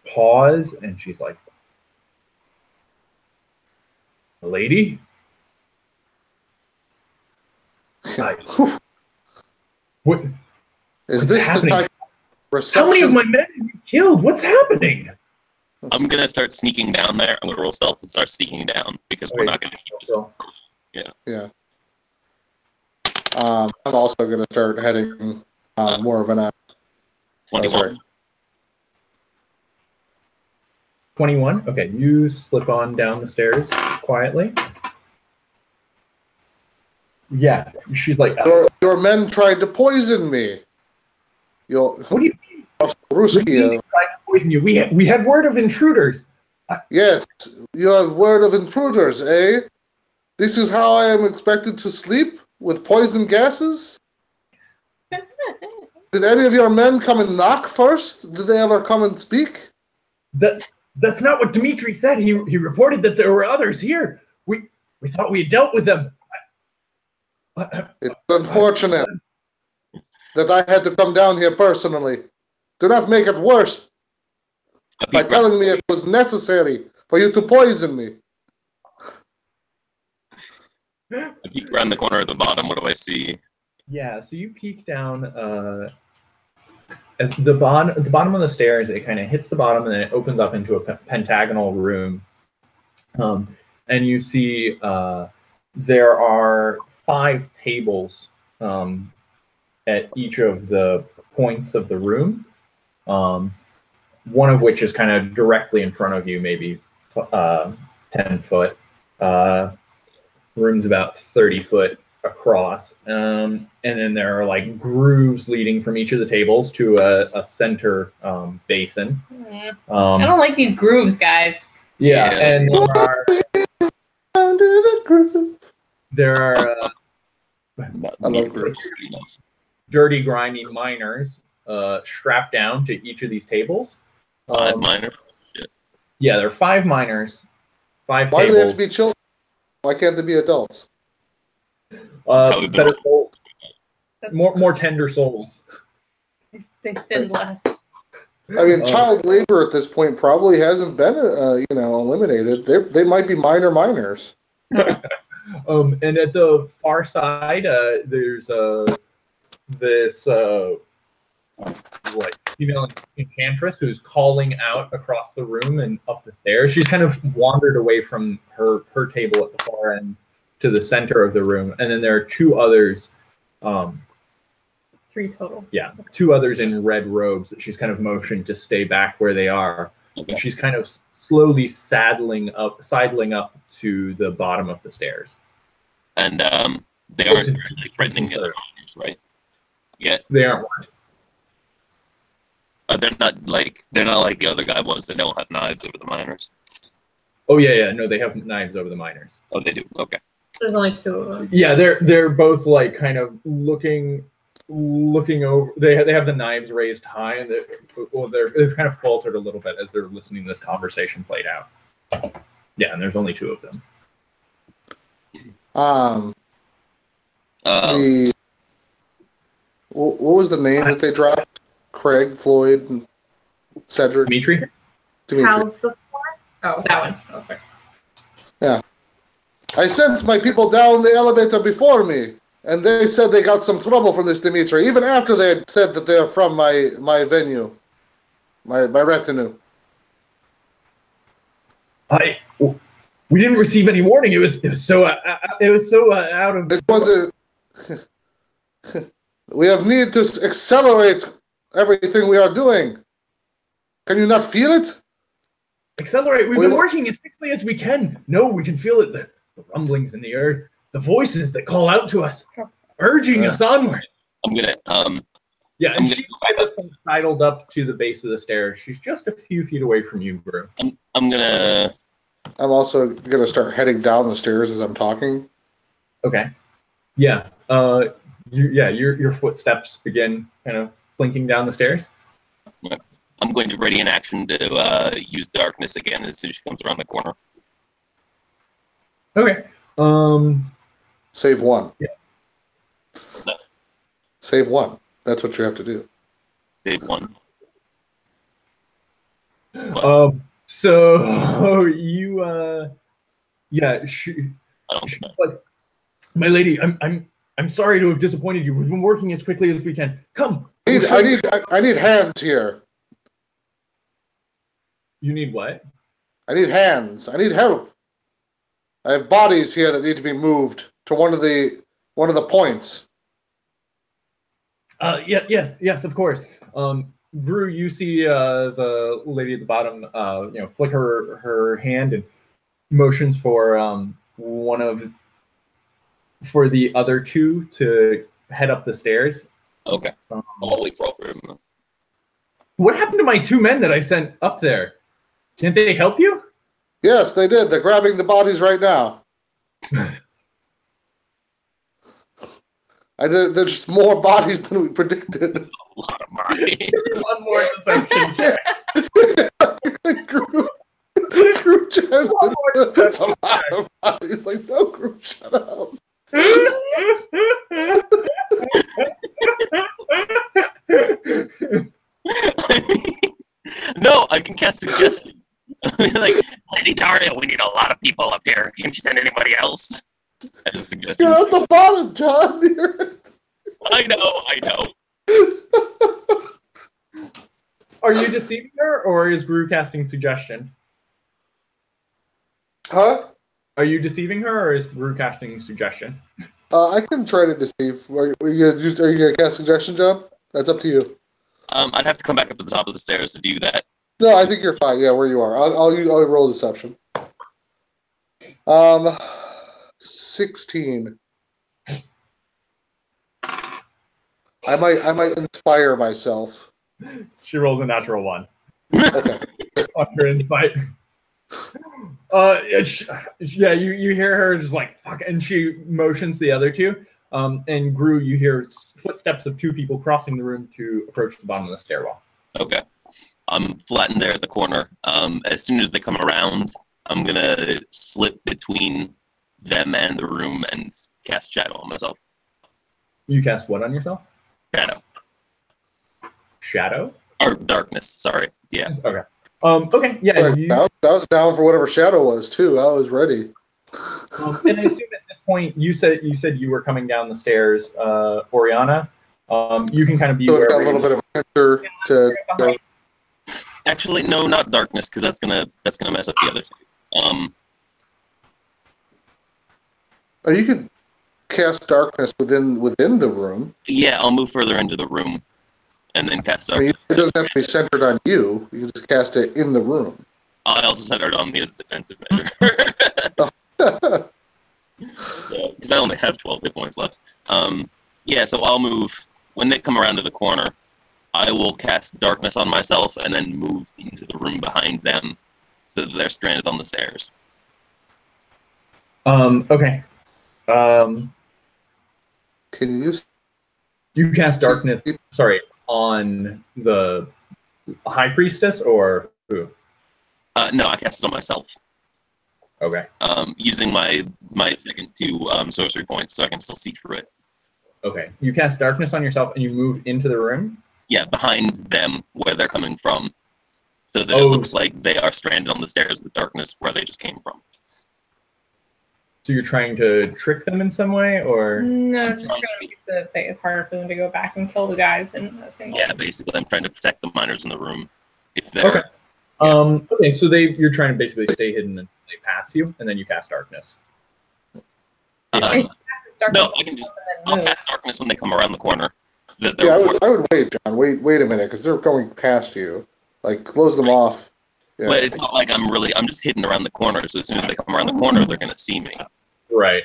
pause, and she's like, "Lady? What? Is What's this happening? the type of reception? How many of my men have you killed? What's happening?" I'm gonna start sneaking down there. I'm gonna roll stealth and start sneaking down because we're Okay. not gonna keep this. So, Yeah. I'm also going to start heading more of an 21. sorry. 21. Okay, you slip on down the stairs quietly. Yeah, she's like, Your men tried to poison me. "What do you mean? Ruski, Tried to poison you? We had word of intruders." yes, you have word of intruders, eh? This is how I am expected to sleep with poison gases? Did any of your men come and knock first? Did they ever come and speak? That's not what Dmitri said. He reported that there were others here. We thought we had dealt with them. It's unfortunate that I had to come down here personally. Do not make it worse by telling me it was necessary for you to poison me. I peek around the corner at the bottom. What do I see? Yeah, so you peek down at the bottom of the stairs. It kind of hits the bottom, and then it opens up into a pentagonal room. And you see there are 5 tables at each of the points of the room. one of which is kind of directly in front of you, maybe 10 foot. Room's about 30 foot across. And then there are like grooves leading from each of the tables to a center basin. I don't like these grooves, guys. Yeah, and Under the groove. there are I love grooves. dirty, grimy miners strapped down to each of these tables. 5 miners. Yeah, there are 5 miners, 5 Why tables. do they have to be children? Why can't they be adults? Better souls. More tender souls. They sin less. I mean, child labor at this point probably hasn't been, eliminated. They might be miners. And at the far side, there's this female enchantress who's calling out across the room and up the stairs. She's kind of wandered away from her table at the far end to the center of the room, and then there are 2 others. 3 total. Yeah, 2 others in red robes that she's kind of motioned to stay back where they are. Okay. And she's kind of slowly sidling up to the bottom of the stairs. And they aren't really threatening the other miners, right? Yeah. They aren't. They're not like the other guy was. They don't have knives over the miners. Oh yeah. No, they have knives over the miners. Oh, they do. Okay. There's only 2 of them. Yeah, they're both like kind of looking over. They have the knives raised high, and they've kind of faltered a little bit as they're listening to this conversation played out. Yeah, and there's only 2 of them. What was the name that they dropped? Craig, Floyd, and Cedric. Dimitri? How's the floor? Oh, that one. Oh, sorry. Yeah. I sent my people down the elevator before me, and they said they got some trouble from this Dimitri, even after they had said that they're from my venue, my retinue. We didn't receive any warning. It was so out of. This was we have need to accelerate everything we are doing. Can you not feel it? Accelerate. We've been working as quickly as we can. No, we can feel it. The rumblings in the earth, the voices that call out to us, urging us onward. I'm gonna Yeah, and she's at this point sidled up to the base of the stairs. She's just a few feet away from you, Brew. I'm also gonna start heading down the stairs as I'm talking. Okay. Yeah. Your footsteps begin kind of blinking down the stairs. I'm going to ready an action to use darkness again as soon as she comes around the corner. Okay. Save 1. Yeah. No. Save 1. That's what you have to do. Save 1. So you she's like, my lady, I'm sorry to have disappointed you. We've been working as quickly as we can. Come. I need hands here. You need what? I need hands. I need help. I have bodies here that need to be moved to one of the points. Yes, of course. Brew, you see the lady at the bottom, flick her hand and motions for for the other 2 to head up the stairs. Okay. I'll wait for all 3 of them. What happened to my 2 men that I sent up there? Can't they help you? Yes, they did. They're grabbing the bodies right now. There's just more bodies than we predicted. A lot of bodies. One more deception check. Group chat. That's a lot of bodies. Like, no, group, shut up. No, I can cast suggestion. Like, Lady Daria, we need a lot of people up here. Can you send anybody else? As a suggestion. You're at the bottom, John. I know. Are you deceiving her, or is Brew casting suggestion? Huh? Are you deceiving her, or is Brew casting suggestion? I can try to deceive. Are you gonna cast suggestion, John? That's up to you. I'd have to come back up to the top of the stairs to do that. No, I think you're fine. Yeah, where you are. I'll roll deception. 16. I might inspire myself. She rolls a natural 1. Okay. On her insight. Yeah, you hear her just like fuck, and she motions the other two. And Gru, you hear footsteps of 2 people crossing the room to approach the bottom of the stairwell. Okay. I'm flattened there at the corner. As soon as they come around, I'm gonna slip between them and the room and cast Shadow on myself. You cast what on yourself? Shadow. Shadow? Or darkness, sorry. Yeah. Okay. Okay, yeah. I was down for whatever Shadow was, too. I was ready. And I assume at this point, you said you were coming down the stairs, Oriana. You can kind of be So wherever got a little bit of an answer to go. Actually, no, not darkness, because that's gonna mess up the other two. Oh, you could cast darkness within the room. Yeah, I'll move further into the room, and then cast I mean, darkness. it doesn't have to be centered on you. You can just cast it in the room. I also centered on me as a defensive measure. Because I only have 12 hit points left. Yeah, so I'll move. When they come around to the corner, I will cast darkness on myself and then move into the room behind them so that they're stranded on the stairs. Okay. Can you You cast darkness, sorry, on the High Priestess or who? No, I cast it on myself. Okay. Using my second 2 sorcery points, so I can still see through it. Okay. You cast darkness on yourself and you move into the room? Yeah, behind them, where they're coming from, so that it looks like they are stranded on the stairs with darkness where they just came from. So you're trying to trick them in some way, or? No, just trying to make it so that it's harder for them to go back and kill the guys in a single. Yeah, basically, I'm trying to protect the miners in the room. If they're Okay. Okay, so you're trying to basically stay hidden until they pass you, and then you cast darkness. no, I can just I'll cast darkness when they come around the corner. So that Yeah, I would wait, John. Wait a minute, because they're going past you. Like, close them off. Yeah. But it's not like I'm just hidden around the corner. So as soon as they come around the corner, they're gonna see me. Right.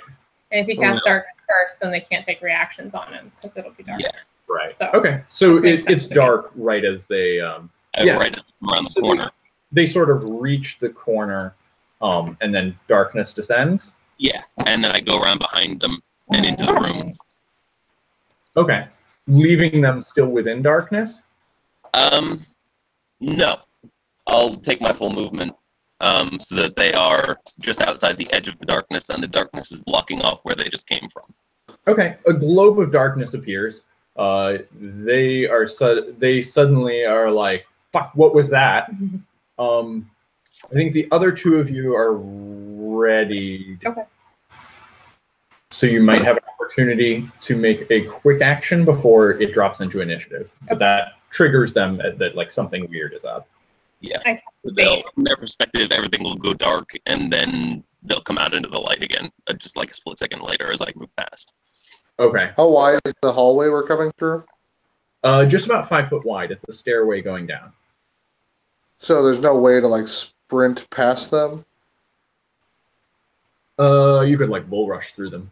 And if you cast darkness first, then they can't take reactions on him because it'll be dark. Yeah. Right. So, okay. So makes it's sense to dark right as they Right around the corner. They sort of reach the corner, and then darkness descends. Yeah, and then I go around behind them and into the room. Okay. Leaving them still within darkness? No. I'll take my full movement so that they are just outside the edge of the darkness, and the darkness is blocking off where they just came from. Okay. A globe of darkness appears. They suddenly are like, fuck, what was that? I think the other 2 of you are ready. Okay. So you might have an opportunity to make a quick action before it drops into initiative. But that triggers them that like something weird is up. Yeah. From their perspective, everything will go dark, and then they'll come out into the light again, just like a split second later as I move past. Okay. How wide is the hallway we're coming through? Just about 5 foot wide. It's a stairway going down. So there's no way to, like, sprint past them? You could like bull rush through them.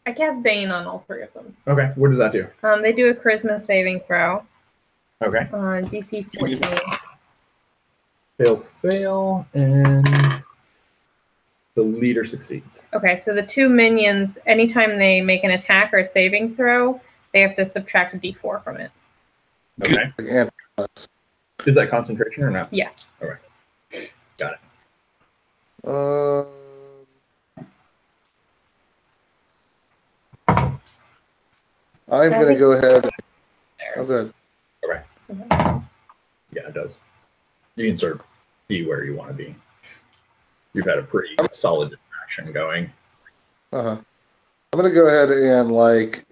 I cast Bane on all 3 of them. Okay. What does that do? They do a charisma saving throw. Okay. On DC 14. Fail, and the leader succeeds. Okay, so the 2 minions, anytime they make an attack or a saving throw, they have to subtract a D4 from it. Okay. And Is that concentration or not? Yes. All right. Got it. I'm going to go ahead. Oh, good. Okay. Yeah, it does. You can sort of be where you want to be. You've had a pretty solid distraction going. I'm going to go ahead and, like,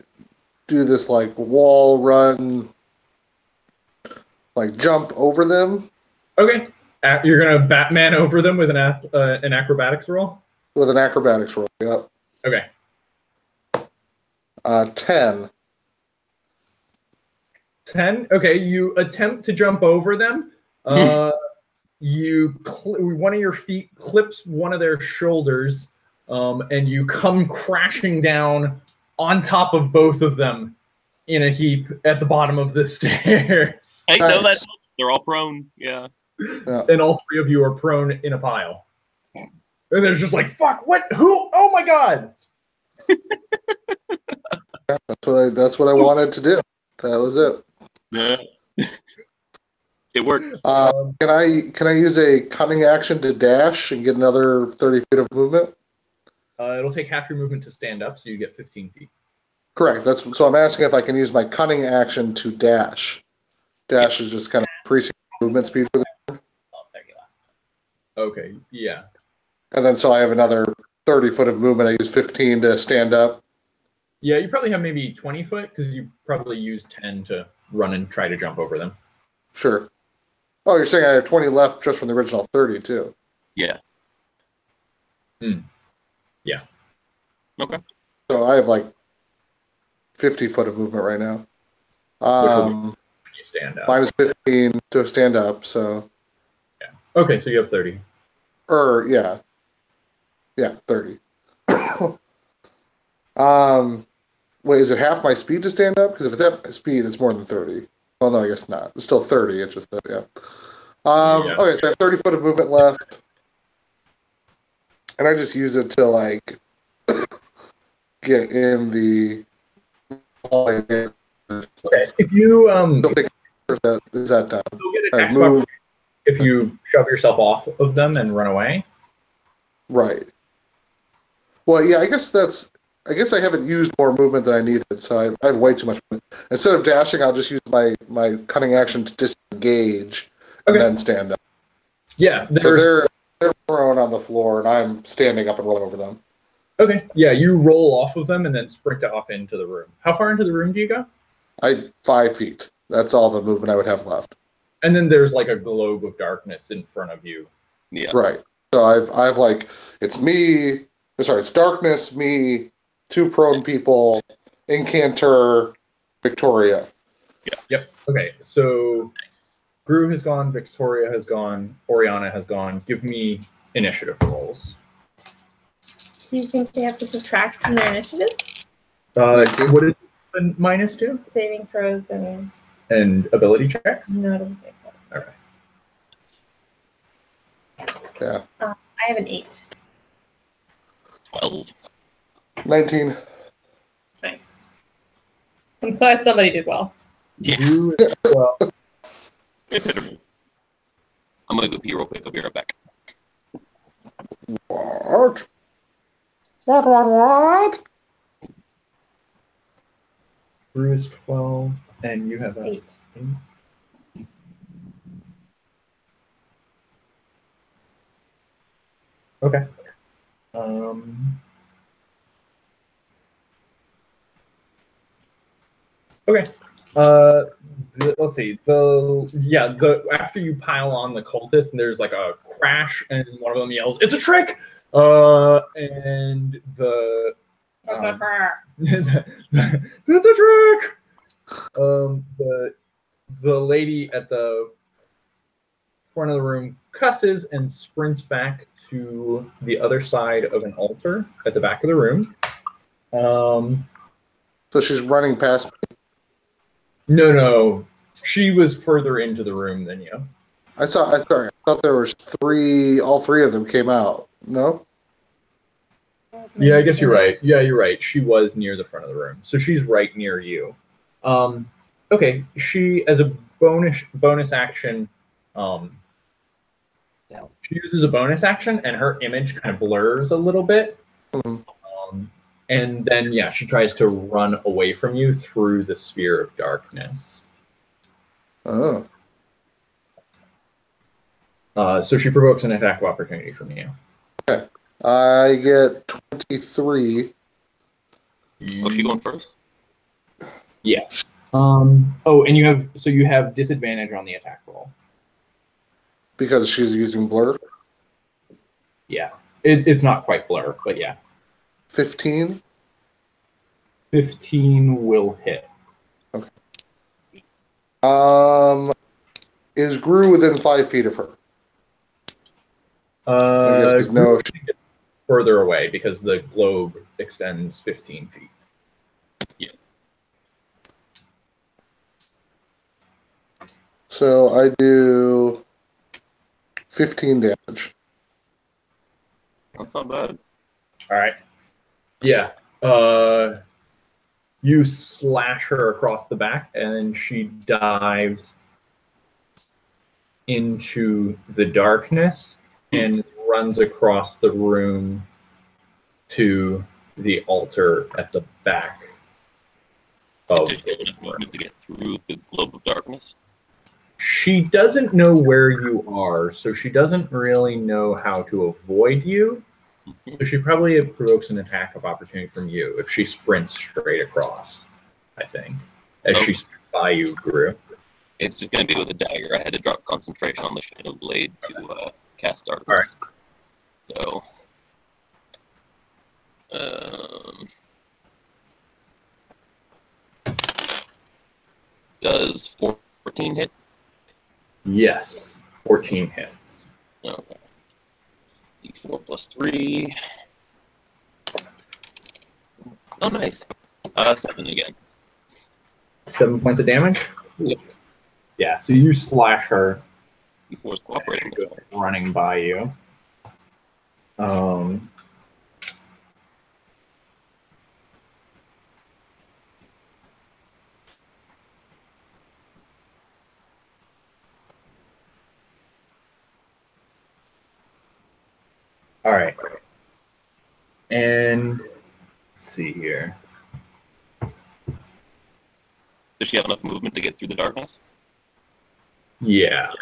do this, like, wall run, like, jump over them. Okay. You're going to Batman over them with an acrobatics roll? With an acrobatics roll, yep. Okay. 10. 10. Okay, you attempt to jump over them. One of your feet clips one of their shoulders, and you come crashing down on top of both of them in a heap at the bottom of the stairs. I know that they're all prone. Yeah. And all three of you are prone in a pile. And there's just like, fuck, what? Who? Oh my god! That's what I wanted to do. That was it. Yeah. It worked. Can I use a cunning action to dash and get another 30 feet of movement? It'll take half your movement to stand up, so you get 15 feet. Correct. So I'm asking if I can use my cunning action to dash. Dash is just kind of increasing movement speed for them. Okay, yeah. And then so I have another 30 foot of movement. I use 15 to stand up. Yeah, you probably have maybe 20 foot because you probably use 10 to run and try to jump over them. Sure. Oh, you're saying I have 20 left just from the original 30 too? Yeah. Yeah. Okay. So I have like 50 foot of movement right now. When you stand up. Minus 15 to stand up, so. Yeah. Okay, so you have 30. Yeah. Yeah, 30. Wait, is it half my speed to stand up? Because if it's half my speed, it's more than 30. Well, no, I guess not. It's still 30. It's just that, yeah. Okay, so I have 30 foot of movement left. And I just use it to, like, get in the... Okay, if you... Is that done? You'll get attack opportunity if you shove yourself off of them and run away. Right. Well, yeah, I guess I haven't used more movement than I needed, so I have way too much movement. Instead of dashing, I'll just use my cunning action to disengage and then stand up. Yeah. So they're prone on the floor, and I'm standing up and rolling over them. Okay. Yeah, you roll off of them and then sprint off into the room. How far into the room do you go? 5 feet. That's all the movement I would have left. And then there's like a globe of darkness in front of you. Yeah. Right. So I've like, it's me, sorry, it's darkness, me, 2 prone people, Incanter, Victoria. Yeah. Yep. Okay. So Gru has gone, Victoria has gone, Oriana has gone. Give me initiative rolls. Do you think they have to subtract from their initiative? What is the -2? Saving throws and ability checks? No, it doesn't say that. Okay. Yeah. I have an 8. 12. 19. Nice. I'm glad somebody did well. Yeah. You as well. It's hittable. I'm gonna go pee real quick. I'll be right back. What? What? Gru is 12, and you have 8. Okay. Okay. Let's see. After you pile on the cultists, and there's like a crash, and one of them yells, "It's a trick!" And the it's a trick. The lady at the front of the room cusses and sprints back to the other side of an altar at the back of the room. So she's running past me. No. She was further into the room than you. I thought there was 3. All 3 of them came out. No. Yeah, I guess you're right. Yeah, you're right. She was near the front of the room, so she's right near you. Okay, she as a bonus action. She uses a bonus action, and her image kind of blurs a little bit. Mm-hmm. And then, yeah, she tries to run away from you through the sphere of darkness. Oh. So she provokes an attack of opportunity from you. Okay. I get 23. Oh, she going first? Yes. And you have disadvantage on the attack roll. Because she's using blur? Yeah. It's not quite blur, but yeah. 15? 15 will hit. Okay. Is Gru within 5 feet of her? I guess there's no. Further away because the globe extends 15 feet. Yeah. So I do 15 damage. That's not bad. All right. Yeah. You slash her across the back, and she dives into the darkness and runs across the room to the altar at the back of Did you have enough movement to get through the globe of darkness? She doesn't know where you are, so she doesn't really know how to avoid you. So she probably provokes an attack of opportunity from you if she sprints straight across, I think. As she sprints by you, Gru. It's just going to be with a dagger. I had to drop concentration on the Shadow Blade to cast darkness. All So, does 14 hit? Yes, 14 hits. Okay. D4 plus 3. Oh, nice. 7 again. 7 points of damage? Yep. Yeah, so you slash her. D4 is cooperating. She goes running by you. All right. And let's see here. Does she have enough movement to get through the darkness? Yeah.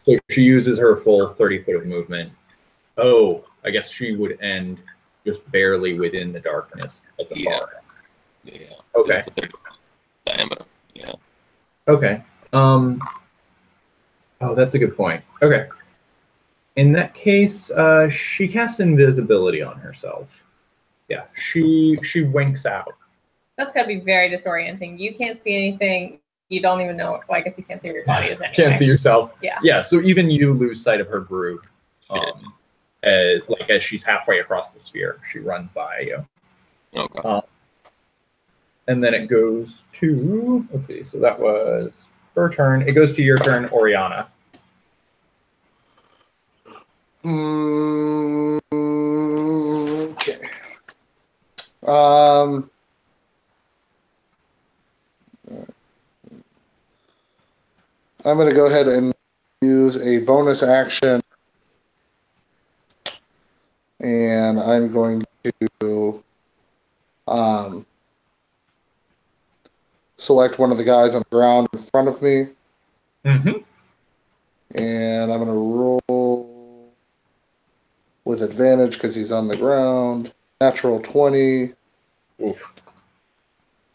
So she uses her full 30 foot of movement. Oh, I guess she would end just barely within the darkness at the far end. Yeah. Okay. It's a 30 diameter. Yeah. Okay. Oh, that's a good point. Okay. In that case, she casts invisibility on herself. Yeah, she winks out. That's gotta be very disorienting. You can't see anything. You don't even know. Well, I guess you can't see where your body is anyway. Can't see yourself. Yeah. Yeah. So even you lose sight of her group. As she's halfway across the sphere, she runs by you. Okay. And then it goes to, let's see. So that was her turn. It goes to your turn, Oriana. Okay. I'm going to go ahead and use a bonus action, and I'm going to select one of the guys on the ground in front of me. Mm-hmm. And I'm going to roll with advantage because he's on the ground. Natural 20. Oof.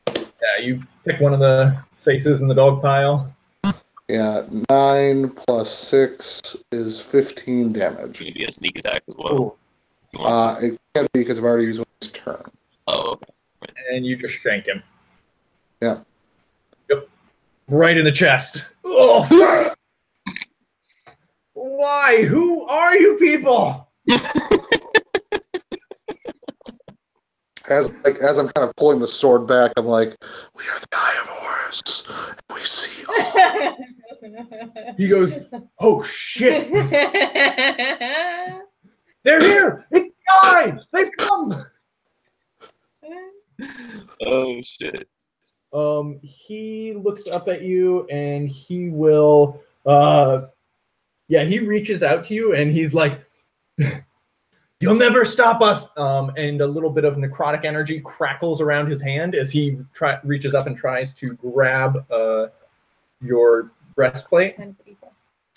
Yeah, you pick one of the faces in the dog pile. Yeah, 9 plus 6 is 15 damage. Maybe a sneak attack as well. It can't be because I've already used his turn. Oh, okay. Right. And you just shank him. Yeah. Yep. Right in the chest. Oh! Why? Who are you people? As I'm kind of pulling the sword back, I'm like, we are the Eye of Horus, and we see all. He goes, oh shit! They're here! It's the Eye! They've come! Oh, shit. He looks up at you and he will, he reaches out to you and he's like, you'll never stop us. And a little bit of necrotic energy crackles around his hand as he reaches up and tries to grab your breastplate.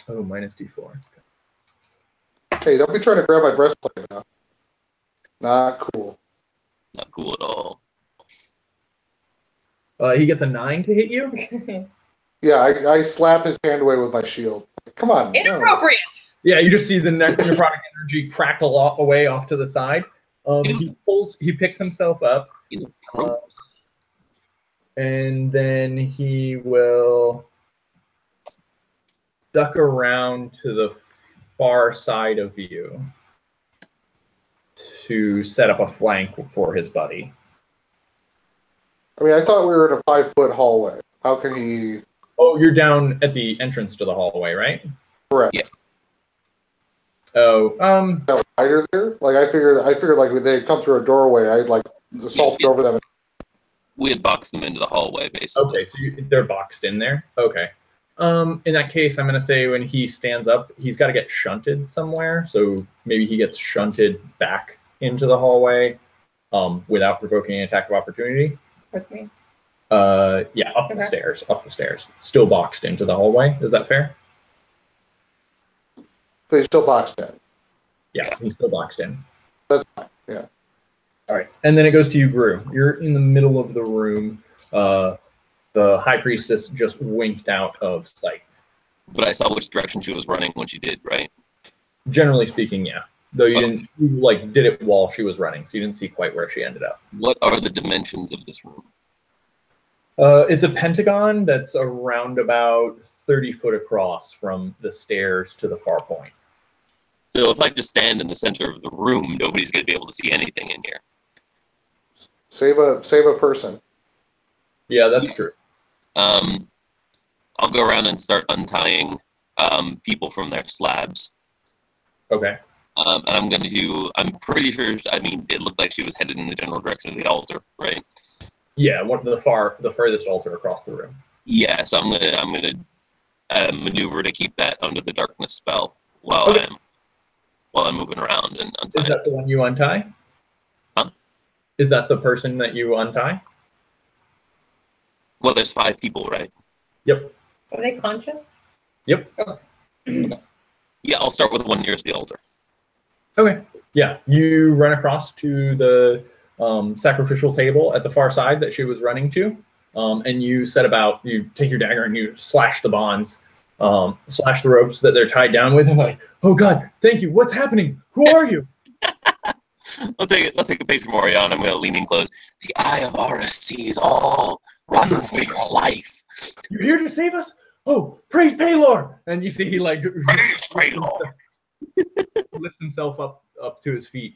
Oh, minus D4. Hey, don't be trying to grab my breastplate now. Not cool. Not cool at all. He gets a 9 to hit you. Yeah, I slap his hand away with my shield. Come on. Inappropriate. No. Yeah, you just see the necrotic energy crackle away off to the side. He picks himself up, and then he will duck around to the far side of you to set up a flank for his buddy. I mean, I thought we were in a 5-foot hallway. How can he? Oh, you're down at the entrance to the hallway, right? Correct. Yeah. Oh, Is that wider there? Like I figured like when they come through a doorway, I'd like assault over them. We had boxed them into the hallway, basically. okay, so they're boxed in there. Okay. In that case, I'm going to say when he stands up, he's got to get shunted somewhere. So maybe he gets shunted back into the hallway without provoking an attack of opportunity. With me. Yeah, up the stairs. Still boxed into the hallway. Is that fair? But he's still boxed in. Yeah, he's still boxed in. That's fine. Yeah. All right, and then it goes to you, Gru. You're in the middle of the room. The High Priestess just winked out of sight. But I saw which direction she was running when she did, right? Generally speaking, yeah. Though you didn't, you like did it while she was running, so you didn't see quite where she ended up. What are the dimensions of this room? It's a pentagon that's around about 30 foot across from the stairs to the far point. So if I just stand in the center of the room, nobody's going to be able to see anything in here. Save a person. Yeah, that's true. I'll go around and start untying people from their slabs. Okay. And I'm pretty sure, I mean, it looked like she was headed in the general direction of the altar, right? Yeah, the furthest altar across the room. Yeah, so I'm gonna maneuver to keep that under the darkness spell while I'm moving around and untying. Is that the one you untie? Huh? Is that the person that you untie? Well, there's 5 people, right? Yep. Are they conscious? Yep. Yeah, I'll start with the one nearest the altar. Okay. Yeah, you run across to the sacrificial table at the far side that she was running to, and you set about. You take your dagger and you slash the bonds, slash the ropes that they're tied down with. And like, oh God, thank you. What's happening? Who are you? Let's take a page from Orion. I'm going to lean in close. The Eye of Horus sees all. Run for your life. You're here to save us? Oh, praise Paylor! And you see he like Praise Paylor. lifts himself up to his feet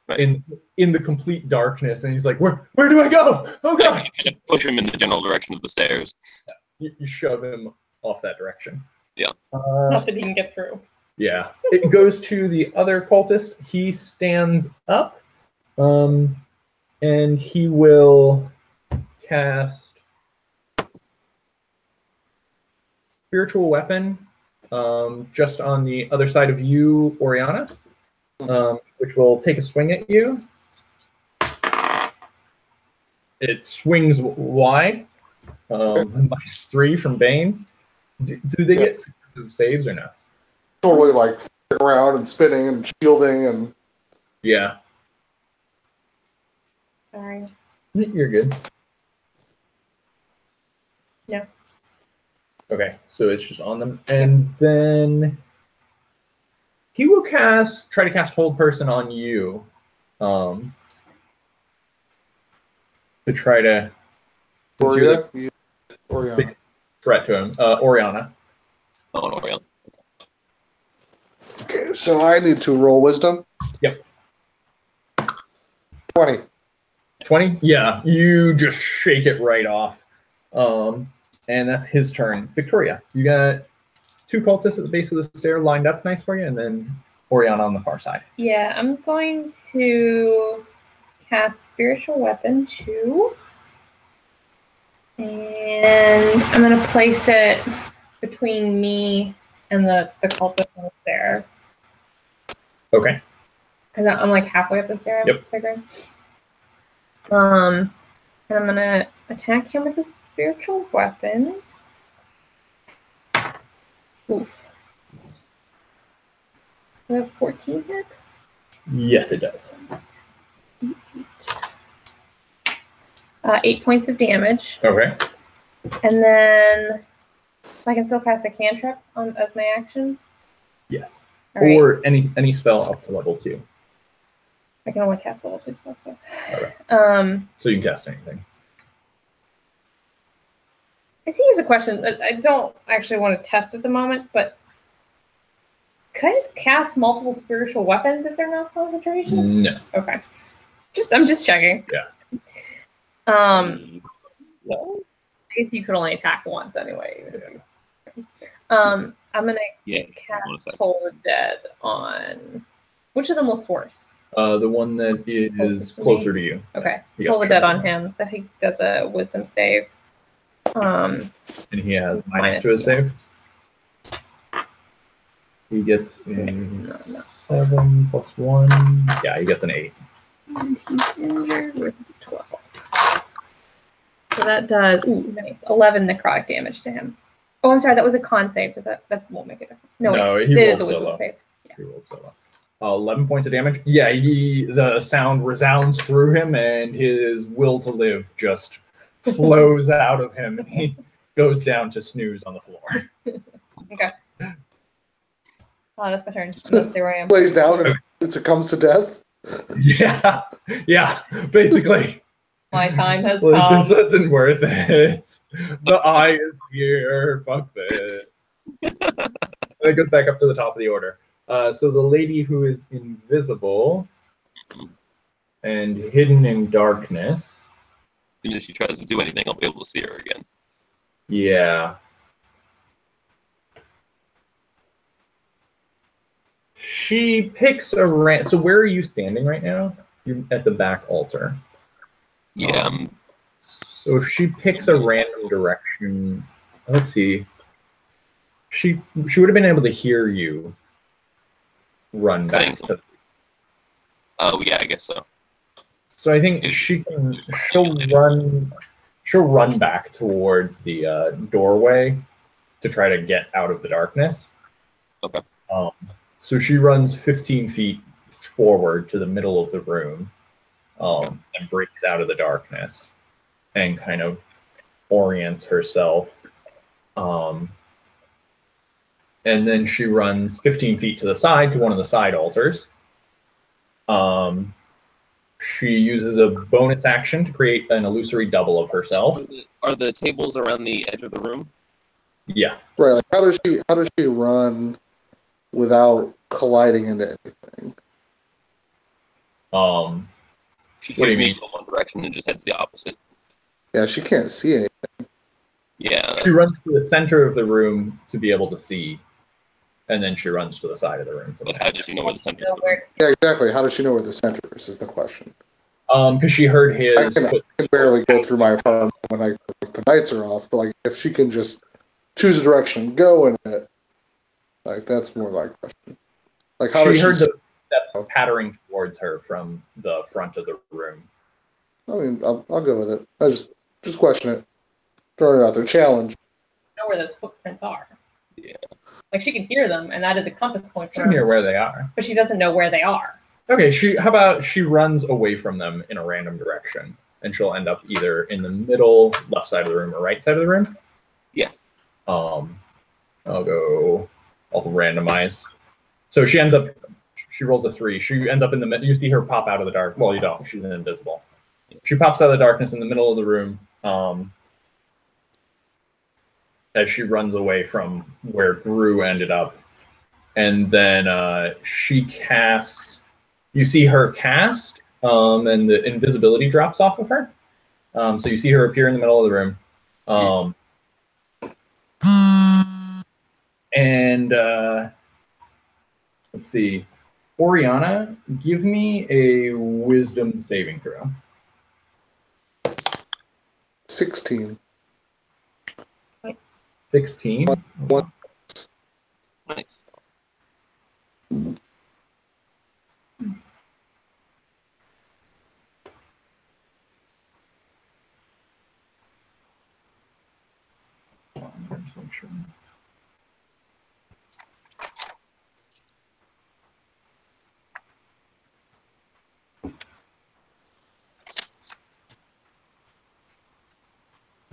Right. in the complete darkness, and he's like, where do I go? Oh God! I push him in the general direction of the stairs. You shove him off that direction. Yeah. Not that he can get through. Yeah. It goes to the other cultist. He stands up, and he will cast Spiritual Weapon just on the other side of you, Oriana, which will take a swing at you. It swings wide, -3 from Bane. Do they get successive saves or no? Totally like around and spinning and shielding and. Yeah. Sorry. You're good. Yeah. Okay, so it's just on them. And then he will try to cast Hold Person on you. To try to Oriana. threat to him. Oriana. Oh, Orion. Okay, so I need to roll wisdom. Yep. 20. 20? Yeah, you just shake it right off. And that's his turn. Victoria, you got 2 cultists at the base of the stair lined up nice for you, and then Oriana on the far side. Yeah, I'm going to cast Spiritual Weapon 2. And I'm going to place it between me and the cultist on the stair. Okay. Because I'm like halfway up the stair, Yep. I'm figuring. And I'm going to attack him with a Spiritual Weapon. Oof. Do I have 14 hit? Yes, it does. 8 points of damage. Okay. And then I can still cast a cantrip as my action. Yes. All right. Or any spell up to level 2. I can only cast level 2 spells. So. Okay. Um, So you can cast anything. I see. Here's a question. I don't actually want to test at the moment, but could I just cast multiple spiritual weapons if they're not concentration? No. Okay. I'm just checking. Yeah. Well, I guess you could only attack once anyway. I'm gonna yeah. cast Toll the Dead on. Which of them looks worse? The one that is closer to you. Okay. You Toll got the Dead sure. on him, so he does a Wisdom save. And he has minus to his save. He gets a 7 plus 1. Yeah, he gets an 8. And he's injured with 12. So that does nice 11 necrotic damage to him. Oh, I'm sorry, that was a con save. That won't make a difference? No, he it is a rolled Wisdom so low. save. Yeah. He rolled so low. 11 points of damage. Yeah, the sound resounds through him, and his will to live just flows out of him, and he goes down to snooze on the floor. Okay. Oh, that's my turn. I'm gonna stay where I am. Lays down and it succumbs to death. Yeah, basically. My time has Like, come. this isn't worth it. The eye is here. Fuck this. So it goes back up to the top of the order. So the lady who is invisible and hidden in darkness. As soon as she tries to do anything, I'll be able to see her again. Yeah. She picks a so where are you standing right now? You're at the back altar. Yeah. So if she picks a random direction, let's see. She would have been able to hear you run back. Oh yeah, I guess so. So I think she'll run back towards the doorway to try to get out of the darkness. Okay. So she runs 15 feet forward to the middle of the room, and breaks out of the darkness and kind of orients herself. And then she runs 15 feet to the side to one of the side altars. She uses a bonus action to create an illusory double of herself. Are the tables around the edge of the room? Yeah. Right. Like how does she run without colliding into anything? She What do you hears mean? me from one direction and just heads the opposite. Yeah, she can't see anything. Yeah. She runs to the center of the room to be able to see, and then she runs to the side of the room. But how does she know where the center of the room? Yeah, exactly. How does she know where the center is the question. Because she heard his. I can barely go through my apartment when the nights are off, but like if she can just choose a direction and go in it, like that's more my question. Like how she does heard she? the steps pattering towards her from the front of the room. I mean, I'll go with it. I just question it. Throwing it out there. Challenge. Know where those footprints are. Yeah. Like she can hear them, and that is a compass point She for can hear her. where they are. But she doesn't know where they are. Okay, how about she runs away from them in a random direction, and she'll end up either in the middle, left side of the room, or right side of the room? Yeah. I'll randomize. So she rolls a 3. She ends up in the middle. You see her pop out of the dark. Well, you don't. She's invisible. She pops out of the darkness in the middle of the room as she runs away from where Gru ended up. And then she casts. You see her cast, and the invisibility drops off of her. So you see her appear in the middle of the room. And let's see. Oriana, give me a wisdom saving throw. 16. 16. What? Nice.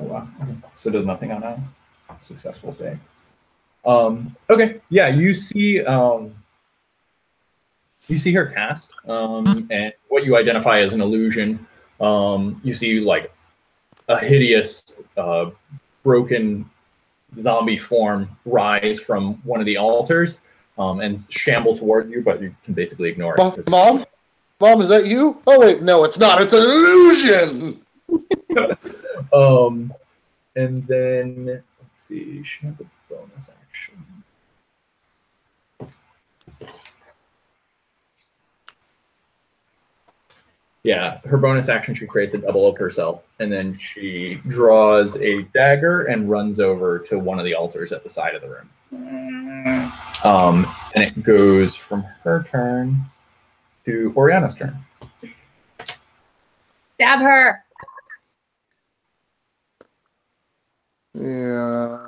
Oh wow. So it does nothing on a successful save. Okay. Yeah, you see her cast, and what you identify as an illusion. You see like a hideous broken zombie form rise from one of the altars and shamble toward you, but you can basically ignore it. Mom? Mom, is that you? Oh, wait, no, it's not. It's an illusion! And then, let's see, she has a bonus action. Yeah, her bonus action, she creates a double of herself, and then she draws a dagger and runs over to one of the altars at the side of the room. And it goes from her turn to Oriana's turn. Stab her. Yeah.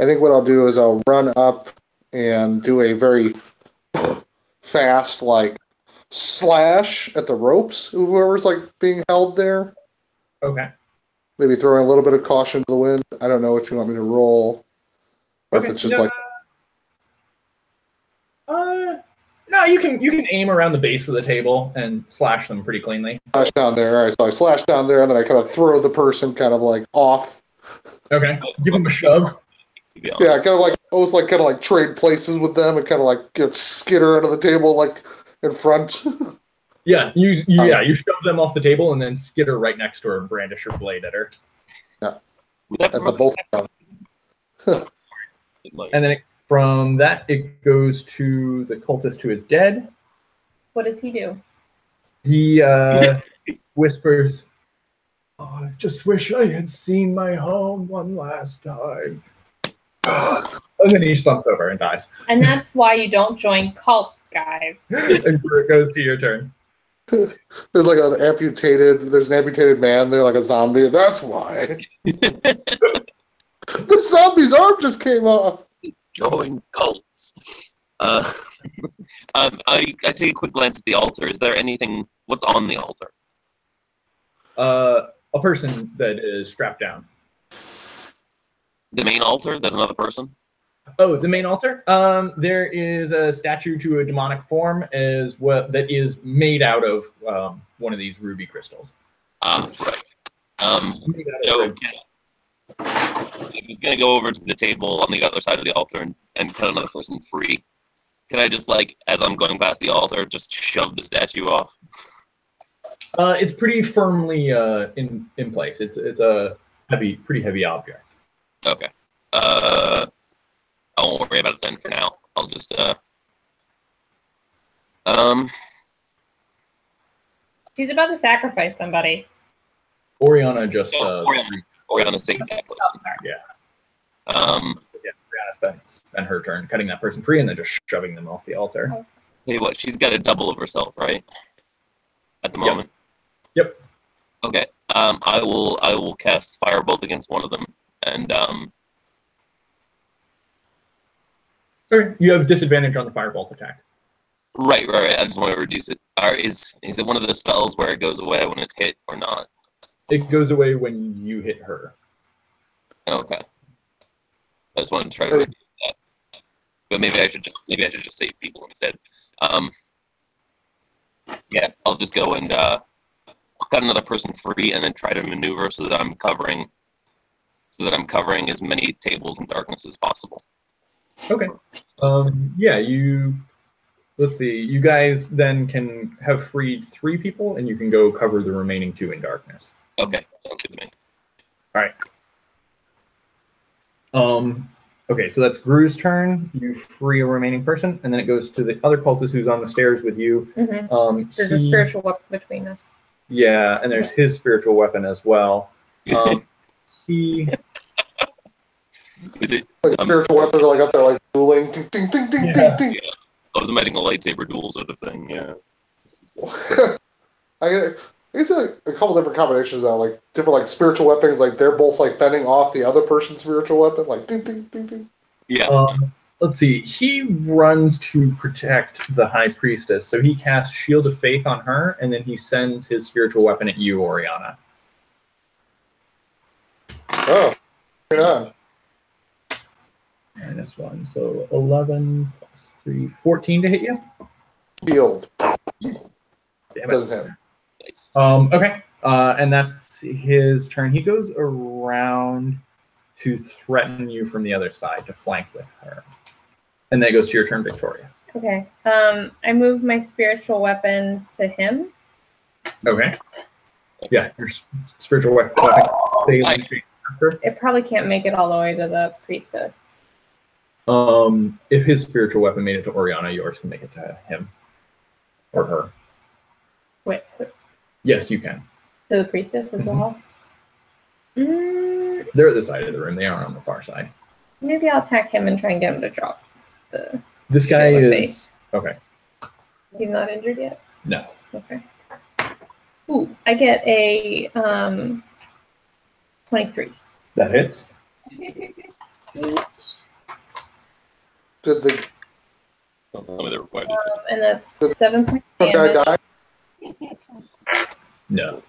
I think what I'll do is I'll run up and do a very fast, like, slash at the ropes, whoever's, like, being held there. Okay. Maybe throwing a little bit of caution to the wind. I don't know what you want me to roll. Or if it's just like... No, you can aim around the base of the table and slash them pretty cleanly. Slash down there. All right, so I slash down there, and then I kind of throw the person kind of, like, off. Okay. Give them a shove. Yeah, kind of like almost like kind of like trade places with them and kind of like get skitter out of the table like in front. Yeah, you shove them off the table and then skitter right next to her and brandish your blade at her. Yeah, at the both. And then from that it goes to the cultist who is dead. What does he do? He whispers, "Oh, I just wish I had seen my home one last time." And then he stumps over and dies. And that's why you don't join cults, guys. And it goes to your turn. There's like an amputated man there, like a zombie. That's why. The zombie's arm just came off. Join cults. I take a quick glance at the altar. Is there anything? What's on the altar? A person that is strapped down. The main altar? There's another person? Oh, the main altar? There is a statue to a demonic form that is made out of one of these ruby crystals. Right. So, I was going to go over to the table on the other side of the altar and cut another person free. Can I just, like, as I'm going past the altar, just shove the statue off? It's pretty firmly in place. It's a pretty heavy object. Okay. I won't worry about it then for now. I'll just He's about to sacrifice somebody. Oriana just Oriana's taking that person. Oh, sorry. Yeah. Oriana spent her turn cutting that person free and then just shoving them off the altar. Hey, what? She's got a double of herself, right? At the moment. Yep. Okay. I will cast Firebolt against one of them, and Sure. You have disadvantage on the firebolt attack. Right. I just want to reduce it. Is it one of the spells where it goes away when it's hit or not? It goes away when you hit her. Okay. I just wanted to try to reduce that. But maybe I should just save people instead. Yeah, I'll just go and cut another person free and then try to maneuver so that I'm covering as many tables in darkness as possible. Okay. Let's see. You guys then can have freed 3 people, and you can go cover the remaining 2 in darkness. Okay, sounds good to me. All right. Okay, so that's Gru's turn. You free a remaining person, and then it goes to the other cultist who's on the stairs with you. Mm-hmm. There's a spiritual weapon between us. Yeah, and there's his spiritual weapon as well. Is it like spiritual weapons are like up there like dueling, ding ding ding ding ding ding. Yeah. I was imagining a lightsaber duel sort of thing. Yeah. I guess a couple different combinations of like different like spiritual weapons, like they're both like fending off the other person's spiritual weapon, like ding ding ding ding. Yeah. Let's see. He runs to protect the High Priestess, so he casts Shield of Faith on her, and then he sends his spiritual weapon at you, Oriana. Oh, right on. -1, so 11 plus 3, 14 to hit you. Shield. Yeah. Damn it. Doesn't hit. Nice. Okay. And that's his turn. He goes around to threaten you from the other side, to flank with her. And then it goes to your turn, Victoria. Okay. I move my spiritual weapon to him. Okay. Yeah, your spiritual weapon. It probably can't make it all the way to the priestess. If his spiritual weapon made it to Oriana, yours can make it to him or her. Wait, Yes, you can. to the priestess as well? They're at the side of the room. They aren't on the far side. Maybe I'll attack him and try and get him to drop the... This guy Shield of is... Okay. He's not injured yet? No. Okay. Ooh, I get a 23. That hits. Did the Don't tell me they're required. And that's 7 points guy damage. die? No.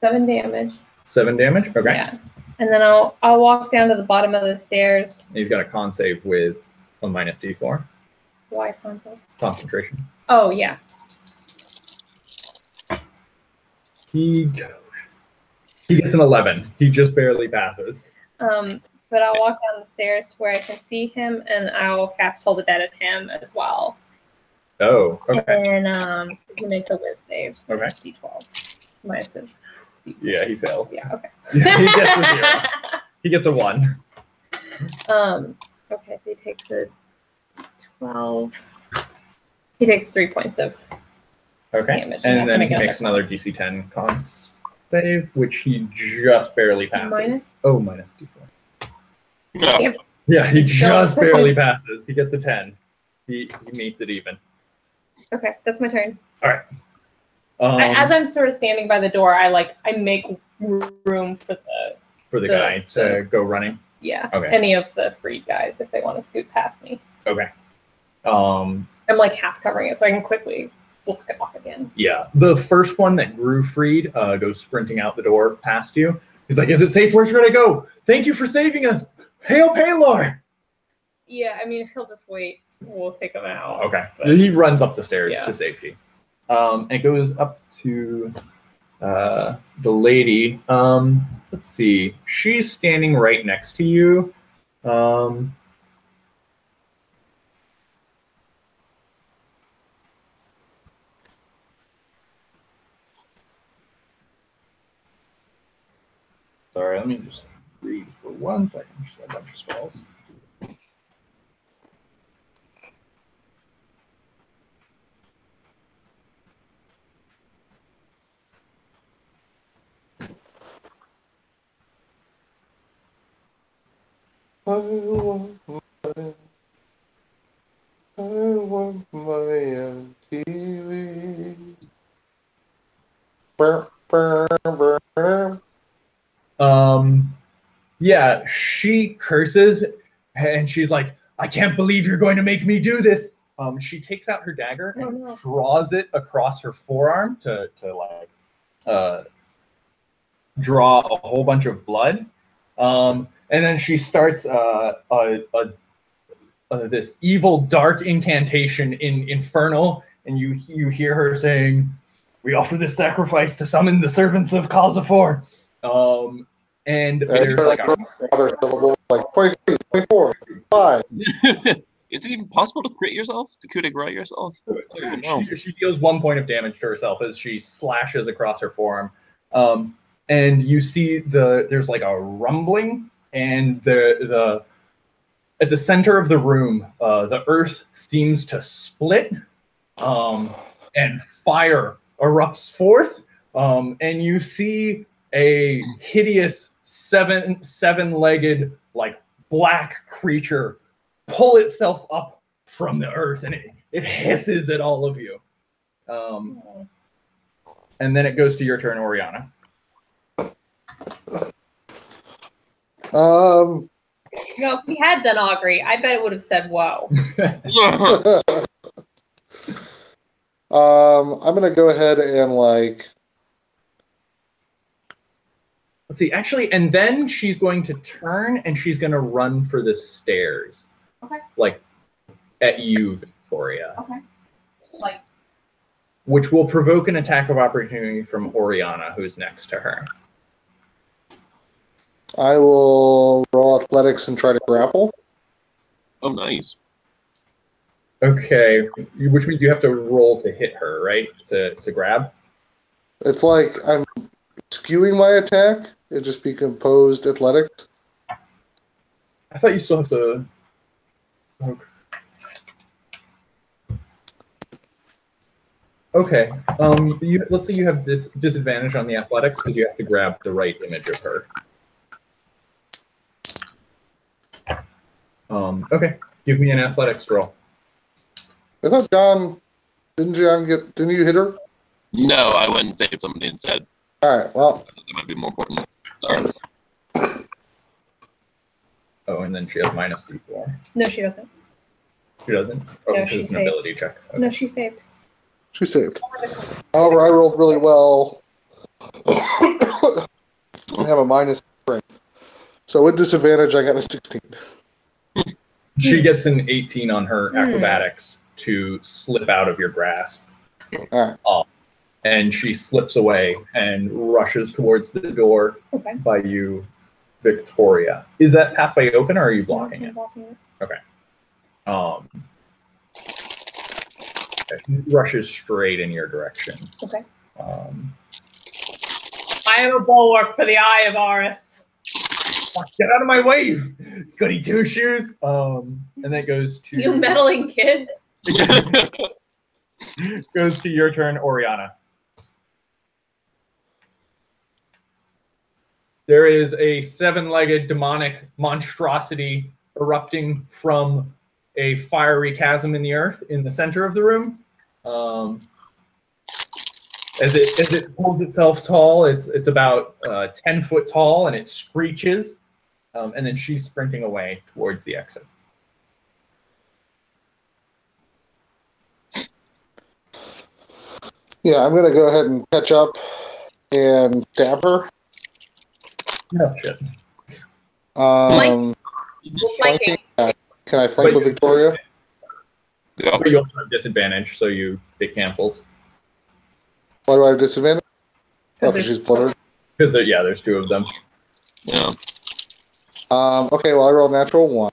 7 damage. 7 damage? Okay. Yeah. And then I'll walk down to the bottom of the stairs. He's got a con save with a minus D4. Why console? Concentration. Oh, yeah. He gets an 11. He just barely passes. But I'll walk down the stairs to where I can see him, and I'll cast Hold the Dead at him as well. Oh, okay. And then he makes a whiz save. Okay. D12. Minus his. Yeah, he fails. Yeah, okay. He gets a 0. He gets a 1. Okay, so he takes a 12. He takes 3 points of Okay. damage. And then he make makes another DC 10 con save, which he just barely passes. Minus? Oh, minus D4. Yeah. Yeah, he Still- just barely passes. He gets a 10. He meets it even. Okay, that's my turn. As As I'm sort of standing by the door, I make room for the guy to go running. Okay. any of the freed guys if they want to scoot past me. Okay. I'm like half covering it so I can quickly block it off again. Yeah. The first one that grew freed goes sprinting out the door past you. He's like, "Is it safe? Where should I go? Thank you for saving us. Hail Paylor!" Yeah, I mean if he'll just wait, we'll take him out. Okay. But- He runs up the stairs Yeah. to safety. It goes up to the lady. Let's see. She's standing right next to you. Sorry, let me just read for 1 second. Just got a bunch of spells. I want my MTV. Burr, burr, burr. Yeah, she curses and she's like, "I can't believe you're going to make me do this." She takes out her dagger Oh, and no. draws it across her forearm to draw a whole bunch of blood. And then she starts this evil dark incantation in Infernal, and you hear her saying, "We offer this sacrifice to summon the servants of Claustrophobic." And there's like a other syllable, like 23, 24, 5. Is it even possible to crit yourself? To coup de grace yourself? I don't even know. she deals 1 point of damage to herself as she slashes across her forearm. And you see there's like a rumbling, and the at the center of the room, the earth seems to split, and fire erupts forth, and you see a hideous seven-legged like black creature pull itself up from the earth, and it hisses at all of you. And then it goes to your turn, Oriana. If we had done augury, I bet it would have said whoa. I'm gonna go ahead and Let's see, actually, and then she's going to turn and she's going to run for the stairs. Okay. Like at you, Victoria. Okay. Like which will provoke an attack of opportunity from Oriana, who's next to her. I will roll athletics and try to grapple. Oh, nice. Okay, which means you have to roll to hit her, right? To grab. It's like I'm skewing my attack. It just be composed athletics. I thought you still have to. Okay. Let's say you have disadvantage on the athletics because you have to grab the right image of her. Okay. Give me an athletics roll. I thought didn't you hit her? No, I went and saved somebody instead. All right. Well, That might be more important. Sorry. Oh, and then she has minus D4. No, she doesn't. She doesn't? Oh, No, because she it's an saved. ability check. Okay. No, she saved. she saved. However, I rolled really well. I have a minus strength. So with disadvantage, I got a 16. She gets an 18 on her acrobatics to slip out of your grasp. All right. And she slips away and rushes towards the door Okay. by you, Victoria. Is that pathway open, or are you blocking it? Okay. She rushes straight in your direction. Okay. Um, I am a bulwark for the Eye of Horus. Get out of my way, goody two shoes. And then goes to You meddling kid. goes to your turn, Oriana. There is a 7-legged demonic monstrosity erupting from a fiery chasm in the earth in the center of the room. As it pulls itself tall, it's about 10 foot tall, and it screeches. And then she's sprinting away towards the exit. Yeah, I'm going to go ahead and catch up and stab her. No shit. Flanking. Can I flank with Victoria? Yeah. But you also have disadvantage, so it cancels. Why do I have disadvantage? Oh, because she's blundered. Because there's 2 of them. Yeah. Okay, well, I rolled natural 1.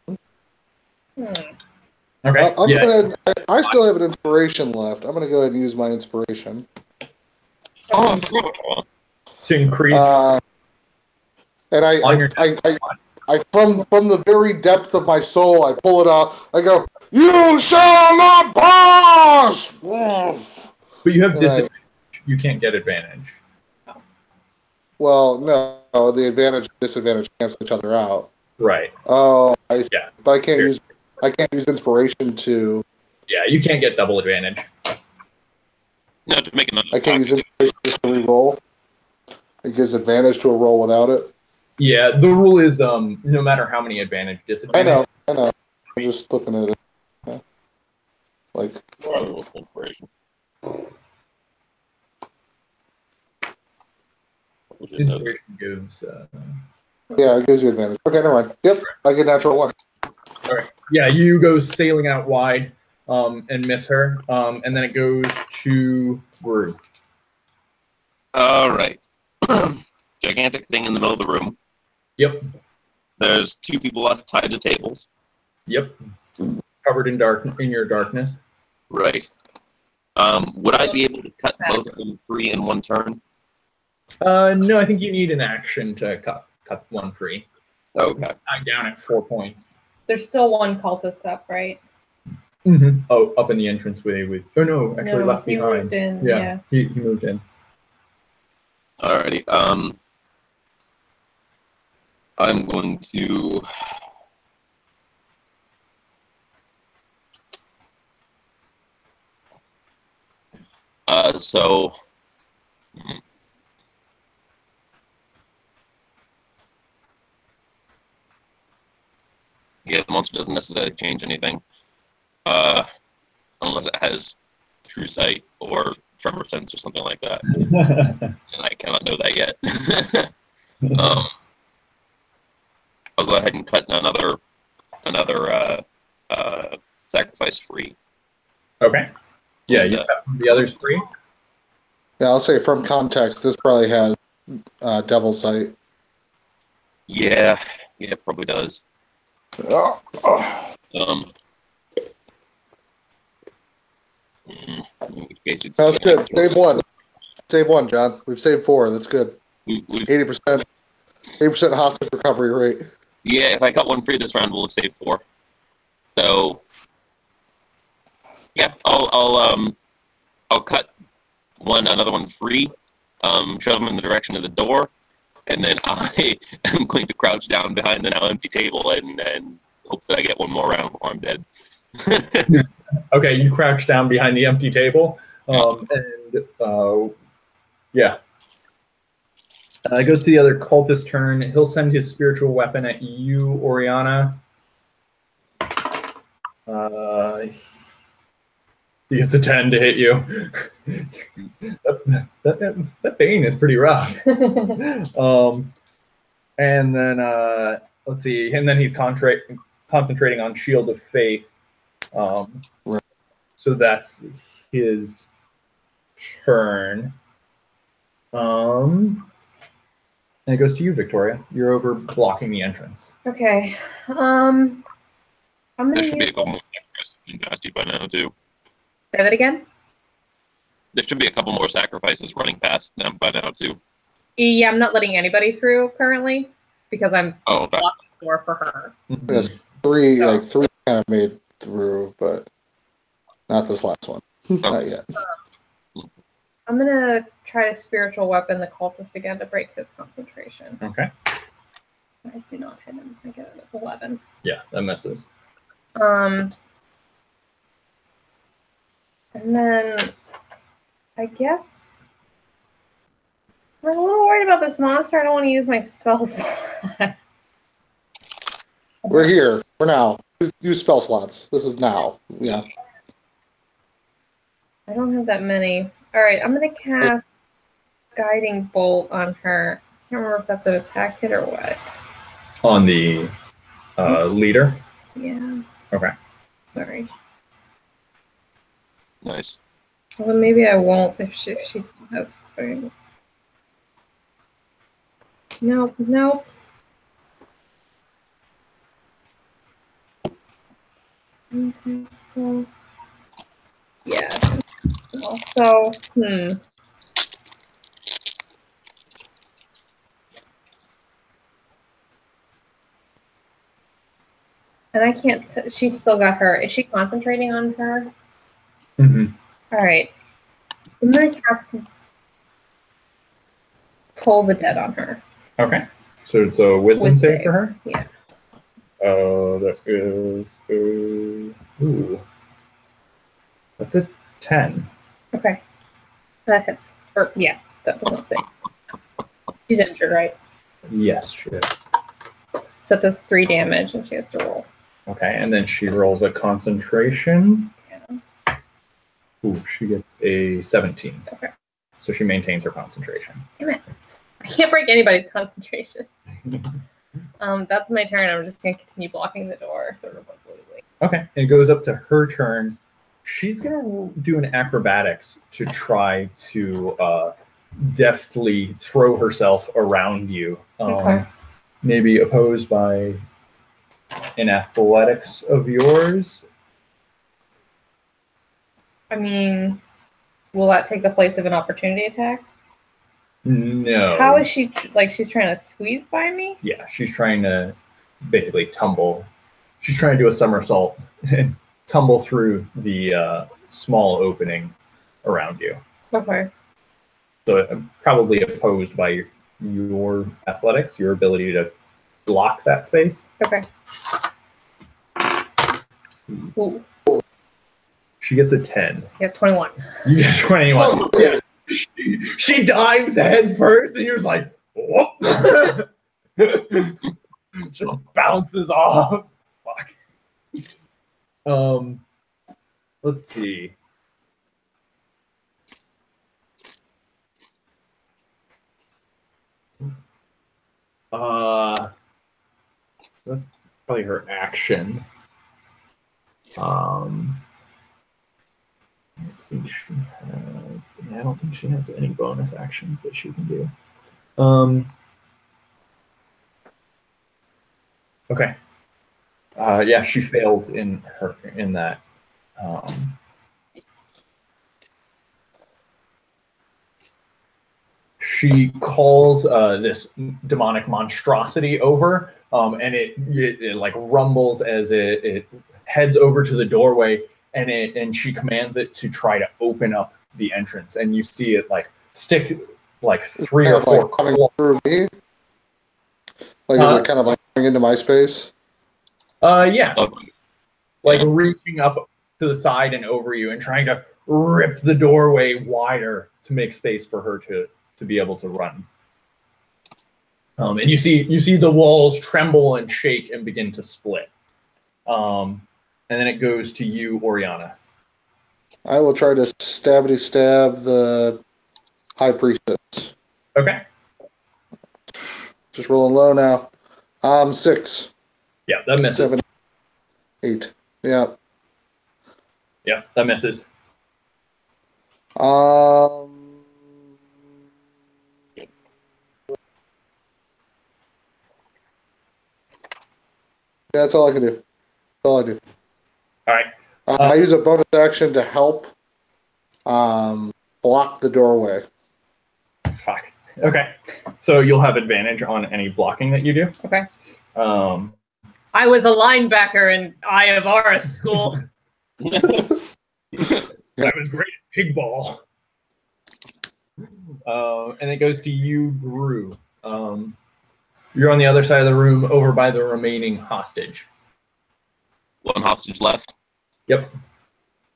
Okay. I'll go ahead. I still have an inspiration left. I'm going to go ahead and use my inspiration. Oh, To increase. And I from the very depth of my soul, I pull it out. I go, "You shall not pass!" But you have disadvantage. You can't get advantage. Well, no, the advantage and disadvantage cancel each other out. Right. Oh, I see. Yeah. But I can't use inspiration to. Yeah, you can't get double advantage. No, to make another. I can't use inspiration just to re-roll. It gives advantage to a roll without it. Yeah, the rule is no matter how many advantage, disadvantage. I know. I'm just looking at it. Yeah. Like. Inspiration. Inspiration gives. Yeah, it gives you advantage. Okay, never mind. Yep, I get natural 1. All right. Yeah, you go sailing out wide and miss her, and then it goes to Rue. All right. Gigantic thing in the middle of the room. Yep. There's 2 people left tied to tables. Yep. Covered in your darkness. Right. Would I be able to cut both of them free in one turn? No, I think you need an action to cut one free. Okay. It's tied down at 4 points. There's still one cultist up, right? Mm-hmm. Oh, up in the entranceway with. Oh no, actually left he behind. moved in. Yeah, Yeah. He moved in. Alrighty. I'm going to. So. Yeah, the monster doesn't necessarily change anything. Unless it has True Sight or Tremor Sense or something like that. And I cannot know that yet. I'll go ahead and cut another sacrifice free. Okay. Yeah, you cut the others free. Yeah, I'll say from context, this probably has Devil Sight. Yeah, it probably does. Oh, In case it's that's good. Save one. Save one, John. We've saved 4. That's good. 80%. 80% hostage recovery rate. Yeah, if I cut one free this round, we'll have saved 4. So, yeah, I'll cut another one free, shove them in the direction of the door, and then I am going to crouch down behind the now empty table and hope that I get one more round before I'm dead. Okay, you crouch down behind the empty table, yeah. It goes to the other cultist turn. He'll send his spiritual weapon at you, Oriana. He gets a 10 to hit you. that bane is pretty rough. And then let's see. And then he's concentrating on Shield of Faith. Right. So that's his turn. And it goes to you, Victoria. You're over blocking the entrance. Okay. I'm There gonna should be a use... couple more sacrifices by now, too. Say that again? There should be a couple more sacrifices running past them by now, too. Yeah, I'm not letting anybody through currently because I'm Okay. blocking the door for her. Yes, 3 kind of made through, but not this last one. Not yet. I'm gonna try to spiritual weapon the cultist again to break his concentration. Okay. I do not hit him. I get it at 11. Yeah, that misses. And then I guess I'm a little worried about this monster. I don't want to use my spell slot. We're here. For now. Use spell slots. This is now. Yeah. I don't have that many. All right, I'm gonna cast Guiding Bolt on her. I can't remember if that's an attack hit or what. On the leader? Yeah. Okay. Sorry. Nice. Well, maybe I won't if she still has fire. Nope. Yeah. So, And I can't. She's still got her. Is she concentrating on her? Mm-hmm. All right. I'm gonna cast Toll the Dead on her. Okay. So it's a wisdom save for her? Yeah. That is... ooh. That's a 10. Okay. That hits. Or, yeah, that does not save. She's injured, right? Yes, she is. So it does 3 damage and she has to roll. Okay, and then she rolls a concentration. Yeah. Ooh, she gets a 17. Okay. So she maintains her concentration. Damn it. I can't break anybody's concentration. That's my turn. I'm just going to continue blocking the door, sort of completely. Okay, it goes up to her turn. She's going to do an acrobatics to try to deftly throw herself around you. Okay. Maybe opposed by an athletics of yours. I mean, will that take the place of an opportunity attack? No. How is she, she's trying to squeeze by me? Yeah, she's trying to basically tumble. She's trying to do a somersault and tumble through the small opening around you. Okay. So probably opposed by your athletics, your ability to block that space. Okay. Ooh. She gets a 10. Yeah, 21. You get 21. Oh, yeah. She dives head first, and you're just like, whoop. Just bounces off. Fuck. Let's see. That's probably her action. I think she had. Yeah, I don't think she has any bonus actions that she can do. Okay. Yeah, she fails in that. She calls this demonic monstrosity over, and it like rumbles as it heads over to the doorway, and she commands it to try to open up the entrance, and you see it like stick like 3 or 4 like coming through me. Like is it kind of like coming into my space? Yeah, like reaching up to the side and over you, and trying to rip the doorway wider to make space for her to be able to run. And you see the walls tremble and shake and begin to split. And then it goes to you, Oriana. I will try to stab the high priestess. Okay. Just rolling low now. 6. Yeah, that misses. 7, 8. Yeah. Yeah, that misses. Yeah, that's all I can do. That's all I do. All right. I use a bonus action to help block the doorway. Fuck. Okay. So you'll have advantage on any blocking that you do. Okay. I was a linebacker in Eye of Horus school. I was great at pig ball. And it goes to you, Gru. You're on the other side of the room, over by the remaining hostage. One hostage left? Yep.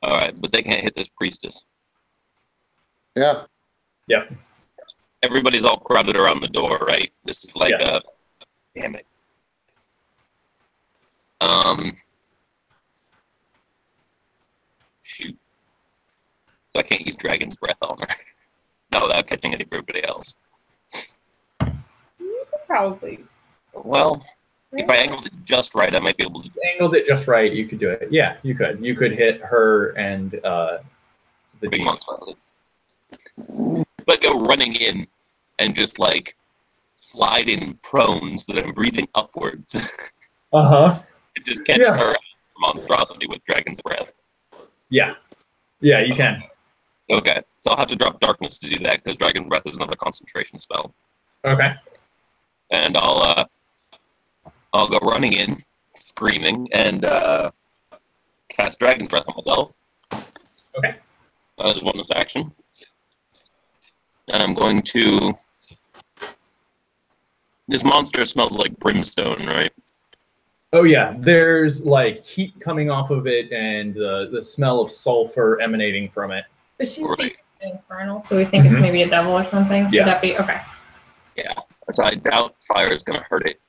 All right, but they can't hit this priestess. Yeah. Yep. Everybody's all crowded around the door, right? This is like Yeah. Damn it. Shoot. So I can't use Dragon's Breath on her. Not without catching everybody else. Probably. Well, if I angled it just right, I might be able to. Angled it just right, you could do it. Yeah, you could. You could hit her and the big monster. But go running in and just like slide in prone so that I'm breathing upwards. And just catch her monstrosity with Dragon's Breath. Yeah. Yeah, you can. Okay, so I'll have to drop Darkness to do that because Dragon's Breath is another concentration spell. Okay. And I'll go running in, screaming, and cast Dragon's Breath on myself. Okay. That is one action. And I'm going to. This monster smells like brimstone, right? Oh yeah, there's like heat coming off of it, and the smell of sulfur emanating from it. But she's infernal, so we think it's maybe a devil or something. Yeah. Would that be okay? Yeah. So I doubt fire is going to hurt it.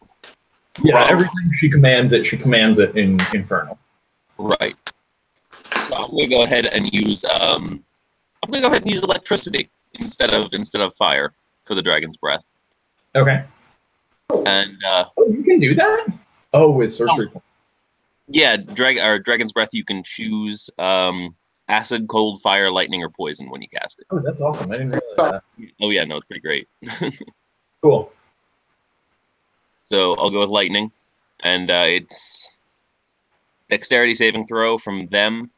Yeah, everything she commands it in infernal. Right. So I'm going to go ahead and use electricity instead of fire for the Dragon's Breath. Okay. And you can do that? Oh, with sorcery. Yeah, Dragon's Breath. You can choose acid, cold, fire, lightning, or poison when you cast it. Oh, that's awesome! I didn't realize that. Oh yeah, no, it's pretty great. Cool. So I'll go with lightning, and it's dexterity saving throw from them.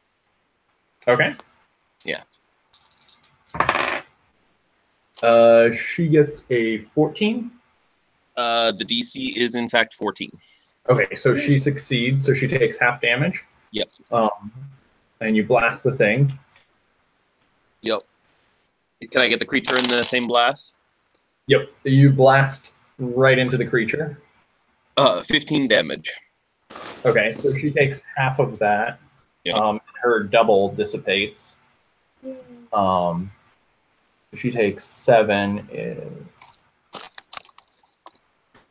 Okay. Yeah. She gets a 14. The DC is in fact 14. Okay, so she succeeds, so she takes half damage. Yep. And you blast the thing. Yep. Can I get the creature in the same blast? Yep. You blast right into the creature. 15 damage. Okay, so she takes half of that. Yep. Her double dissipates. She takes 7.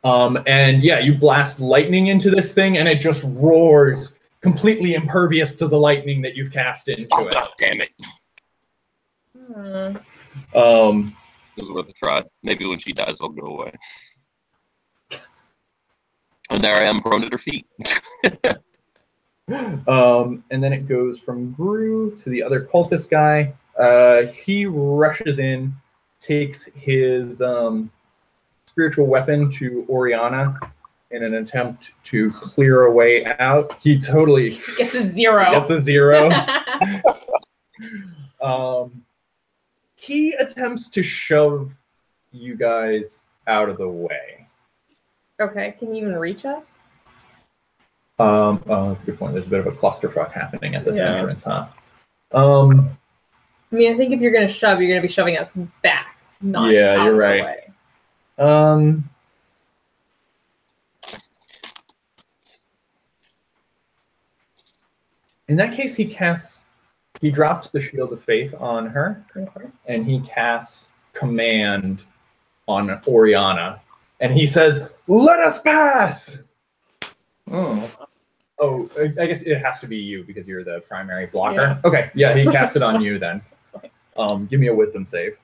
And yeah, you blast lightning into this thing, and it just roars, completely impervious to the lightning that you've cast into it. God damn it. Hmm. It was worth a try. Maybe when she dies, I'll go away. And there I am, prone at her feet. And then it goes from Gru to the other cultist guy. He rushes in, takes his spiritual weapon to Oriana in an attempt to clear a way out. He totally gets a 0. Gets a 0. He attempts to shove you guys out of the way. Okay, can you even reach us? Oh, that's a good point. There's a bit of a clusterfuck happening at this entrance, huh? I mean, I think if you're going to shove, you're going to be shoving us back, not out you're of right. the way. In that case, he drops the Shield of Faith on her, and he casts Command on Oriana, and he says, "Let us pass!" Oh, I guess it has to be you because you're the primary blocker. Yeah. Okay, yeah, he casts it on you then. Give me a Wisdom save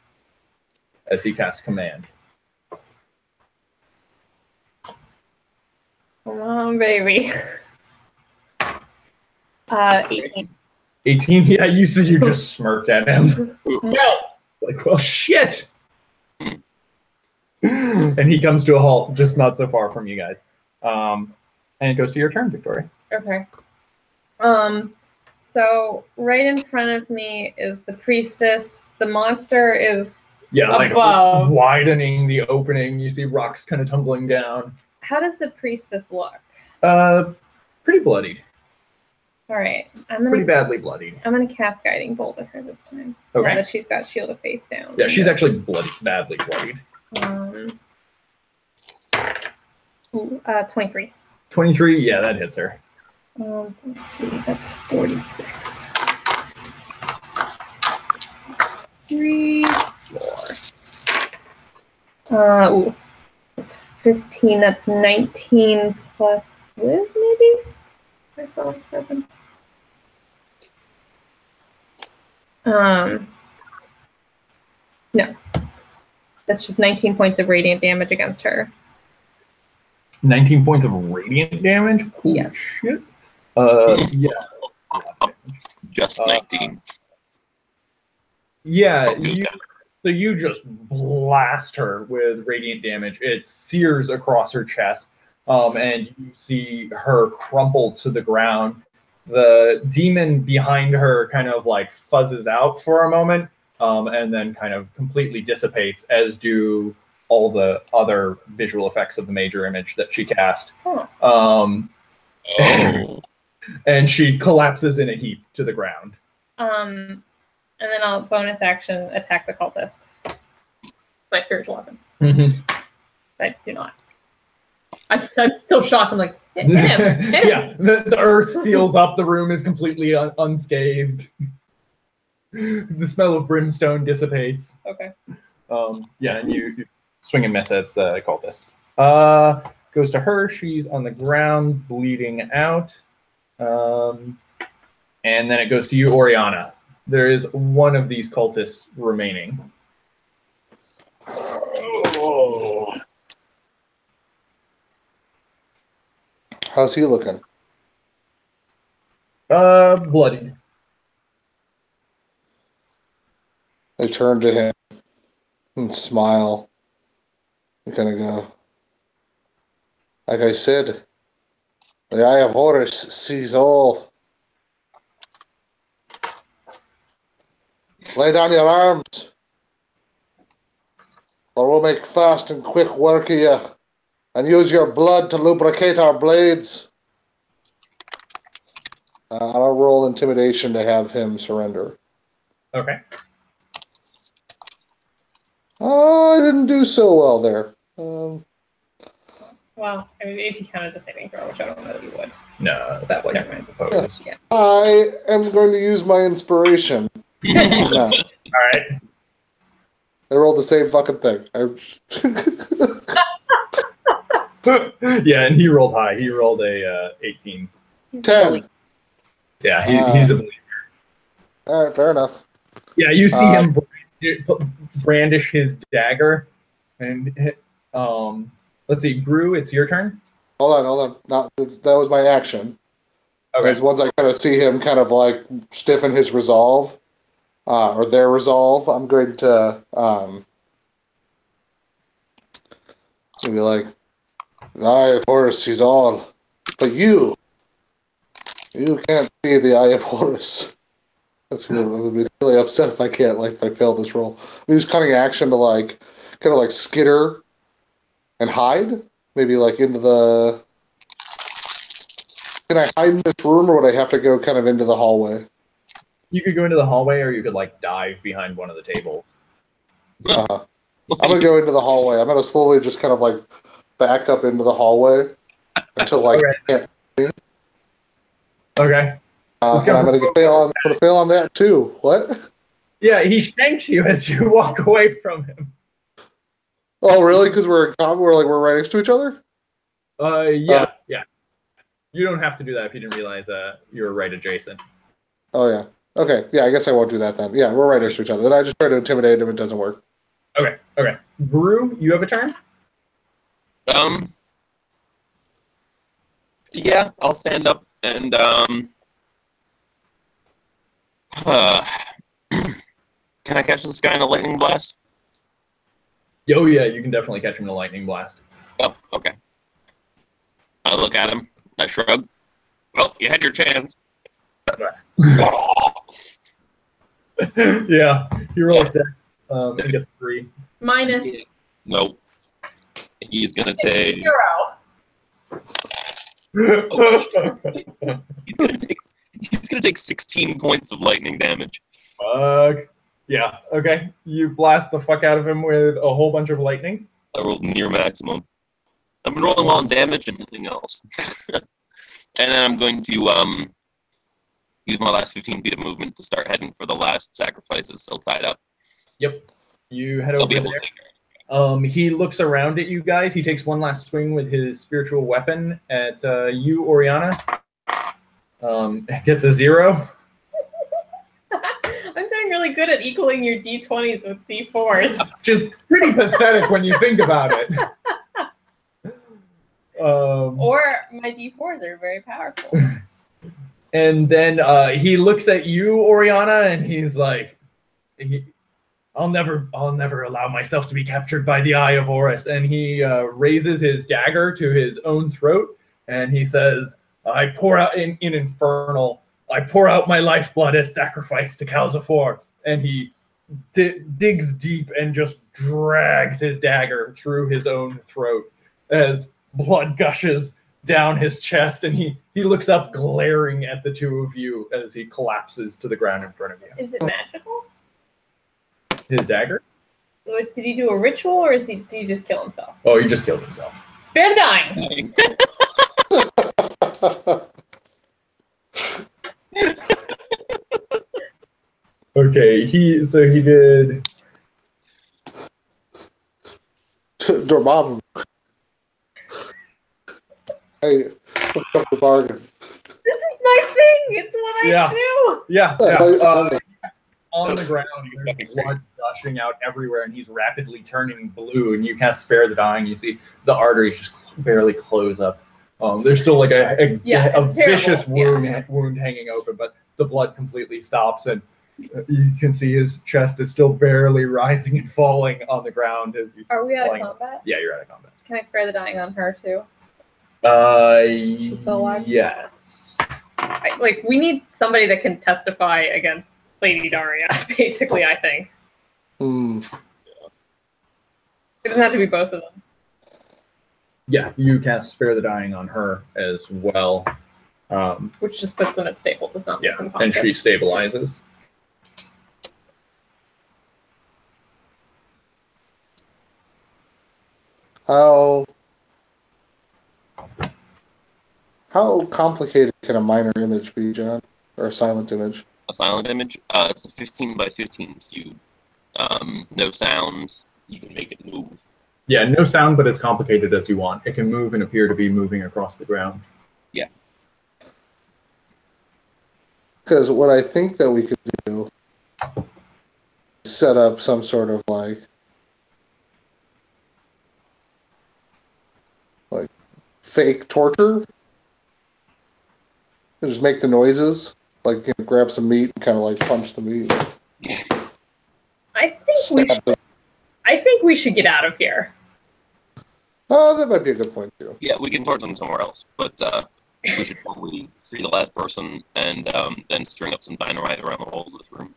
as he casts Command. Come on, baby. 18. 18? Yeah, you said you just smirked at him. No! Like, well, shit! And he comes to a halt, just not so far from you guys. And it goes to your turn, Victoria. Okay. So right in front of me is the priestess. The monster is above. Widening the opening. You see rocks kind of tumbling down. How does the priestess look? Pretty bloodied. All right, pretty badly bloodied. I'm gonna cast Guiding Bolt at her this time. Okay. Now that she's got Shield of Faith down. Yeah, she's actually badly bloodied. 23. 23, yeah, that hits her. So let's see, that's 46. 3, 4. That's 15. That's 19 plus Wiz, maybe? I saw 7. No. That's just 19 points of radiant damage against her. 19 points of radiant damage? Holy yes. Shit. Yeah. Just 19. Yeah, you just blast her with radiant damage. It sears across her chest, and you see her crumple to the ground. The demon behind her kind of like fuzzes out for a moment, and then kind of completely dissipates, as do all the other visual effects of the major image that she cast. And she collapses in a heap to the ground. And then I'll bonus action attack the cultist. My spiritual weapon. I do not. I'm still shocked. I'm like, hit him. Yeah, the earth seals up. The room is completely unscathed. The smell of brimstone dissipates. Okay. Yeah, and you swing and miss at the cultist. Goes to her. She's on the ground, bleeding out. And then it goes to you, Oriana. There is one of these cultists remaining. How's he looking? Bloodied. I turn to him and smile and kind of go, like I said, the Eye of Horus sees all. Lay down your arms, or we'll make fast and quick work of you, and use your blood to lubricate our blades. I'll roll intimidation to have him surrender. Okay. I didn't do so well there. Well, I mean, if you count as a saving throw, which I don't know that you would. No, So, it's like never mind. opposed. Yeah. I am going to use my inspiration. No. All right. I rolled the same fucking thing. Yeah, and he rolled high. He rolled a 18. 10. Yeah, he's a believer. All right, fair enough. Yeah, you see him brandish his dagger, and let's see, Brew, it's your turn. Hold on. That was my action. Okay. As once I kind of see him kind of like stiffen his resolve, or their resolve, I'm going to maybe like, the Eye of Horus sees all, but you can't see the Eye of Horus. That's gonna be really upset if I can't, like, if I fail this roll. I'm use cunning action to like, kind of like skitter and hide, maybe like into the. Can I hide in this room, or would I have to go kind of into the hallway? You could go into the hallway, or you could like dive behind one of the tables. I'm gonna go into the hallway. I'm gonna slowly just kind of like back up into the hallway until like Okay. I can't. Okay. And I'm gonna fail on that too. What? Yeah, he shanks you as you walk away from him. Oh, really? Because we're in combat, we're right next to each other. Yeah. You don't have to do that if you didn't realize you were right adjacent. Oh yeah. Okay. Yeah. I guess I won't do that then. Yeah, we're right next to each other. Then I just try to intimidate him. It doesn't work. Okay. Brew, you have a turn? Yeah, I'll stand up and can I catch this guy in a lightning blast? Oh yeah, you can definitely catch him in a lightning blast. Oh, okay. I look at him. I shrug. Well, you had your chance. Yeah, he rolls dex and gets 3. Minus Nope. He's gonna take. 0. He's gonna take 16 points of lightning damage. Fuck. Yeah, okay. You blast the fuck out of him with a whole bunch of lightning. I rolled near maximum. I've been rolling well on damage and nothing else. And then I'm going to use my last 15 feet of movement to start heading for the last sacrifice that's still tied up. Yep. You head I'll over be able there. to take care. He looks around at you guys. He takes one last swing with his spiritual weapon at you, Oriana. Gets a 0. I'm doing really good at equaling your d20s with d4s. Which is pretty pathetic when you think about it. Or my d4s are very powerful. And then he looks at you, Oriana, and he's like, I'll never allow myself to be captured by the Eye of Horus. And he raises his dagger to his own throat, and he says, I pour out in Infernal, I pour out my lifeblood as sacrifice to Calzifor. And he digs deep and just drags his dagger through his own throat as blood gushes down his chest, and he looks up glaring at the two of you as he collapses to the ground in front of you. Is it magical? His dagger? Did he do a ritual, or did he just kill himself? Oh, he just killed himself. Spare the dying. Okay, he did. Dormammu. Hey, what's up the bargain? This is my thing. It's what Yeah. I do. Yeah. On the ground, you hear blood gushing out everywhere, and he's rapidly turning blue. And you cast Spare the Dying. You see the arteries just barely close up. There's still like a vicious wound hanging open, but the blood completely stops, and you can see his chest is still barely rising and falling on the ground as he's. Are we out of falling. combat? Yeah, you're out of combat. Can I spare the dying on her too? She's still alive? Yes. We need somebody that can testify against Lady Daria, basically, I think. It doesn't have to be both of them. Yeah, you cast Spare the Dying on her as well. Which just puts them at stable, does not make them And she conscious. stabilizes. How complicated can a minor image be, John? Or a silent image? A silent image? It's a 15 by 15 cube. No sound. You can make it move. Yeah, no sound, but as complicated as you want. It can move and appear to be moving across the ground. Yeah. Because what I think that we could do is set up some sort of like fake torture. And just make the noises, like grab some meat and kind of like punch the meat. I think we should get out of here. Oh, that might be a good point too. Yeah, we can torch them somewhere else, but we should probably free the last person and then string up some dynamite around the walls of this room.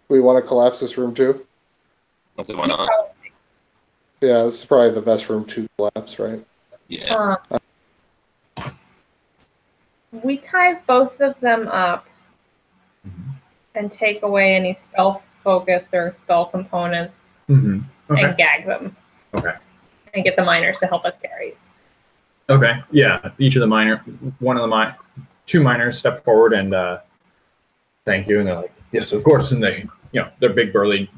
We want to collapse this room too. I said, why not? Yeah, this is probably the best room to collapse, right? Yeah. We tie both of them up and take away any spell focus or spell components Okay. and gag them. Okay. And get the miners to help us carry. Okay. Yeah. Each of the two miners step forward and thank you, and they're like, yes, of course. And they, they're big burly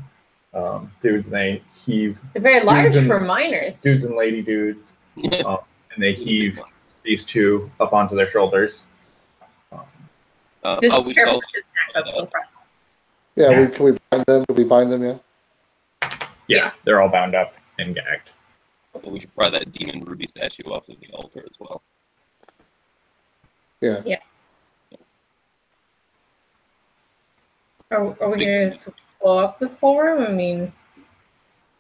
dudes, and they heave. They're very large for miners. Dudes and lady dudes, and they heave these two up onto their shoulders. We should also, Yeah, can we bind them? Can we bind them? Yeah. Yeah, they're all bound up and gagged. we should pry that demon ruby statue off of the altar as well. Yeah. Yeah. Are we going to just blow up this whole room? I mean...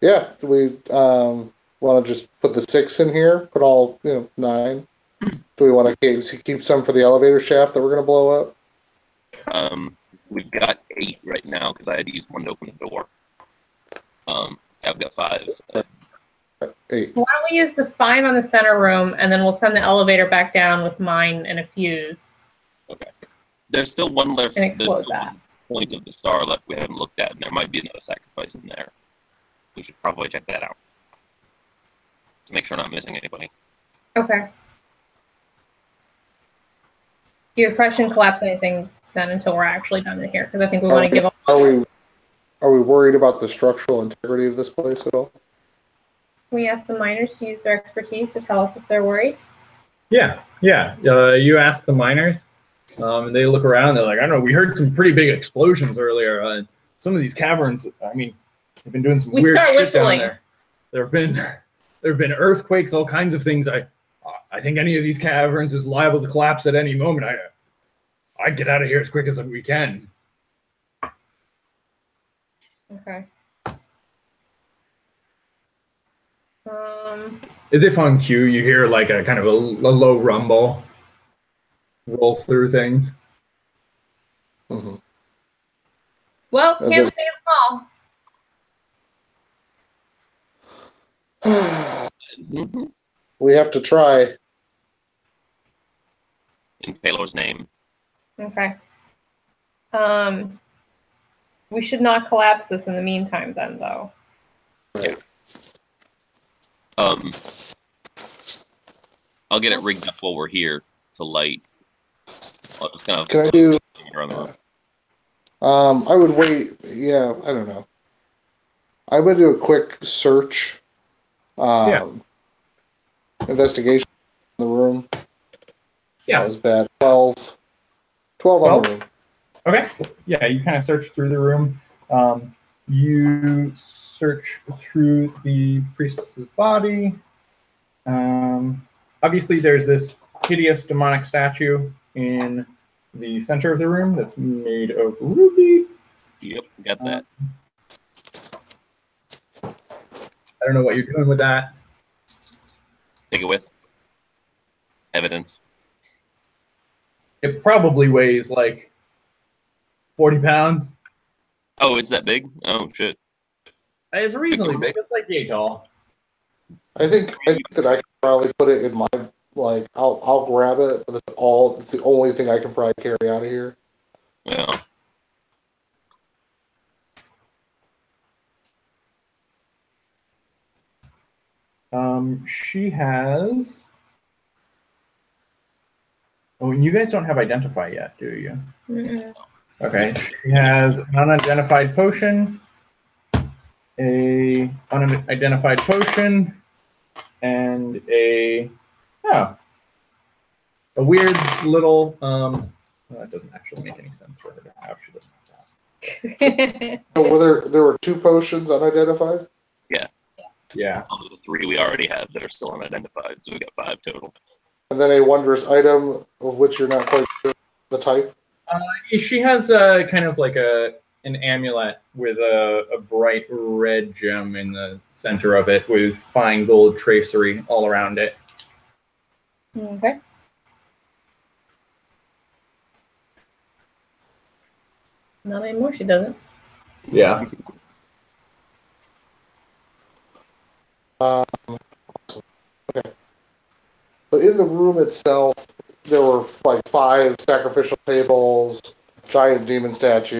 Yeah, do we want to just put the 6 in here? Put all, 9? Do we want to keep some for the elevator shaft that we're going to blow up? We've got 8 right now because I had to use 1 to open the door. I've got 5. 8. Why don't we use the 5 on the center room, and then we'll send the elevator back down with mine and a fuse. Okay. There's still one left. And explode that. One point of the star left we haven't looked at, and there might be another sacrifice in there. We should probably check that out to make sure we're not missing anybody. Okay. Do you crush and collapse anything then until we're actually done in here? Because I think we want to give up. Are we worried about the structural integrity of this place at all? Can we ask the miners to use their expertise to tell us if they're worried? Yeah. You ask the miners, and they look around. They're like, I don't know. We heard some pretty big explosions earlier. Some of these caverns. I mean, they've been doing some weird shit down there. There have been earthquakes, all kinds of things. I think any of these caverns is liable to collapse at any moment. I'd get out of here as quick as we can. Okay. As if on cue, you hear like a kind of a low rumble roll through things. Mm-hmm. Well, can't say them all. We have to try. In Paylor's name. Okay. We should not collapse this in the meantime, then, though. Right. I'll get it rigged up while we're here to light. I'll just kind of. Can I do? Around the room. I would wait. Yeah, I don't know. I would do a quick search. Investigation in the room. Yeah. That was bad. 12 on the room. Okay. Yeah, you kind of search through the room. You search through the priestess's body. Obviously, there's this hideous demonic statue in the center of the room that's made of ruby. Yep, got that. I don't know what you're doing with that. Take it with. Evidence. It probably weighs like 40 pounds. Oh, it's that big? Oh, shit. It's reasonably big. It's like yay tall. I think that I could probably put it in my, I'll grab it, but it's the only thing I can probably carry out of here. Yeah. She has... Oh, and you guys don't have Identify yet, do you? Mm-mm. Okay. She has an unidentified potion, a unidentified potion, and a weird little well, that doesn't actually make any sense for her to have. She doesn't have that. So there were 2 potions unidentified? Yeah. Of the 3 we already have that are still unidentified, so we got 5 total. And then a wondrous item of which you're not quite sure the type? She has kind of like an an amulet with a bright red gem in the center of it with fine gold tracery all around it. Okay. Not anymore, she doesn't. Yeah. Okay. But in the room itself, there were like 5 sacrificial tables, giant demon statue.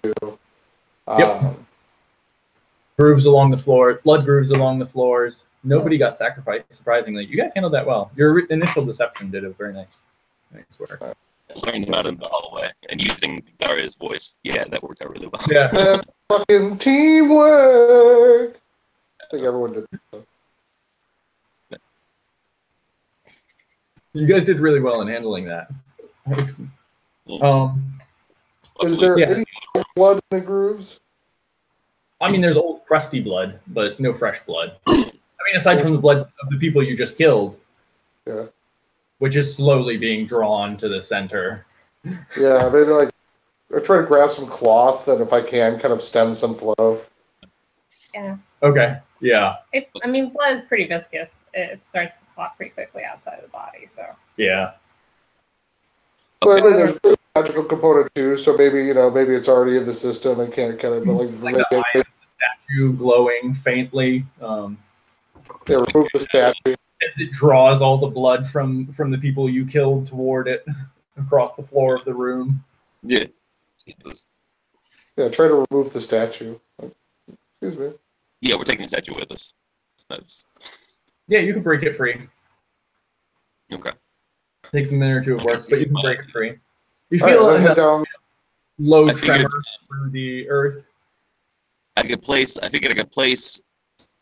Grooves along the floor, blood grooves along the floors. Nobody got sacrificed, surprisingly. You guys handled that well. Your initial deception did a very nice work. I learned about it in the hallway, and using Daria's voice, yeah, that worked out really well. Yeah. Fucking teamwork! I think everyone did that. You guys did really well in handling that. Is there any blood in the grooves? I mean, there's old crusty blood, but no fresh blood. I mean, aside from the blood of the people you just killed, Yeah. which is slowly being drawn to the center. Yeah, maybe like I try to grab some cloth and if I can, kind of stem some flow. Yeah. Okay. Yeah. I mean, blood is pretty viscous. It starts to clot pretty quickly outside of the body, so. Yeah. But I mean, there's a magical component too, so maybe maybe it's already in the system and can't kind of Like the eyes of the statue glowing faintly. Yeah, remove the statue. As it draws all the blood from the people you killed toward it across the floor of the room. Yeah. Yeah, try to remove the statue. Excuse me. Yeah, we're taking the statue with us. That's Yeah, you can break it free. okay. Takes a minute or two of work, but you can break it free. You All feel right, head down. low I figured- tremor through the earth. I figured I could place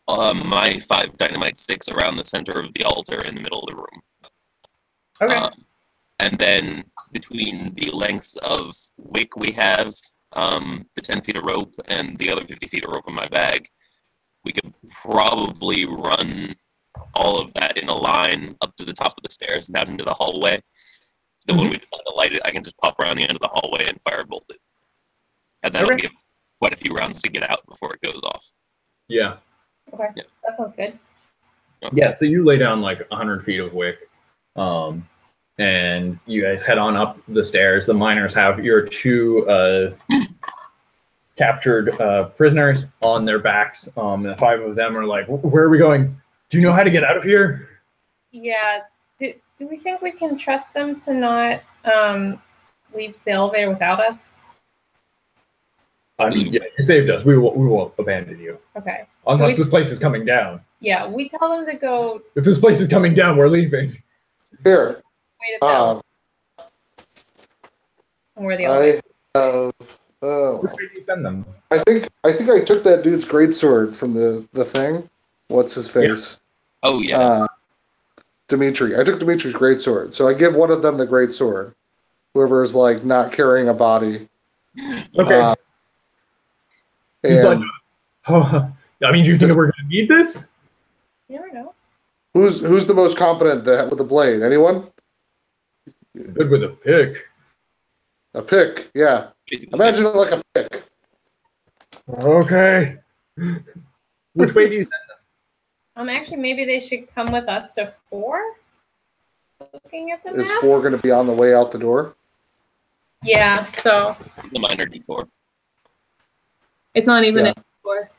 my 5 dynamite sticks around the center of the altar in the middle of the room. Okay. And then between the lengths of wick we have, the 10 feet of rope, and the other 50 feet of rope in my bag, we could probably run all of that in a line up to the top of the stairs and down into the hallway. So when we decide to light it, I can just pop around the end of the hallway and firebolt it. And that'll give quite a few rounds to get out before it goes off. Yeah. Okay. Yeah. That sounds good. Okay. Yeah, so you lay down like 100 feet of wick, and you guys head on up the stairs. The miners have your 2 captured prisoners on their backs. The 5 of them are like, where are we going? Do you know how to get out of here? Yeah. Do we think we can trust them to not leave the elevator without us? I mean, yeah, you saved us. We won't abandon you. Okay. Unless this place is coming down. Yeah, we tell them to go. If this place is coming down, we're leaving. Here. Wait it down. Where the elevator. I have. Oh. Where did you send them? I think I took that dude's greatsword from the thing. What's his face? Yeah. Oh yeah. Dimitri. I took Dimitri's greatsword, so I give one of them the greatsword. Whoever is like not carrying a body. Okay. He's like, And oh, I mean, do you think we're going to need this? You never know. who's the most competent with a blade? Anyone? Good with a pick. A pick, yeah. Imagine it like a pick. Okay. Which way do you send them? Actually, maybe they should come with us to 4. Looking at the Is map. 4 going to be on the way out the door? Yeah. So The minor detour. it's not even Yeah. a 4.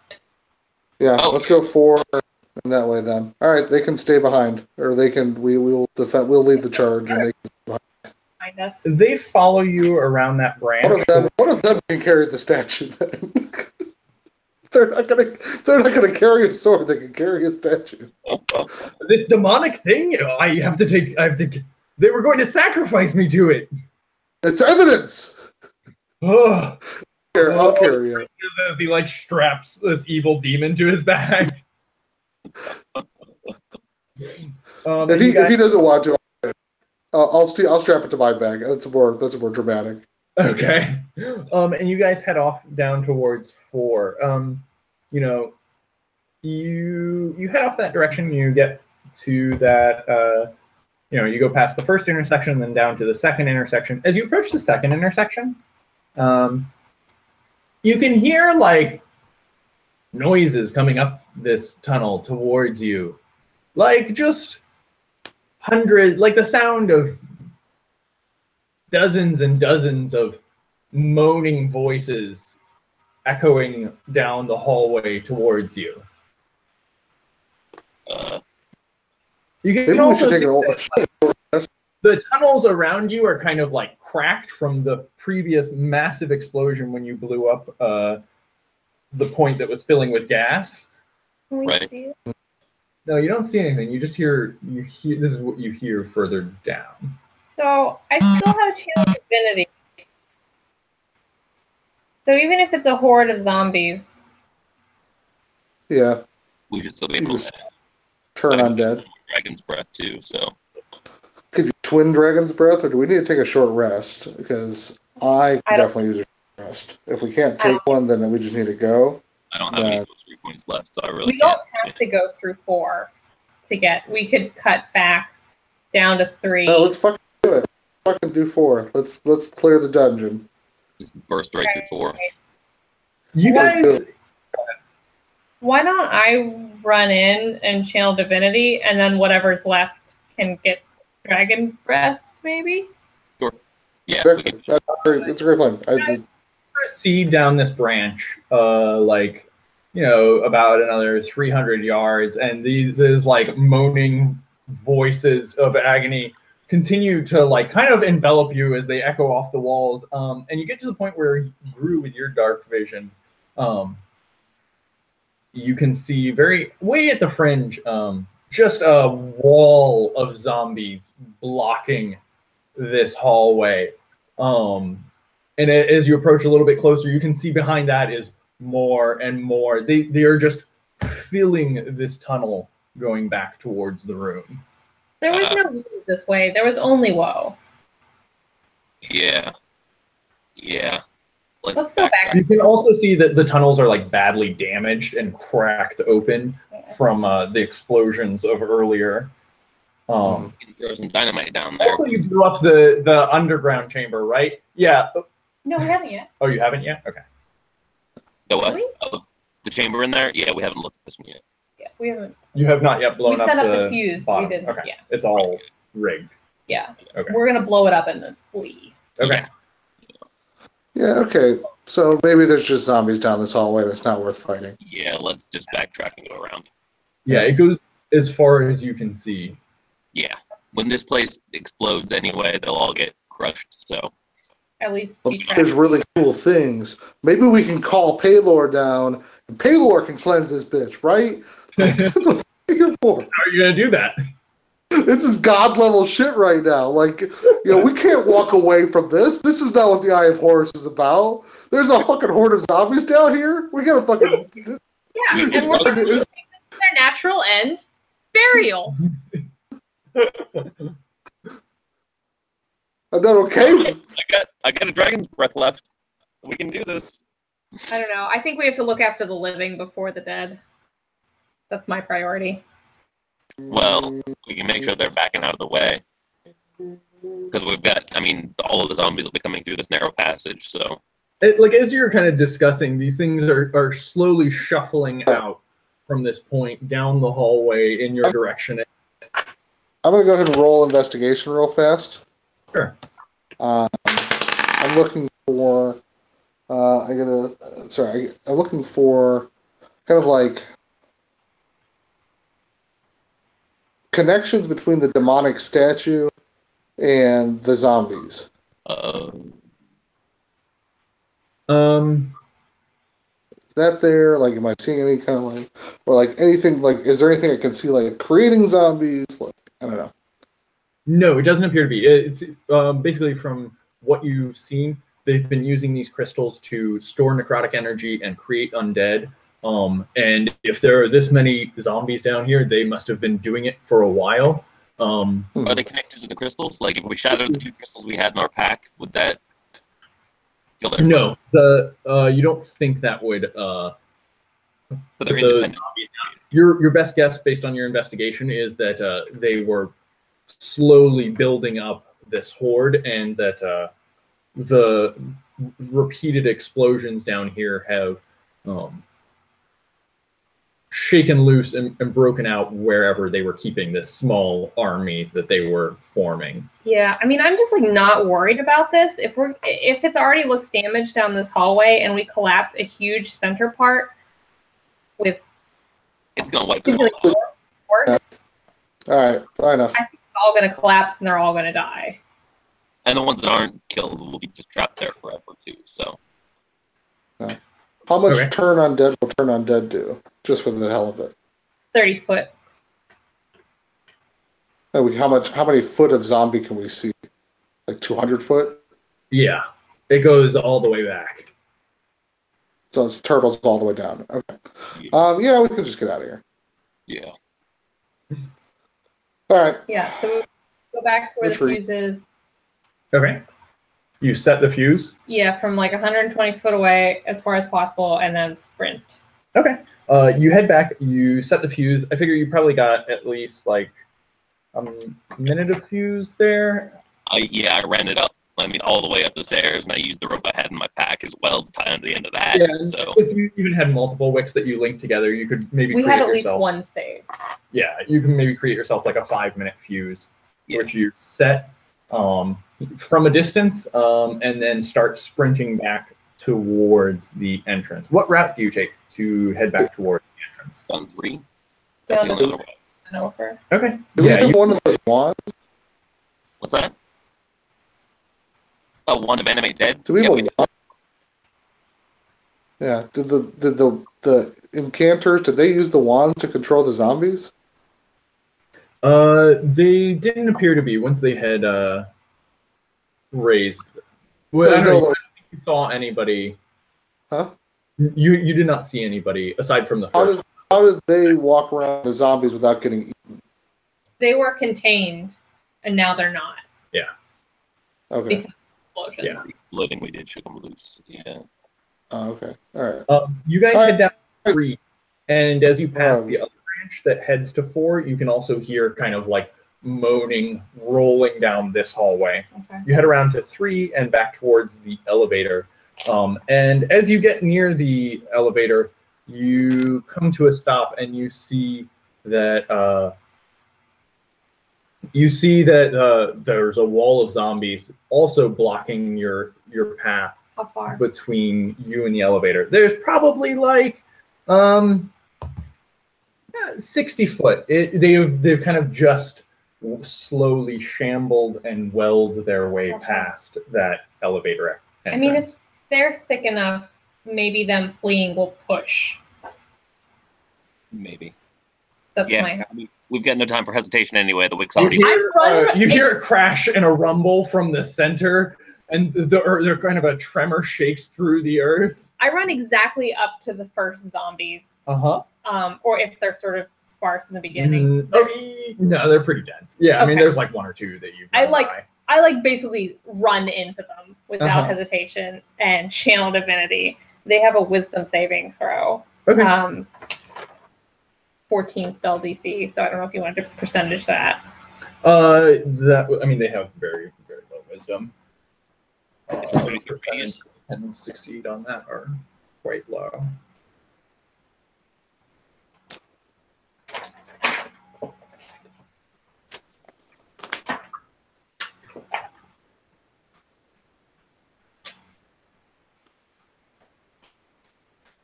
Yeah, Oh. let's go 4 in that way then. All right, they can stay behind, or they can. We will defend. We'll lead the charge, and they can. I guess. They follow you around that branch. One of them can carry the statue. Then they're not gonna carry a sword. They can carry a statue. This demonic thing, I have to. They were going to sacrifice me to it. It's evidence. Ugh. Here, I'll carry it. As he like straps this evil demon to his back. If he doesn't want to, I'll strap it to my bag. That's more dramatic. Okay. And you guys head off down towards 4. You head off that direction. You get to that. You go past the first intersection, then down to the second intersection. As you approach the second intersection, You can hear like noises coming up this tunnel towards you, like just hundreds, like the sound of dozens and dozens of moaning voices echoing down the hallway towards you. You can Maybe we also should see take that, the tunnels around you are kind of like cracked from the previous massive explosion when you blew up the point that was filling with gas. Can we Right. see it? No, you don't see anything. You just hear. You hear. This is what you hear further down. So I still have Channel Divinity. So even if it's a horde of zombies, Yeah, We should still be you able just to turn undead. Dragon's Breath too, so Could you twin Dragon's Breath, or do we need to take a short rest? Because I I can don't- definitely use a short rest. If we can't I take one, then we just need to go. I don't have any Yeah. of those 3 points left, so I really we don't can't. have to go through 4 to get. We could cut back down to 3. No, let's fucking do it. Fucking do 4. Let's clear the dungeon. Just burst right through 4. You What? guys. Why don't I run in and channel divinity, and then whatever's left can get dragon breath, maybe? Yeah, we Exactly. can, It's a great plan. I did. Proceed down this branch, like, you know, about another 300 yards, and these like moaning voices of agony continue to like kind of envelop you as they echo off the walls. And you get to the point where you grew with your dark vision. You can see very way at the fringe, just a wall of zombies blocking this hallway. And as you approach a little bit closer, you can see behind that is more and more. They are just filling this tunnel going back towards the room. There was no woe this way. There was only woe. yeah. Let's go back. You can also see that the tunnels are like badly damaged and cracked open from the explosions of earlier. We can throw some dynamite down there. Also, you blew up the underground chamber, right? Yeah. No, we haven't yet. Oh, you haven't yet? Okay. The what? Really? Oh, the chamber in there? Yeah, we haven't looked at this one yet. Yeah, we haven't. You have not yet blown We up set up the the fuse, but bottom. we didn't. Okay. Yeah, It's all rigged. yeah. Okay. We're gonna blow it up and then flee. Okay. Yeah, okay. So maybe there's just zombies down this hallway and it's not worth fighting. Yeah, let's just backtrack and go around. Yeah, it goes as far as you can see. Yeah. When this place explodes anyway, they'll all get crushed, so. At least But keep track. there's really cool things. Maybe we can call Paylor down, and Paylor can cleanse this bitch, right? That's what we're here for. How are you gonna do that? This is god level shit right now. Like, you know, we can't walk away from this. This is not what the Eye of Horus is about. There's a fucking horde of zombies down here. We gotta fucking. Yeah, and we're gonna make this their natural end, burial. I'm not okay with. I got a dragon's breath left. We can do this. I don't know. I think we have to look after the living before the dead. That's my priority. Well, we can make sure they're backing out of the way. Because we've got, I mean, all of the zombies will be coming through this narrow passage, so. Like as you're kind of discussing, these things are slowly shuffling out from this point down the hallway in your direction. I'm gonna go ahead and roll investigation real fast. Sure. I'm looking for. I'm looking for kind of like connections between the demonic statue and the zombies. Is that there? Like, am I seeing any kind of like, or like anything like? Is there anything I can see like creating zombies? Like, I don't know. No, it doesn't appear to be. It's basically from what you've seen, they've been using these crystals to store necrotic energy and create undead. And if there are this many zombies down here, they must have been doing it for a while. Are they connected to the crystals? Like, if we shattered the 2 crystals we had in our pack, would that kill their No, you don't think that would. So they're the- independent. Your best guess, based on your investigation, is that they were slowly building up this horde, and that the repeated explosions down here have shaken loose and broken out wherever they were keeping this small army that they were forming. Yeah, I mean, I'm just like not worried about this. If it's already looks damaged down this hallway and we collapse a huge center part with, It's gonna wipe them all out. worse. All right, fair enough. I think it's all going to collapse and they're all going to die. And the ones that aren't killed will be just trapped there forever too. So How much Okay. turn undead will turn undead do? Just for the hell of it. 30 foot. How many foot of zombie can we see? Like 200 foot? Yeah, it goes all the way back. So it's turtles all the way down. Okay. yeah. We can just get out of here. yeah. All right. Yeah, so we go back to where the Retreat. fuse is. Okay. You set the fuse. Yeah, from like 120 foot away as far as possible and then sprint. Okay. You head back. You set the fuse. I figure you probably got at least like a minute of fuse there. I ran it up. I mean, all the way up the stairs, and I used the rope I had in my pack as well to tie onto the end of that. Yeah. So If you even had multiple wicks that you linked together, you could maybe We create had at least yourself. one save. Yeah, you can maybe create yourself like a 5-minute fuse, Yeah. which you set from a distance, and then start sprinting back towards the entrance. What route do you take to head back towards the entrance? done 3. That's the Down only other way. and over. Okay. Do we Yeah, have you, one of those wands? What's that? Oh, one of animate dead. Do we have Yeah, a wand? Yeah. Did the enchanters, did they use the wands to control the zombies? they didn't appear to be once they had raised. Well, I There's don't know, no- I don't think you saw anybody. Huh? You did not see anybody aside from the first. How did they walk around the zombies without getting eaten? They were contained and now they're not. Okay. Because of explosions. Yeah. Living, we did shook them loose. Yeah. Oh, okay. All right. You guys Alright. head down 3, and as you pass Alright. the other branch that heads to 4, you can also hear kind of like moaning rolling down this hallway. Okay. You head around to 3 and back towards the elevator. And as you get near the elevator, you come to a stop and you see that there's a wall of zombies also blocking your path How far? between you and the elevator. There's probably like 60 foot. They've kind of just slowly shambled and welled their way Okay. past that elevator entrance. I mean, if they're thick enough, maybe them fleeing will push. Maybe. That's Yeah. my hope. I mean, we've got no time for hesitation anyway. The Wick's you already. hear a crash and a rumble from the center, and there kind of a tremor shakes through the earth. I run exactly up to the first zombies, or if they're sort of sparse in the beginning. No, they're pretty dense. Yeah, I mean, Okay. there's like 1 or 2 that you. I like basically run into them without Uh-huh. hesitation and channel divinity. They have a wisdom saving throw. Okay. 14 spell DC, so I don't know if you wanted to percentage that. They have very, very low wisdom. It's a 30-foot radius. And succeed on that are quite low.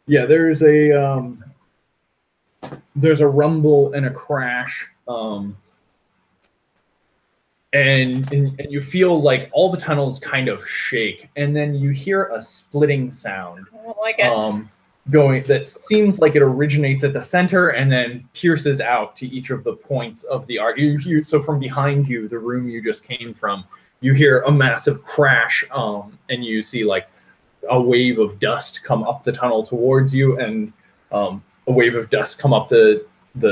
Yeah, there's a rumble and a crash, and you feel like all the tunnels kind of shake, and then you hear a splitting sound I don't like it. going that seems like it originates at the center and then pierces out to each of the points of the arc. So from behind you, the room you just came from, you hear a massive crash, and you see like a wave of dust come up the tunnel towards you, and a wave of dust come up the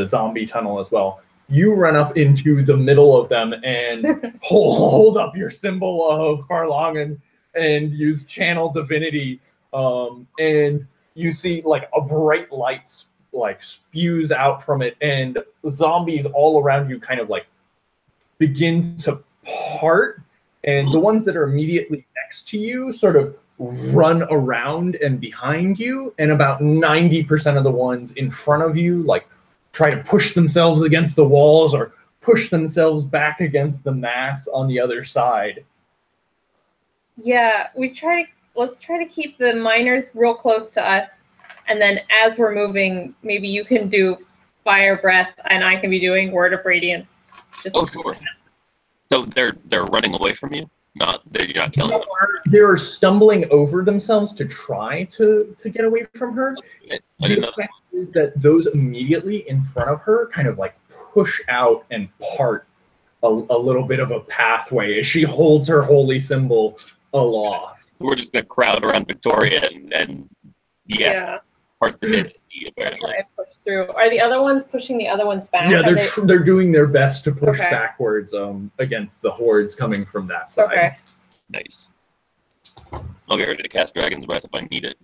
zombie tunnel as well. You run up into the middle of them and hold up your symbol of Farlong and use channel divinity, and you see like a bright light like spews out from it, and zombies all around you kind of like begin to part, and the ones that are immediately next to you sort of run around and behind you, and about 90% of the ones in front of you like try to push themselves against the walls or push themselves back against the mass on the other side. Yeah, let's try to keep the miners real close to us, and then as we're moving, maybe you can do fire breath and I can be doing word of radiance. Oh, sure. So they're running away from you? You're not killing them? They're stumbling over themselves to try to get away from her. The effect is that those immediately in front of her kind of like push out and part a little bit of a pathway as she holds her holy symbol aloft. We're just going to crowd around Victoria and part the Dead Sea, apparently. Push through. Are the other ones pushing the other ones back? Yeah, they're doing their best to push backwards against the hordes coming from that side. Okay. Nice. I'll get ready to cast Dragon's Breath if I need it.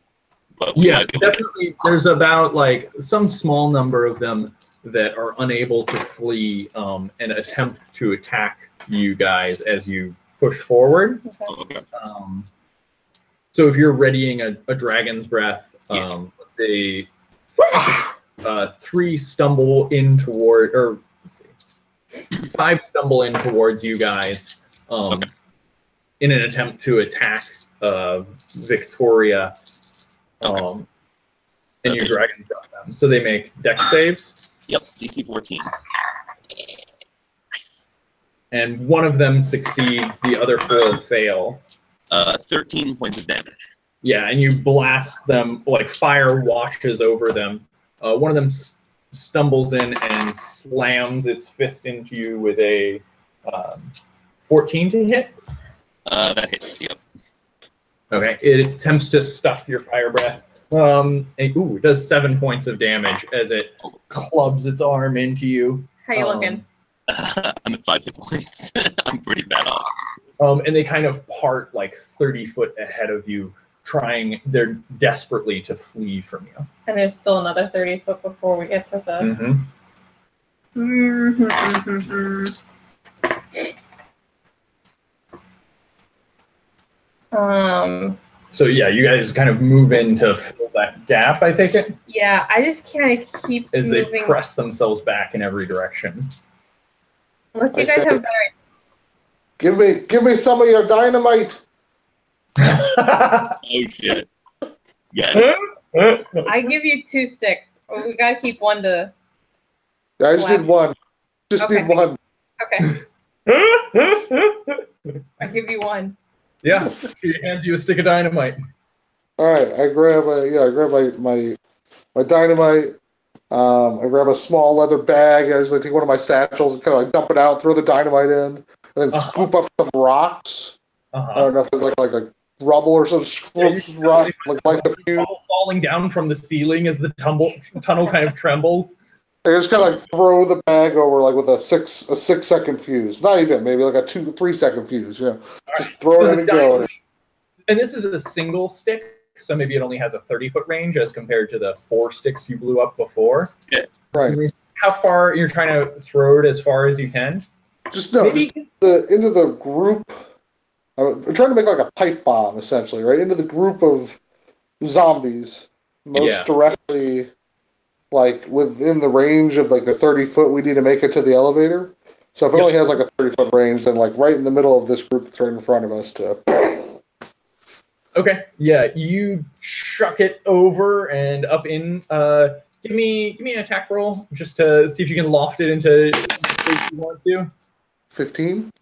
But definitely. There's about like some small number of them that are unable to flee and attempt to attack you guys as you push forward. Okay. So if you're readying a Dragon's Breath, let's say 3 stumble in toward, or let's see, 5 stumble in towards you guys in an attempt to attack Victoria, and you Dragon's Breath them. So they make dex saves. Yep, DC 14. Nice. And one of them succeeds, the other 4 fail. 13 points of damage. Yeah, and you blast them, like fire washes over them. One of them stumbles in and slams its fist into you with a 14 to hit. That hits, yep. Okay, it attempts to stuff your fire breath. It does 7 points of damage as it clubs its arm into you. How you looking? I'm at 5 hit points. I'm pretty bad off. And they kind of part like 30 foot ahead of you, they're desperately to flee from you. And there's still another 30 foot before we get to the... So yeah, you guys kind of move in to fill that gap, I take it? Yeah, I just kind of keep as moving. They press themselves back in every direction. Unless you guys have better... Give me some of your dynamite. Oh shit. Yes. I give you 2 sticks. Oh, we gotta keep one to... I just did one. Need one. Okay. I give you 1. Yeah, she hands you a stick of dynamite. All right, I grab my dynamite. I grab a small leather bag. I usually take one of my satchels and kind of like dump it out, throw the dynamite in, and then scoop up some rocks. I don't know if it's like rubble or some scoops rock, like a few falling down from the ceiling as the tunnel kind of trembles. I just kind of like throw the bag over like with a 6-second fuse. Not even, maybe like a 2-3 second fuse. You know, just throw it in and go. And this is a single stick, so maybe it only has a 30-foot range as compared to the 4 sticks you blew up before. Yeah. Right. How far you're trying to throw it as far as you can? Just into the group. I'm trying to make like a pipe bomb, essentially, right? Into the group of zombies, directly, like within the range of like the 30-foot we need to make it to the elevator. So if it only has like a 30-foot range, then like right in the middle of this group that's right in front of us to... Okay, yeah, you chuck it over and up in. Give me an attack roll just to see if you can loft it into if you want to. 15?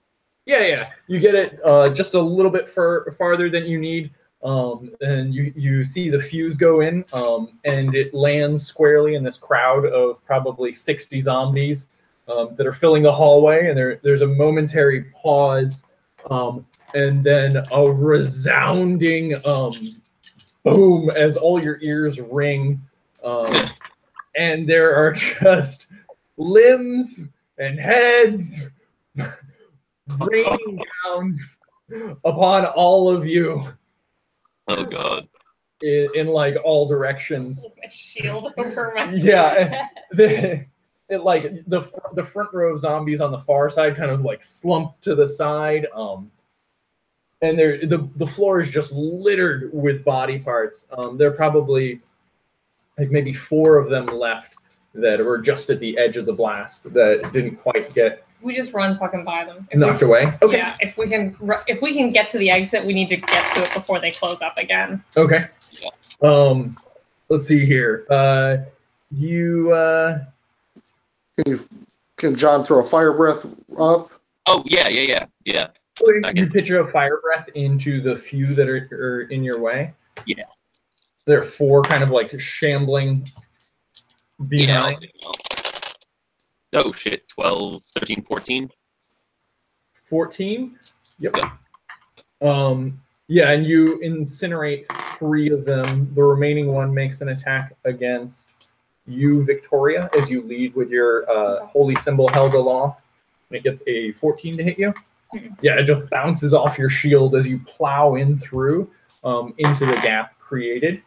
Yeah. You get it just a little bit farther than you need, and you see the fuse go in, and it lands squarely in this crowd of probably 60 zombies that are filling the hallway, and there's a momentary pause, and then a resounding boom as all your ears ring, and there are just limbs and heads raining down upon all of you. Oh god! In like all directions. My shield over my the front row of zombies on the far side kind of like slump to the side. And the floor is just littered with body parts. There are probably like maybe 4 of them left that were just at the edge of the blast that didn't quite get. We just run fucking by them. Knocked away. Okay. Yeah, if we can get to the exit, we need to get to it before they close up again. Okay. Yeah. Let's see here. Can John throw a fire breath up? Oh yeah. You pitch a fire breath into the few that are in your way. Yeah. There are 4 kind of like shambling behind. Yeah. Oh shit, 12, 13, 14. 14? Yep. Yeah. Yeah, and you incinerate 3 of them. The remaining one makes an attack against you, Victoria, as you lead with your holy symbol held aloft. And it gets a 14 to hit you. Yeah, it just bounces off your shield as you plow in through into the gap created.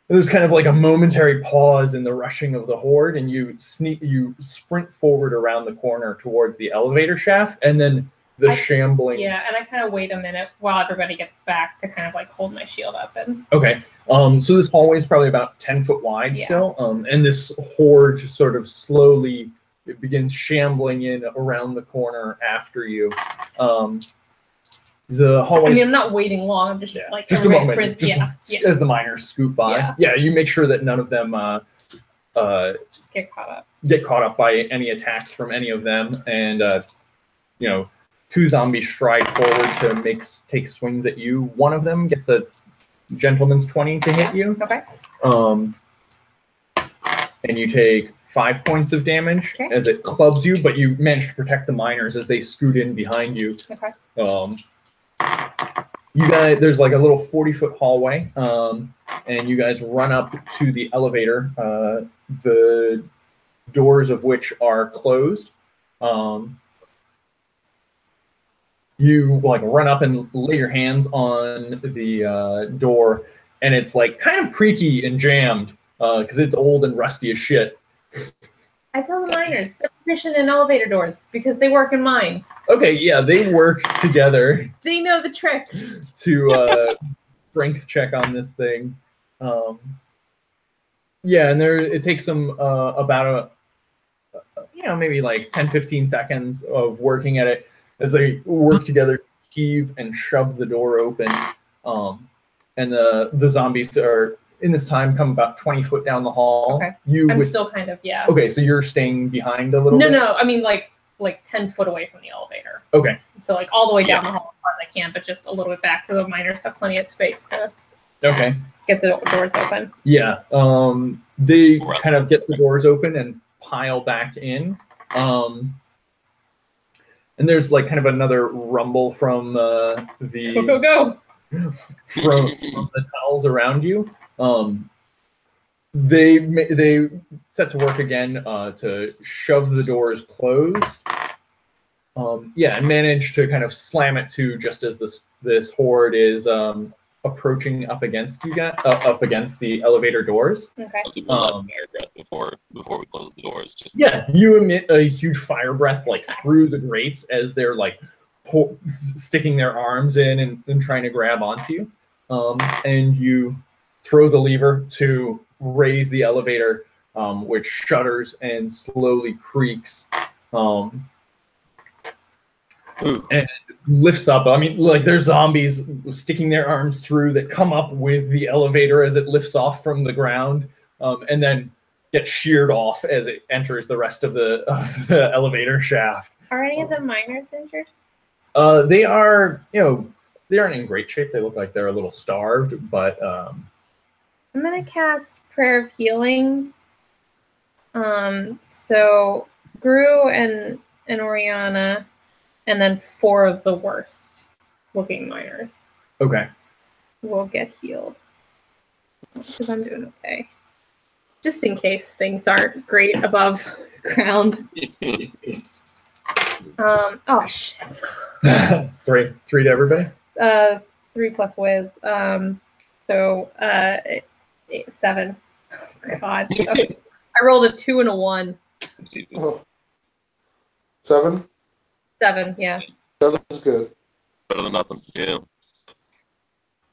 There's kind of like a momentary pause in the rushing of the horde, and you sprint forward around the corner towards the elevator shaft, and then the shambling. Yeah, and I kind of wait a minute while everybody gets back to kind of like hold my shield up. And okay. So this hallway is probably about 10 foot wide still, and this horde sort of slowly begins shambling in around the corner after you. The hallway. I mean, I'm not waiting long. I'm just like just a moment. sprint. Just as the miners scoot by. Yeah, you make sure that none of them get caught up by any attacks from any of them, and 2 zombies stride forward to take swings at you. One of them gets a gentleman's 20 to hit you. Okay. And you take 5 points of damage as it clubs you, but you manage to protect the miners as they scoot in behind you. Okay. You guys, there's like a little 40-foot hallway, and you guys run up to the elevator, the doors of which are closed. You like run up and lay your hands on the door, and it's like kind of creaky and jammed because it's old and rusty as shit. I tell the miners they're proficient in elevator doors because they work in mines. Okay, yeah, they work together. They know the tricks. To strength check on this thing. Yeah, and it takes them about maybe like 10-15 seconds of working at it as they work together to heave and shove the door open. And the zombies are in this time come about 20 foot down the hall. Okay. I'm still kind of Okay, so you're staying behind a little bit? No, I mean like 10 foot away from the elevator. Okay. So like all the way down the hall as far as I can, but just a little bit back so the miners have plenty of space to get the doors open. Yeah. They kind of get the doors open and pile back in. And there's like kind of another rumble from the go from the tunnels around you. They set to work again to shove the doors closed. And manage to kind of slam it to just as this horde is approaching up against you guys, up against the elevator doors. Okay. I'll keep a fire breath before we close the doors. You emit a huge fire breath like through the grates as they're like sticking their arms in and trying to grab onto you. And you throw the lever to raise the elevator, which shudders and slowly creaks. And lifts up. I mean, like there's zombies sticking their arms through that come up with the elevator as it lifts off from the ground, and then get sheared off as it enters the rest of the elevator shaft. Are any of the miners injured? They are, they aren't in great shape. They look like they're a little starved, but I'm gonna cast Prayer of Healing. So Gru and Oriana. And then 4 of the worst looking miners. Okay. Will get healed. Because I'm doing okay. Just in case things aren't great above ground. Oh shit. 3 to everybody? 3 plus whiz. So 7. God. Okay. I rolled a 2 and a 1. Oh. 7? 7, yeah. 7 is good. better than nothing. Yeah.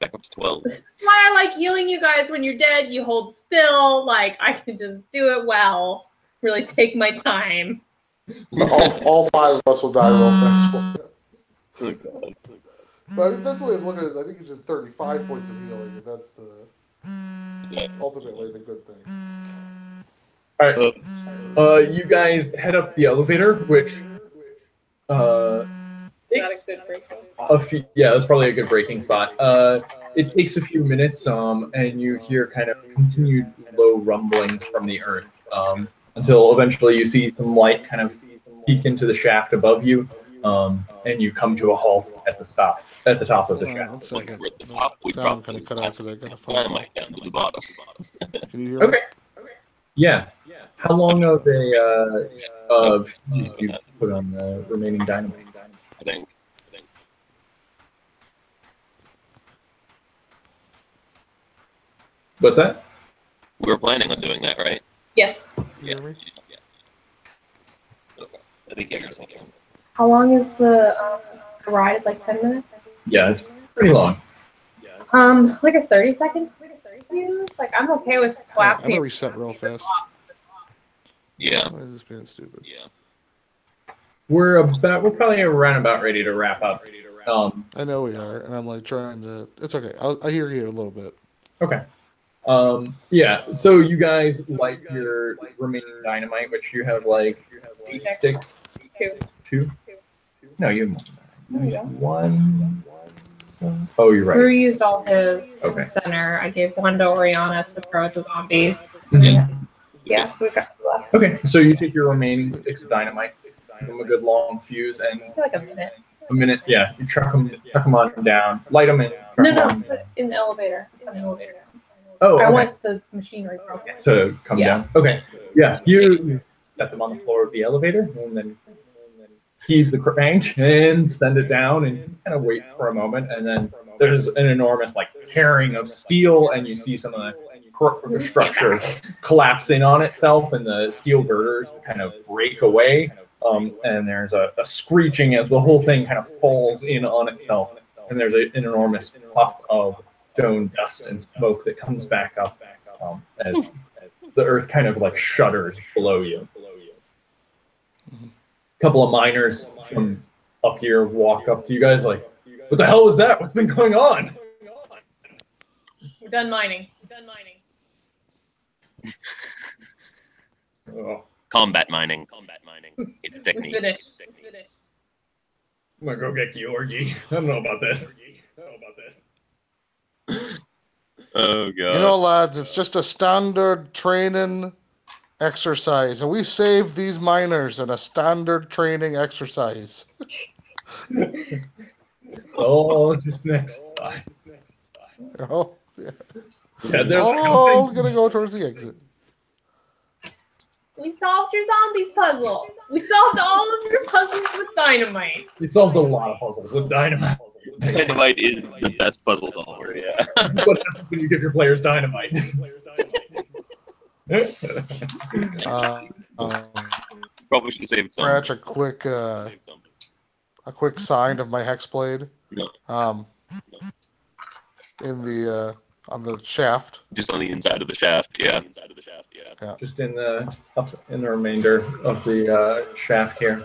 Back up to 12. This is why I like healing you guys when you're dead. You hold still. Like, I can just do it well. Really take my time. All 5 of us will die real fast. Oh, God. But I think that's the way I'm looking at it. I think it's at 35 points of healing, and that's ultimately the good thing. All right. You guys head up the elevator, which takes a few. Yeah, that's probably a good breaking spot. It takes a few minutes, and you hear kind of continued low rumblings from the earth, until eventually you see some light kind of peek into the shaft above you, and you come to a halt at the top of the shaft. One second. We're at the top. We Sound probably kind of cut out because I got a phone call. dynamite down to the bottom. Can you hear me? Okay. Yeah. How long of a fuse do you put on the remaining dynamite? I think. What's that? We were planning on doing that, right? Yes. You hear me? Okay. I think everything. How long is the ride? Is like 10 minutes? Yeah, it's pretty long. Like a 30-second fuse? Like, I'm okay with I'm collapsing. gonna reset real fast. Yeah. Why is this being stupid? Yeah. We're probably around about ready to wrap up. I know we are, and I'm like trying to. It's okay. I hear you a little bit. Okay. Yeah. So you guys light your remaining dynamite, which you have like 8 sticks. Two. No, you have more than that. You have one. Oh, you're Drew right. used all his Okay. in the center. I gave one to Oriana to throw at the zombies. Mhm. Yeah, so we've got 2 left. Okay. So you take your remaining sticks of dynamite, give them a good long fuse, and I feel like a minute. a minute. Yeah, you chuck them on down, light them and chuck No, them on put it in the elevator. It's on the elevator. Oh, okay. I want the machinery broken. To come down. Okay. Yeah, you set them on the floor of the elevator and then heave the crank and send it down and kind of wait for a moment, and then there's an enormous like tearing of steel, and you see some of the structure collapse in on itself, and the steel girders kind of break away, and there's a screeching as the whole thing kind of falls in on itself, and there's an enormous puff of stone dust and smoke that comes back up as the earth kind of like shudders below you. A couple of miners from up here walk up to you guys like, what the hell was that? What's been going on? We're done mining. Oh, Combat mining. It's a We technique. finished. I'm gonna go get Georgi. I don't know about this. Oh, God. You know, lads, it's just a standard training exercise, and we saved these miners in a standard training exercise. Oh, just an exercise. Oh, yeah. Yeah, they're All gonna go towards the exit. We solved your zombies puzzle. We solved all of your puzzles with dynamite. We solved a lot of puzzles with dynamite. Dynamite is the best puzzle solver, yeah. What happens when you give your players dynamite? Probably should have saved some. Scratch a quick sign of my hexblade. No. In the on the shaft. Just on the inside of the shaft, yeah. Just in the remainder of the shaft here.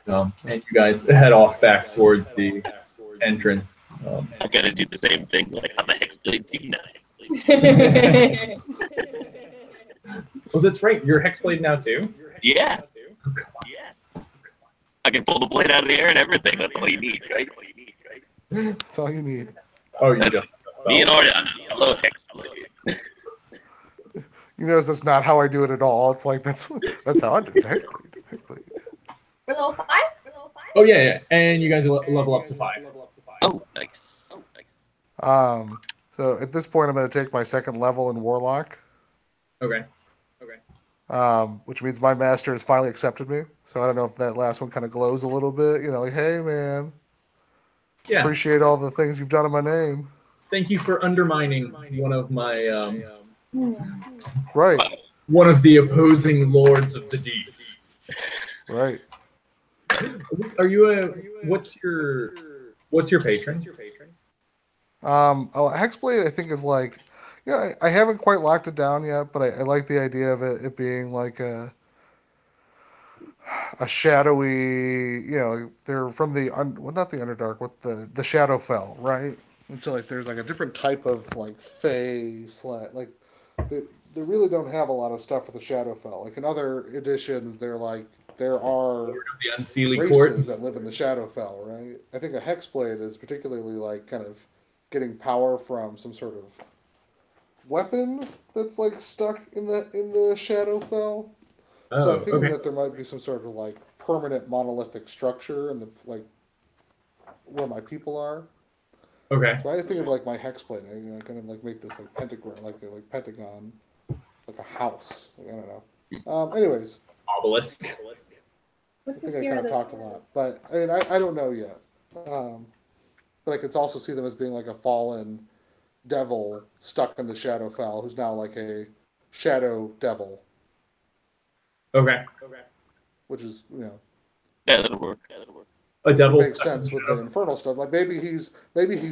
And you guys head off back towards the entrance. I'm gonna do the same thing, like I'm a hexblade team now. Oh, that's right. You're Hexblade now too? Yeah. I can pull the blade out of the air and everything. That's all you need, right? That's all you need. Oh, you just. Me and Oriana. Hello, hexblade. You notice that's not how I do it at all. It's like that's how I do it. Hexblade. We're level 5? Oh yeah. And you guys level up to 5. Oh, nice. So at this point, I'm going to take my second level in Warlock. Okay. Which means my master has finally accepted me. So I don't know if that last one kind of glows a little bit. You know, like, hey man, appreciate all the things you've done in my name. Thank you for undermining one of my Right. one of the opposing lords of the deep. Right. Are you what's What's your patron? Hexblade, I think, is like, yeah, I haven't quite locked it down yet, but I like the idea of it being like a shadowy, they're from the well, not the Underdark, what the Shadowfell, right? And so like there's like a different type of like Fey like they really don't have a lot of stuff for the Shadowfell. Like in other editions, there are The Unseelie races Court. that live in the Shadowfell, right? I think a Hexblade is particularly like kind of getting power from some sort of weapon that's like stuck in the Shadowfell. Oh, So I'm thinking okay. that there might be some sort of like permanent monolithic structure in the like where my people are. Okay. So I think of like my hexblade. I kind of like make this like pentagram, like pentagon, like a house. Like, I don't know. Anyways, Obelisk. I think I kind of talked a lot, but I mean I don't know yet. But I could also see them as being like a fallen devil stuck in the Shadowfell, who's now like a shadow devil, Okay. which is Yeah, that'll work. A devil. makes sense with the infernal stuff. Like maybe he's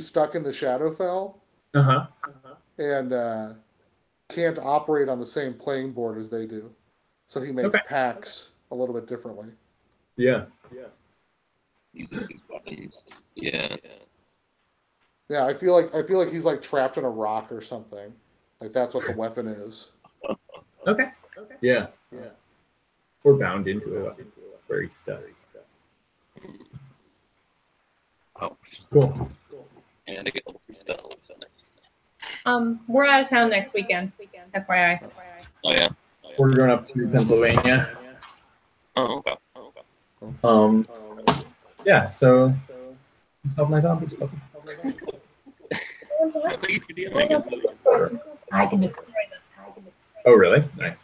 stuck in the Shadowfell Uh-huh. and can't operate on the same playing board as they do, so he makes packs a little bit differently. Yeah. Uses these buttons. Yeah. Yeah, I feel like he's like trapped in a rock or something. Like that's what the weapon is. Okay. Yeah. Or bound into it. Where he's stuck. Oh, Cool. and I get level 3 spells. So We're out of town next weekend. FYI. Oh yeah. We're going up to Pennsylvania. Oh okay. Yeah, so solve my zombies. I can destroy them. Oh really? Nice.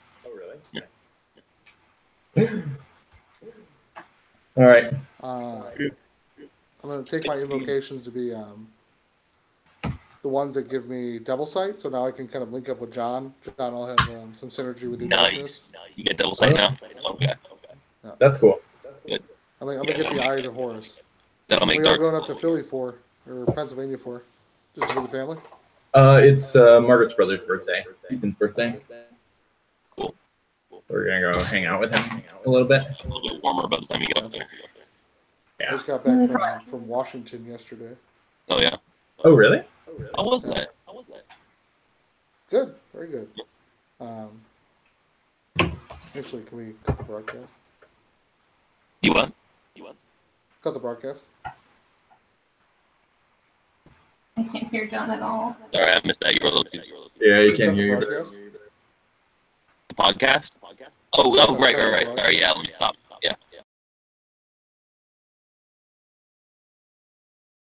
All right. I'm going to take my invocations to be the ones that give me devil sight, so now I can kind of link up with John. John will have some synergy with the Nice. You get double sight now? Okay. Yeah. That's cool. Good. I'm going to get the Eyes of Horus. That'll What make are y'all dark. going up to Philly for, or Pennsylvania for? Just to visit family? It's Margaret's brother's birthday. Ethan's birthday. Cool. We're gonna go hang out with him a little bit. A little bit warmer by the time you get up there. I just got back from Washington yesterday. Oh yeah. Oh really? How was that? Good, very good. Actually, can we cut the broadcast? You what? Cut the broadcast. I can't hear John at all. Sorry, I missed that. You were a little too. Yeah, you Cut can't the hear you. broadcast? The podcast? Oh, right. Sorry, yeah. Let me stop.